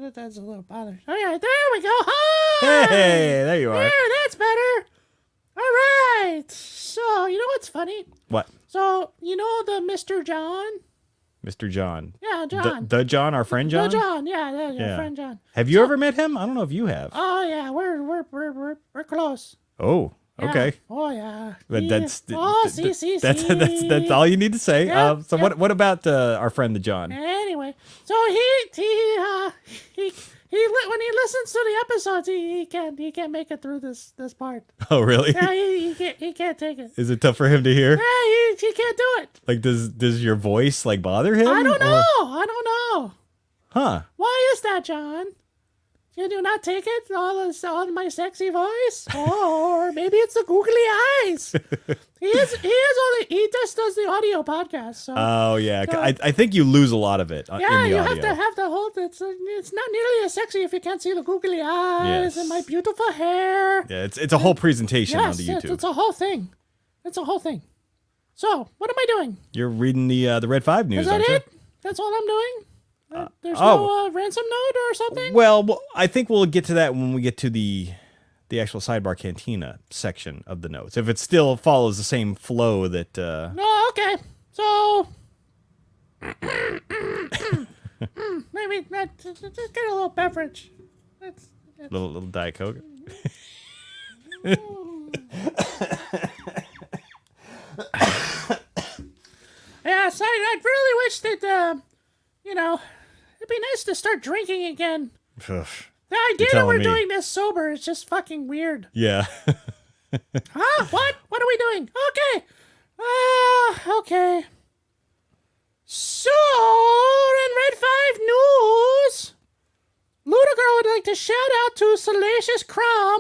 That's a little bother. All right, there we go. Hi. Hey, there you are. There, that's better. All right. So, you know what's funny? What? So, you know the Mr. John? Mr. John. Yeah, John. The John, our friend John? The John, yeah, your friend John. Have you ever met him? I don't know if you have. Oh yeah, we're close. Oh, Yeah. Okay. Oh yeah. But that's That's all you need to say. Yeah, So yeah. what about our friend the John? Anyway, so he when he listens to the episodes, he can't make it through this part. Oh really? Yeah, he can't take it. Is it tough for him to hear? Yeah, he can't do it. Like does your voice like bother him? I don't or- know. I don't know. Huh? Why is that, John? You do not take it all my sexy voice, or maybe it's the googly eyes. He just does the audio podcast. So Oh yeah. I think you lose a lot of it in yeah, the you audio. have to hold it. It's not nearly as sexy if you can't see the googly eyes Yes. and my beautiful hair. Yeah, it's a whole presentation on Yes, the YouTube. it's a whole thing. It's a whole thing. So what am I doing? You're reading the Red 5 news, Is that aren't you? it? That's all I'm doing. There's oh. no ransom note or something. Well, I think we'll get to that when we get to the actual sidebar cantina section of the notes. If it still follows the same flow that No, okay. So maybe just get a little beverage. That's little Diet Coke. yeah. So I really wish that it'd be nice to start drinking again. The idea that telling we're me. doing this sober is just fucking weird. Yeah. Huh? What? What are we doing? Okay. Okay. So, in Red 5 News, Ludagirl would like to shout out to Salacious Crom,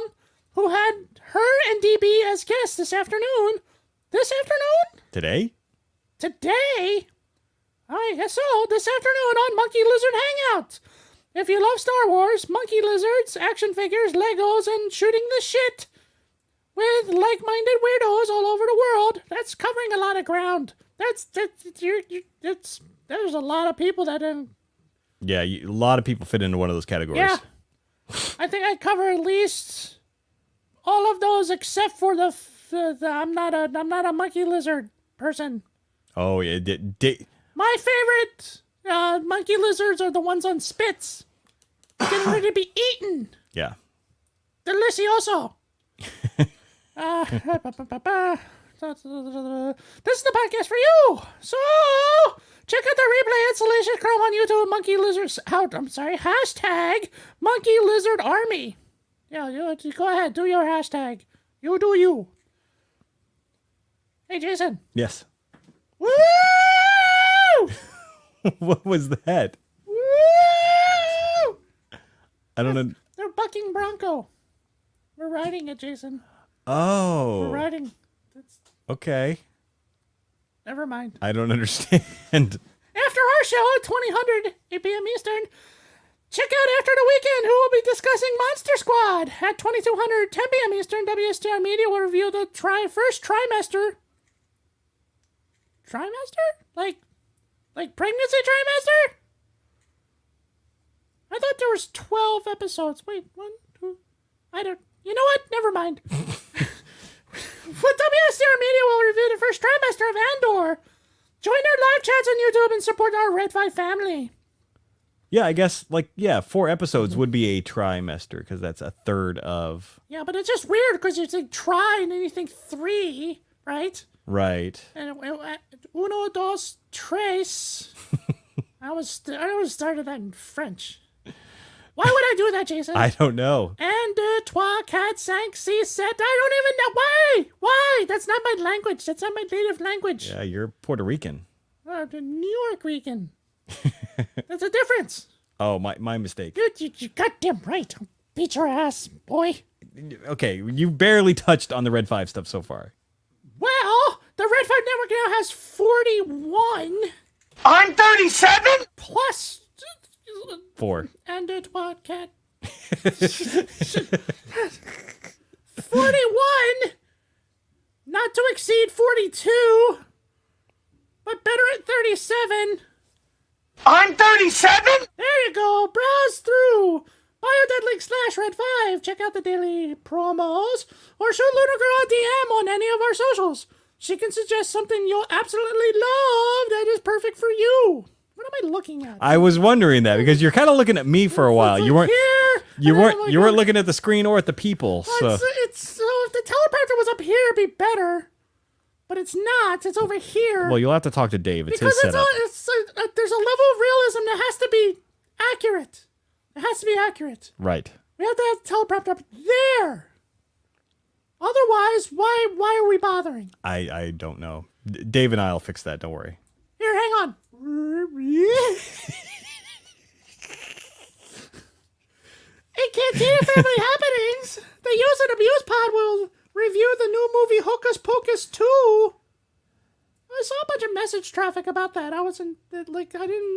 who had her and DB as guests this afternoon. This afternoon? Today? Today? I guess so. This afternoon on Monkey Lizard Hangout. If you love Star Wars, monkey lizards, action figures, Legos, and shooting the shit with like-minded weirdos all over the world, that's covering a lot of ground. There's a lot of people that didn't. Yeah, a lot of people fit into one of those categories. Yeah, I think I cover at least all of those except for the I'm not a monkey lizard person. Oh, yeah. My favorite monkey lizards are the ones on spits, getting ready to be eaten. Yeah. Delicioso. This is the podcast for you. So check out the replay at Salacious Chrome on YouTube. Monkey Lizard. Hashtag Monkey Lizard Army. Yeah, you go ahead. Do your hashtag. You do you. Hey, Jason. Yes. Woo! What was that? Woo! I don't know. They're bucking bronco. We're riding it, Jason. We're Oh. riding. Okay. Never mind. I don't understand. After our show at 2000, 8 p.m. Eastern, check out After the Weekend, who will be discussing Monster Squad. At 2200, 10 p.m. Eastern, WSTR Media will review the first trimester. Trimester? Like pregnancy trimester? I thought there was 12 episodes. Wait, 1, 2, you know what? Never mind. But WSTR Media will review the first trimester of Andor. Join our live chats on YouTube and support our Red 5 family. Yeah, I guess 4 episodes would be a trimester because that's a third of. Yeah, but it's just weird because you think try and then you think 3, right? Right. And uno, dos, tres. I always started that in French. Why would I do that, Jason? I don't know. And trois, quatre, cinq, six, sept. I don't even know. Why? Why? That's not my language. That's not my native language. Yeah, you're Puerto Rican. The New York Rican. That's a difference. Oh, my mistake. You goddamn right. I'll beat your ass, boy. Okay, you barely touched on the Red 5 stuff so far. Well, the Red 5 Network now has 41. I'm 37? Plus 4. and a twat cat. 41, not to exceed 42, but better at 37. I'm 37? There you go. Browse through bio.link/red5. Check out the daily promos or shoot Lunar Girl a DM on any of our socials. She can suggest something you'll absolutely love that is perfect for you. What am I looking at? I was wondering that because you're kind of looking at me for a while. It's You like weren't. here, You weren't looking at the screen or at the people. So It's so if the teleprompter was up here, it'd be better. But it's not. It's over here. well, you'll have to talk to Dave. It's because his setup. there's a level of realism that has to be accurate. It has to be accurate. Right. We have to have the teleprompter up there. Otherwise, why are we bothering? I don't know. Dave and I'll fix that. Don't worry. Here, hang on. In Cantina Family Happenings, the Use and Abuse Pod will review the new movie Hocus Pocus 2. I saw a bunch of message traffic about that. I didn't.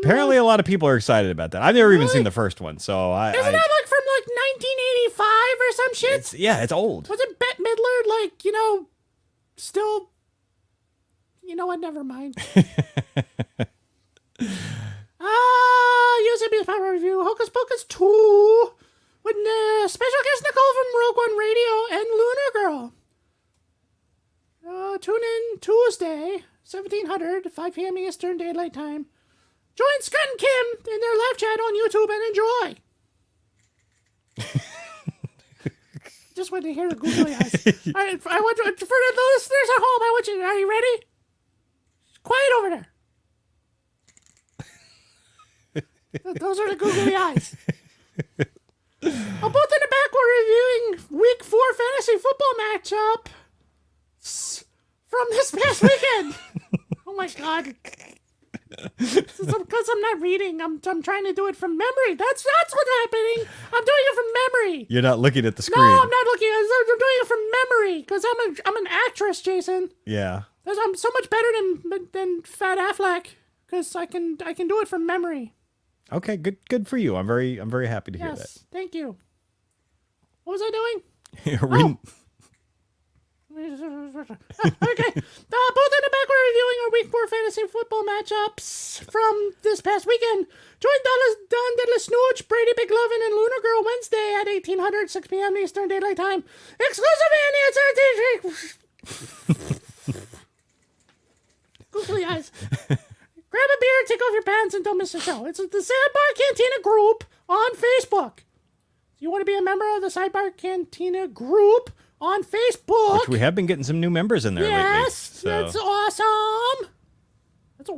Apparently, a lot of people are excited about that. I've never even Really? seen the first one, so Isn't that like from 1985 or some shit? it's old. Wasn't Bette Midler still? You know what? Never mind. USAB's Power Review, Hocus Pocus 2, with special guest Nicole from Rogue One Radio and Lunar Girl. Tune in Tuesday, 1700, 5 p.m. Eastern Daylight Time. Join Scott and Kim in their live chat on YouTube and enjoy. Just wanted to hear the googly eyes. I want to, for the listeners at home, are you ready? Quiet over there. Those are the googly eyes. Both in the back, we're reviewing Week 4 fantasy football matchup from this past weekend. Oh my god! Because I'm not reading, I'm trying to do it from memory. That's what's happening. I'm doing it from memory. You're not looking at the screen. No, I'm not looking. I'm doing it from memory because I'm an actress, Jason. Yeah. I'm so much better than Fat Affleck because I can do it from memory. Okay, good for you. I'm very happy to hear Yes, thank you. What was I doing? that. Reading- Okay. Both in the back, we're reviewing our Week 4 fantasy football matchups from this past weekend. Join Don Deadless Snooch, Brady McLovin, and Lunar Girl Wednesday at 1800, 6 p.m. Eastern Daylight Time. Exclusive Googly eyes. Grab a beer, take off your pants, and don't miss the show. It's the Sidebar Cantina group on Facebook. You want to be a member of the Sidebar Cantina group? on Facebook. Which we have been getting some new members in there lately. Yes, So. that's awesome. That's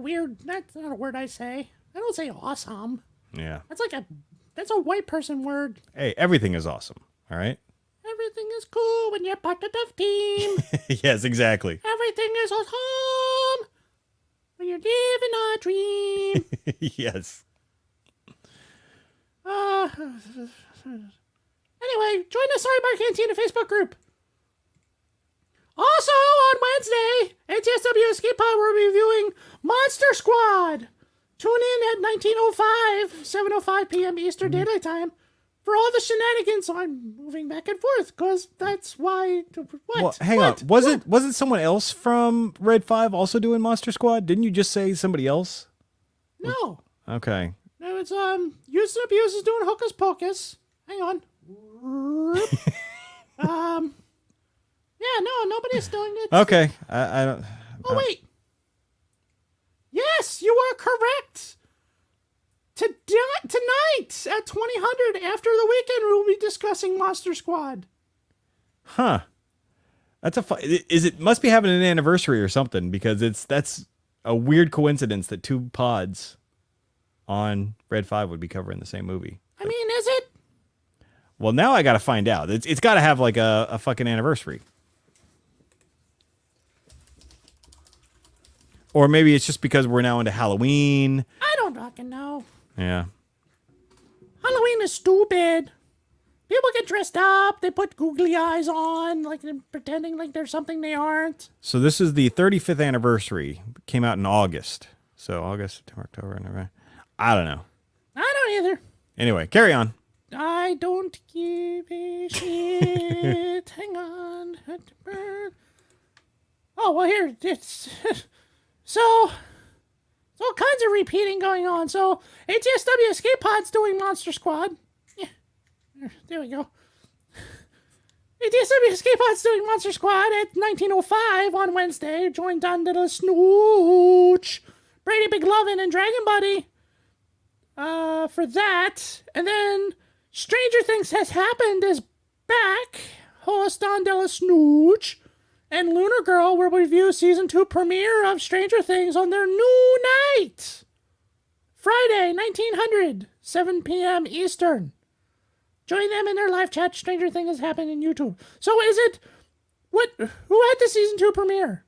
not a word I say. I don't say awesome. Yeah. That's a white person word. Hey, everything is awesome. All right. Everything is cool when you're part of the team. Yes, exactly. Everything is awesome when you're living a dream. Yes. Anyway, join the Sorry Bar Cantina Facebook group. Also, on Wednesday, ATSW Escape Pod will be reviewing Monster Squad. Tune in at 19:05, 7:05 p.m. Eastern Daylight Time for all the shenanigans. I'm moving back and forth because that's why. What? Well, hang on. Wasn't someone else from Red 5 also doing Monster Squad? Didn't you just say somebody else? No. Okay. No, it's Use and Abuse is doing Hocus Pocus. Hang on. Yeah, no, nobody's doing it. Okay. I don't. Oh, wait. Yes, you are correct. Tonight at 2000 after the weekend, we will be discussing Monster Squad. Huh. That's must be having an anniversary or something because that's a weird coincidence that two pods on Red 5 would be covering the same movie. I mean, is it? Well, now I got to find out. It's got to have like a fucking anniversary. Or maybe it's just because we're now into Halloween. I don't fucking know. Yeah. Halloween is stupid. People get dressed up. They put googly eyes on, like they're pretending like they're something they aren't. So this is the 35th anniversary. It came out in August. So August, September, October, November. I don't know. I don't either. Anyway, carry on. I don't give a shit. Hang on. Oh, well, here. It's... So, all kinds of repeating going on. So, ATSW Escape Pod's doing Monster Squad. Yeah. There we go. ATSW Escape Pod's doing Monster Squad at 19:05 on Wednesday. Join Don Little Snooch, Brady McLovin, and Dragon Buddy for that. And then Stranger Things Has Happened is back. Host Don Della Snooch and Lunar Girl will review season 2 premiere of Stranger Things on their new night. Friday, 1900, 7 p.m. Eastern. Join them in their live chat. Stranger Things Has Happened in YouTube. So is it... Who had the season 2 premiere?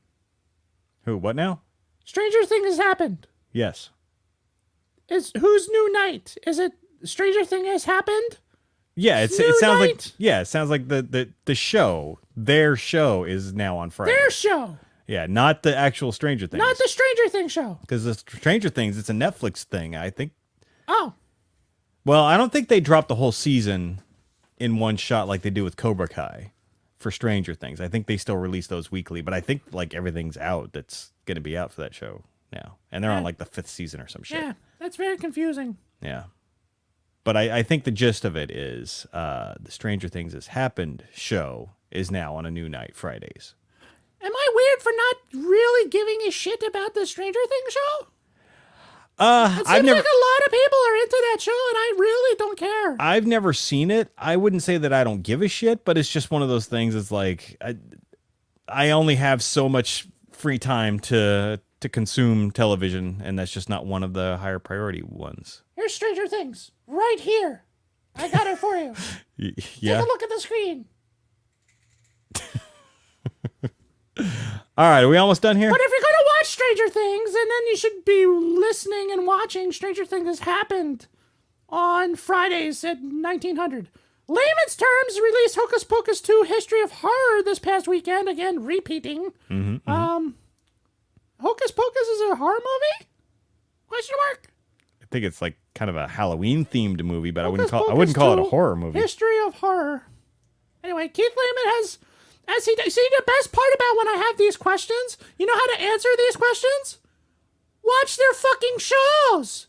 Who? What now? Stranger Things Has Happened. Yes. Whose new night? Is it Stranger Things Has Happened? Yeah, it New sounds night? like it sounds like the show, their show is now on Friday. Their show. Yeah, not the actual Stranger Things. Not the Stranger Things show. Because the Stranger Things, it's a Netflix thing, I think. Oh. Well, I don't think they dropped the whole season in one shot like they do with Cobra Kai for Stranger Things. I think they still release those weekly, but I think like everything's out that's going to be out for that show now. And they're on like the 5th season or some shit. Yeah, that's very confusing. Yeah. But I think the gist of it is the Stranger Things Has Happened show is now on a new night, Fridays. Am I weird for not really giving a shit about the Stranger Things show? It seems like a lot of people are into that show, and I really don't care. I've never seen it. I wouldn't say that I don't give a shit, but it's just one of those things. It's like I only have so much free time to consume television, and that's just not one of the higher priority ones. Here's Stranger Things, right here. I got it for you. Yeah. Take a look at the screen. All right, are we almost done here? But if you're going to watch Stranger Things, and then you should be listening and watching Stranger Things Has Happened on Fridays at 1900. Layman's Terms released Hocus Pocus 2 History of Horror this past weekend. Again, repeating. Hocus Pocus is a horror movie? Question mark? I think it's like kind of a Halloween themed movie, but I wouldn't Hocus call it a Pocus horror 2 movie. History of Horror. Anyway, Keith Layman has... See, the best part about when I have these questions, you know how to answer these questions? Watch their fucking shows.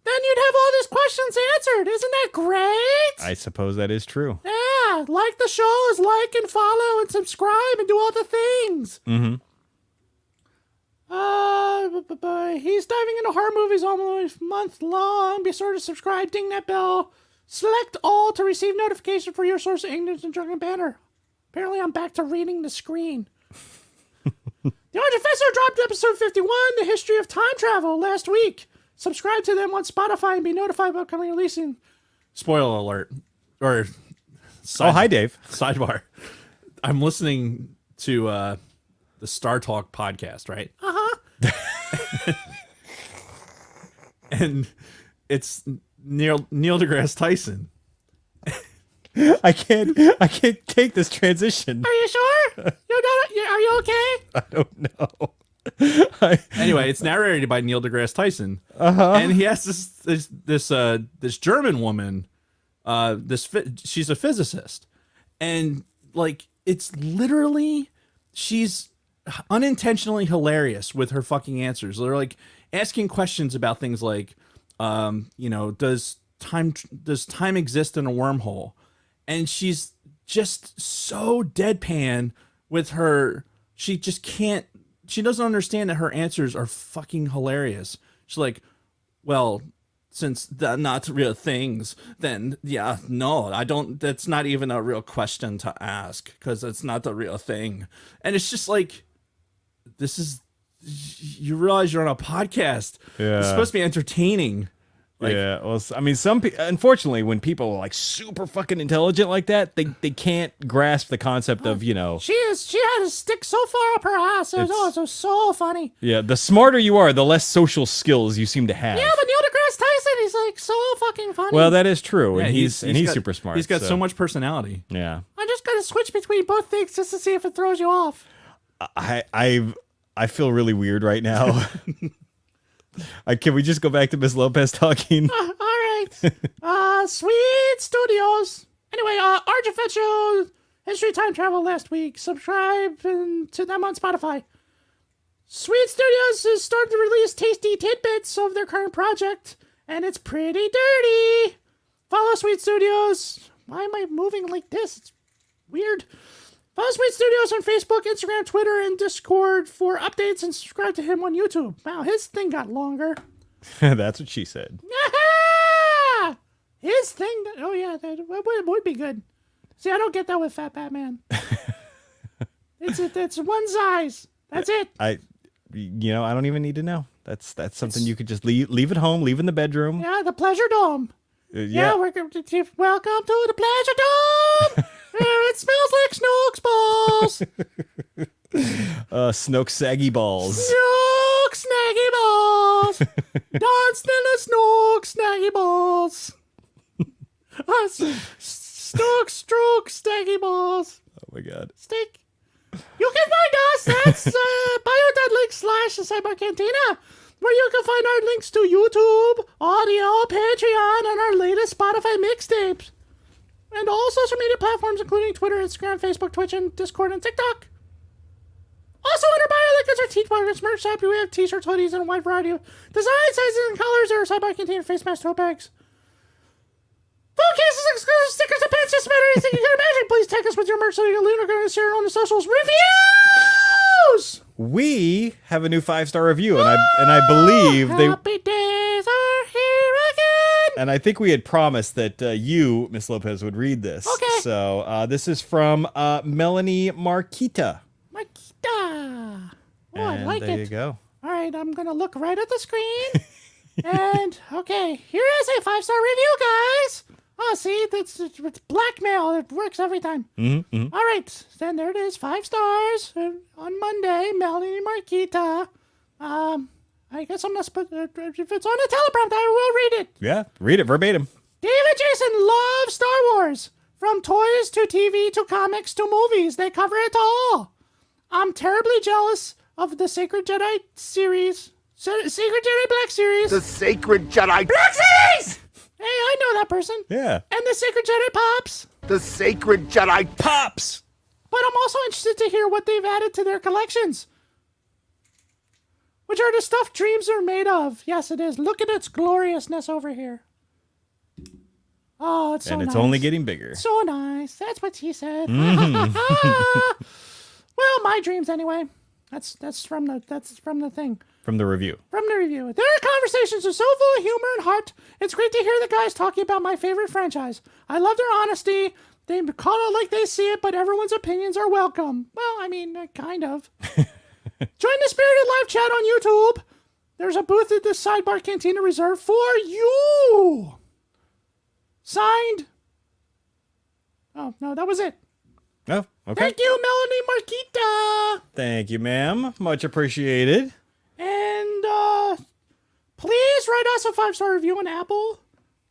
Then you'd have all these questions answered. Isn't that great? I suppose that is true. Yeah, like the shows, like and follow and subscribe and do all the things. Mm-hmm. He's diving into horror movies almost a month long. Be sure to subscribe, ding that bell. Select all to receive notification for your source of ignorance and drunken banter. Apparently I'm back to reading the screen. The Orange Professor dropped episode 51, The History of Time Travel, last week. Subscribe to them on Spotify and be notified about upcoming releasing. Spoiler alert. Or Oh, hi, Dave. Sidebar. I'm listening to the Star Talk podcast, right? And it's Neil deGrasse Tyson. I can't take this transition. Are you sure? Are you okay? I don't know. Anyway, it's narrated by Neil deGrasse Tyson, and he has this German woman. She's a physicist, and like it's literally she's unintentionally hilarious with her fucking answers. They're like asking questions about things like, does time exist in a wormhole? And she's just so deadpan with her. She just can't. She doesn't understand that her answers are fucking hilarious. She's like, well, since they're not real things, then yeah, no, I don't. That's not even a real question to ask because it's not a real thing. And it's just like, this is. You realize you're on a podcast. Yeah. It's supposed to be entertaining. Yeah, well, I mean, unfortunately, when people are like super fucking intelligent like that, they can't grasp the concept of, She had a stick so far up her ass. It was so funny. Yeah, the smarter you are, the less social skills you seem to have. Yeah, but Neil deGrasse Tyson, he's like so fucking funny. Well, that is true, Yeah, and he's got- super smart. He's got so much personality. Yeah, I just gotta switch between both things just to see if it throws you off. I feel really weird right now. Can we just go back to Miss Lopez talking? All right. Sweet Studios. Anyway, Artifactual History Time Travel last week. Subscribe to them on Spotify. Sweet Studios is starting to release tasty tidbits of their current project, and it's pretty dirty. Follow Sweet Studios. Why am I moving like this? It's weird. Follow Sweet Studios on Facebook, Instagram, Twitter, and Discord for updates, and subscribe to him on YouTube. Wow, his thing got longer. That's what she said. His thing. Oh yeah, that would be good. See, I don't get that with Fat Batman. It's one size. That's it. I don't even need to know. That's something you could just leave at home, leave in the bedroom. Yeah, the Pleasure Dome. Yeah. Welcome to the Pleasure Dome. Where it smells like Snoke's balls. Snoke saggy balls. Snoke snaggy balls. Dancing in the Snoke snaggy balls. Snoke stroke snaggy balls. Oh my god. Steak. You can find us. That's bio.link/Sidebar Cantina, where you can find our links to YouTube, audio, Patreon, and our latest Spotify mixtapes. And all social media platforms, including Twitter, Instagram, Facebook, Twitch, and Discord, and TikTok. Also, in our bio link is our T-Podcast merch shop. We have t-shirts, hoodies, and a wide variety of designs, sizes, and colors. Our Sidebar Cantina face mask tote bags. Phone cases, exclusive stickers, and pins, just about anything you can imagine. Please tag us with your merch so you can leave and share it on the socials. Reviews! We have a new 5-star review, and I believe Happy days are here again. and I think we had promised that you, Miss Lopez, would read this. Okay. So this is from Melanie Marquita. Marquita. Oh, I And like there it. you go. All right, I'm going to look right at the screen. And, okay, here is a 5-star review, guys. Oh, see, it's blackmail. It works every time. Mm-hmm. All right, then there it is, 5 stars. On Monday, Melanie Marquita. I guess I'm not supposed to, if it's on a teleprompter, I will read it. Yeah, read it verbatim. David Jason loves Star Wars. From toys to TV to comics to movies, they cover it all. I'm terribly jealous of the Sacred Jedi series. Sacred Jedi Black series. The Sacred Jedi. Black series! Hey, I know that person. Yeah. And the Sacred Jedi Pops. The Sacred Jedi. Pops! But I'm also interested to hear what they've added to their collections. Which are the stuff dreams are made of. Yes, it is. Look at its gloriousness over here. Oh, it's so And nice. it's only getting bigger. So nice. That's what he said. Mm-hmm. Well, my dreams anyway. That's from the thing. From the review. From the review. Their conversations are so full of humor and heart. It's great to hear the guys talking about my favorite franchise. I love their honesty, They call it like they see it, but everyone's opinions are welcome. Well, I mean, kind of. Join the Spirited Live chat on YouTube. There's a booth at the Sidebar Cantina reserved for you. Signed. Oh, no, that was it. Oh, okay. Thank you, Melanie Marquita. Thank you, ma'am. Much appreciated. And please write us a 5-star review on Apple.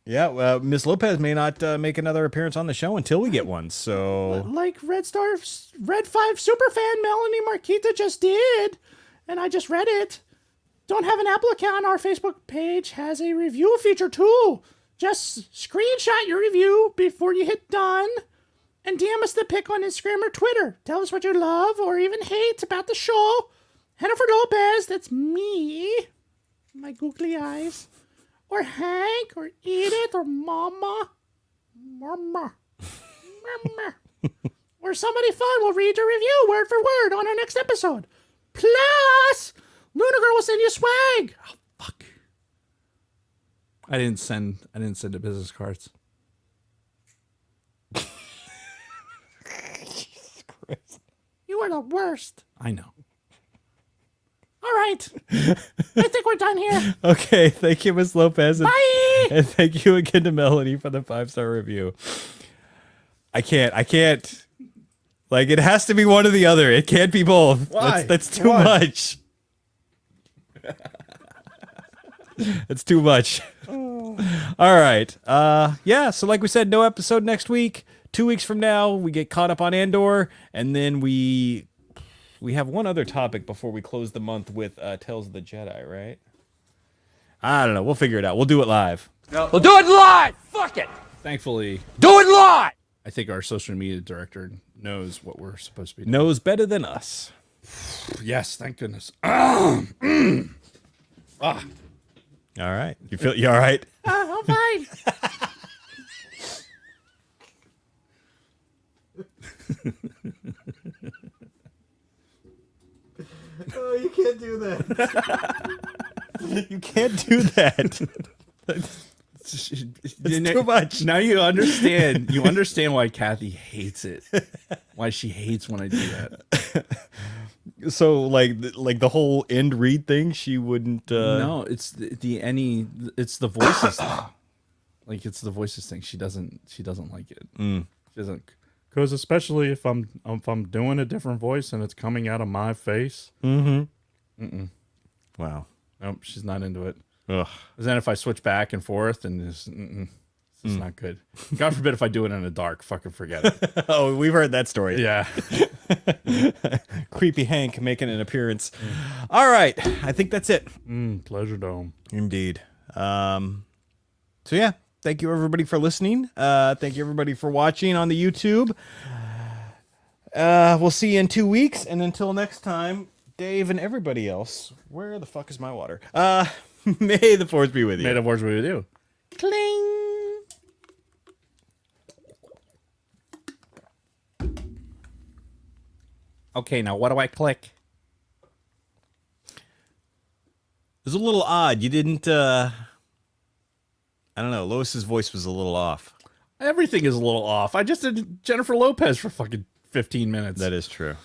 Yeah, Miss Lopez may not make another appearance on the show until we get one, so... Like Red 5 superfan Melanie Marquita just did, and I just read it. Don't have an Apple account, our Facebook page has a review feature too. Just screenshot your review before you hit done, and DM us the pic on Instagram or Twitter. Tell us what you love or even hate about the show. Jennifer Lopez, that's me, my googly eyes. Or Hank, or Edith, or Mama. Or somebody fun will read your review word for word on our next episode. Plus, Luna Girl will send you swag. Oh, fuck. I didn't send the business cards. You are the worst. I know. All right. I think we're done here. Okay, thank you, Miss Lopez. And, Bye. and thank you again to Melanie for the 5-star review. I can't. Like, it has to be one or the other. It can't be both. Why? That's too Why? much. It's too much. All right. Yeah, so like we said, no episode next week. 2 weeks from now, we get caught up on Andor, and then we have one other topic before we close the month with Tales of the Jedi, right? I don't know. We'll figure it out. We'll do it live. We'll do it live! Fuck it! Thankfully, Do it live! I think our social media director knows what we're supposed to be doing. Knows better than us. Yes, thank goodness. All right. You all right? I'm fine. Oh, you can't do that. You can't do that. It's too much. Now you understand. You understand why Kathy hates it. Why she hates when I do that. So, like the whole end read thing, she wouldn't. No, it's it's the voices thing. Like it's the voices thing. She doesn't like it. She doesn't. Because especially if I'm doing a different voice and it's coming out of my face. Wow. Nope, she's not into it. Ugh. Then if I switch back and forth, and it's not good. God forbid if I do it in the dark. Fucking forget it. Oh, we've heard that story. Yeah. Creepy Hank making an appearance. All right, I think that's it. Pleasure dome. Indeed. So yeah, thank you everybody for listening. Thank you everybody for watching on the YouTube. We'll see you in 2 weeks, and until next time, Dave and everybody else, where the fuck is my water? May the force be with you. Made of words we do. Cling. Okay, now what do I click? It was a little odd. You didn't. I don't know. Lois's voice was a little off. Everything is a little off. I just did Jennifer Lopez for fucking 15 minutes. That is true.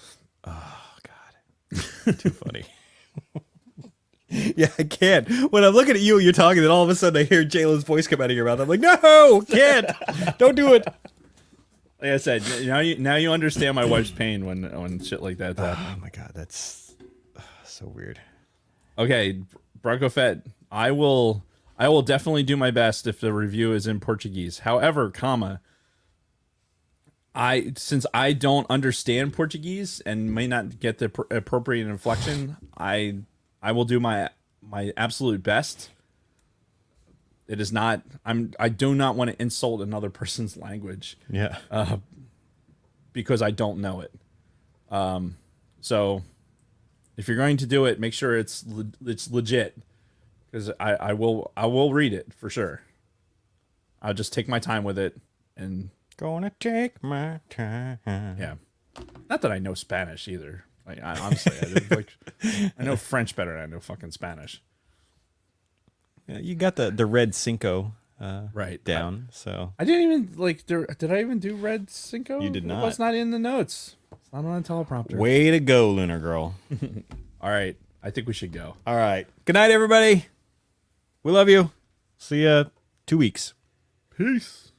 Oh God, too funny. Yeah, I can't. When I'm looking at you, you're talking, and all of a sudden I hear Jalen's voice come out of your mouth. I'm like, no, can't. Don't do it. Like I said, now you understand my wife's pain when shit like that happens. Oh my God, that's so weird. Okay, Bronco Fett, I will definitely do my best if the review is in Portuguese. However, since I don't understand Portuguese and may not get the appropriate inflection, I will do my absolute best. It is not. I do not want to insult another person's language. Yeah. Because I don't know it. So if you're going to do it, make sure it's legit. Because I will read it for sure. I'll just take my time with it and Gonna take my time. yeah. Not that I know Spanish either. Like honestly, I know French better than I know fucking Spanish. Yeah, you got the red Cinco right down. So I didn't even like. Did I even do Red Cinco? You did not. It was not in the notes. It's not on a teleprompter. way to go, Lunar Girl. All right. I think we should go. All right. Good night, everybody. We love you. See ya 2 weeks. Peace.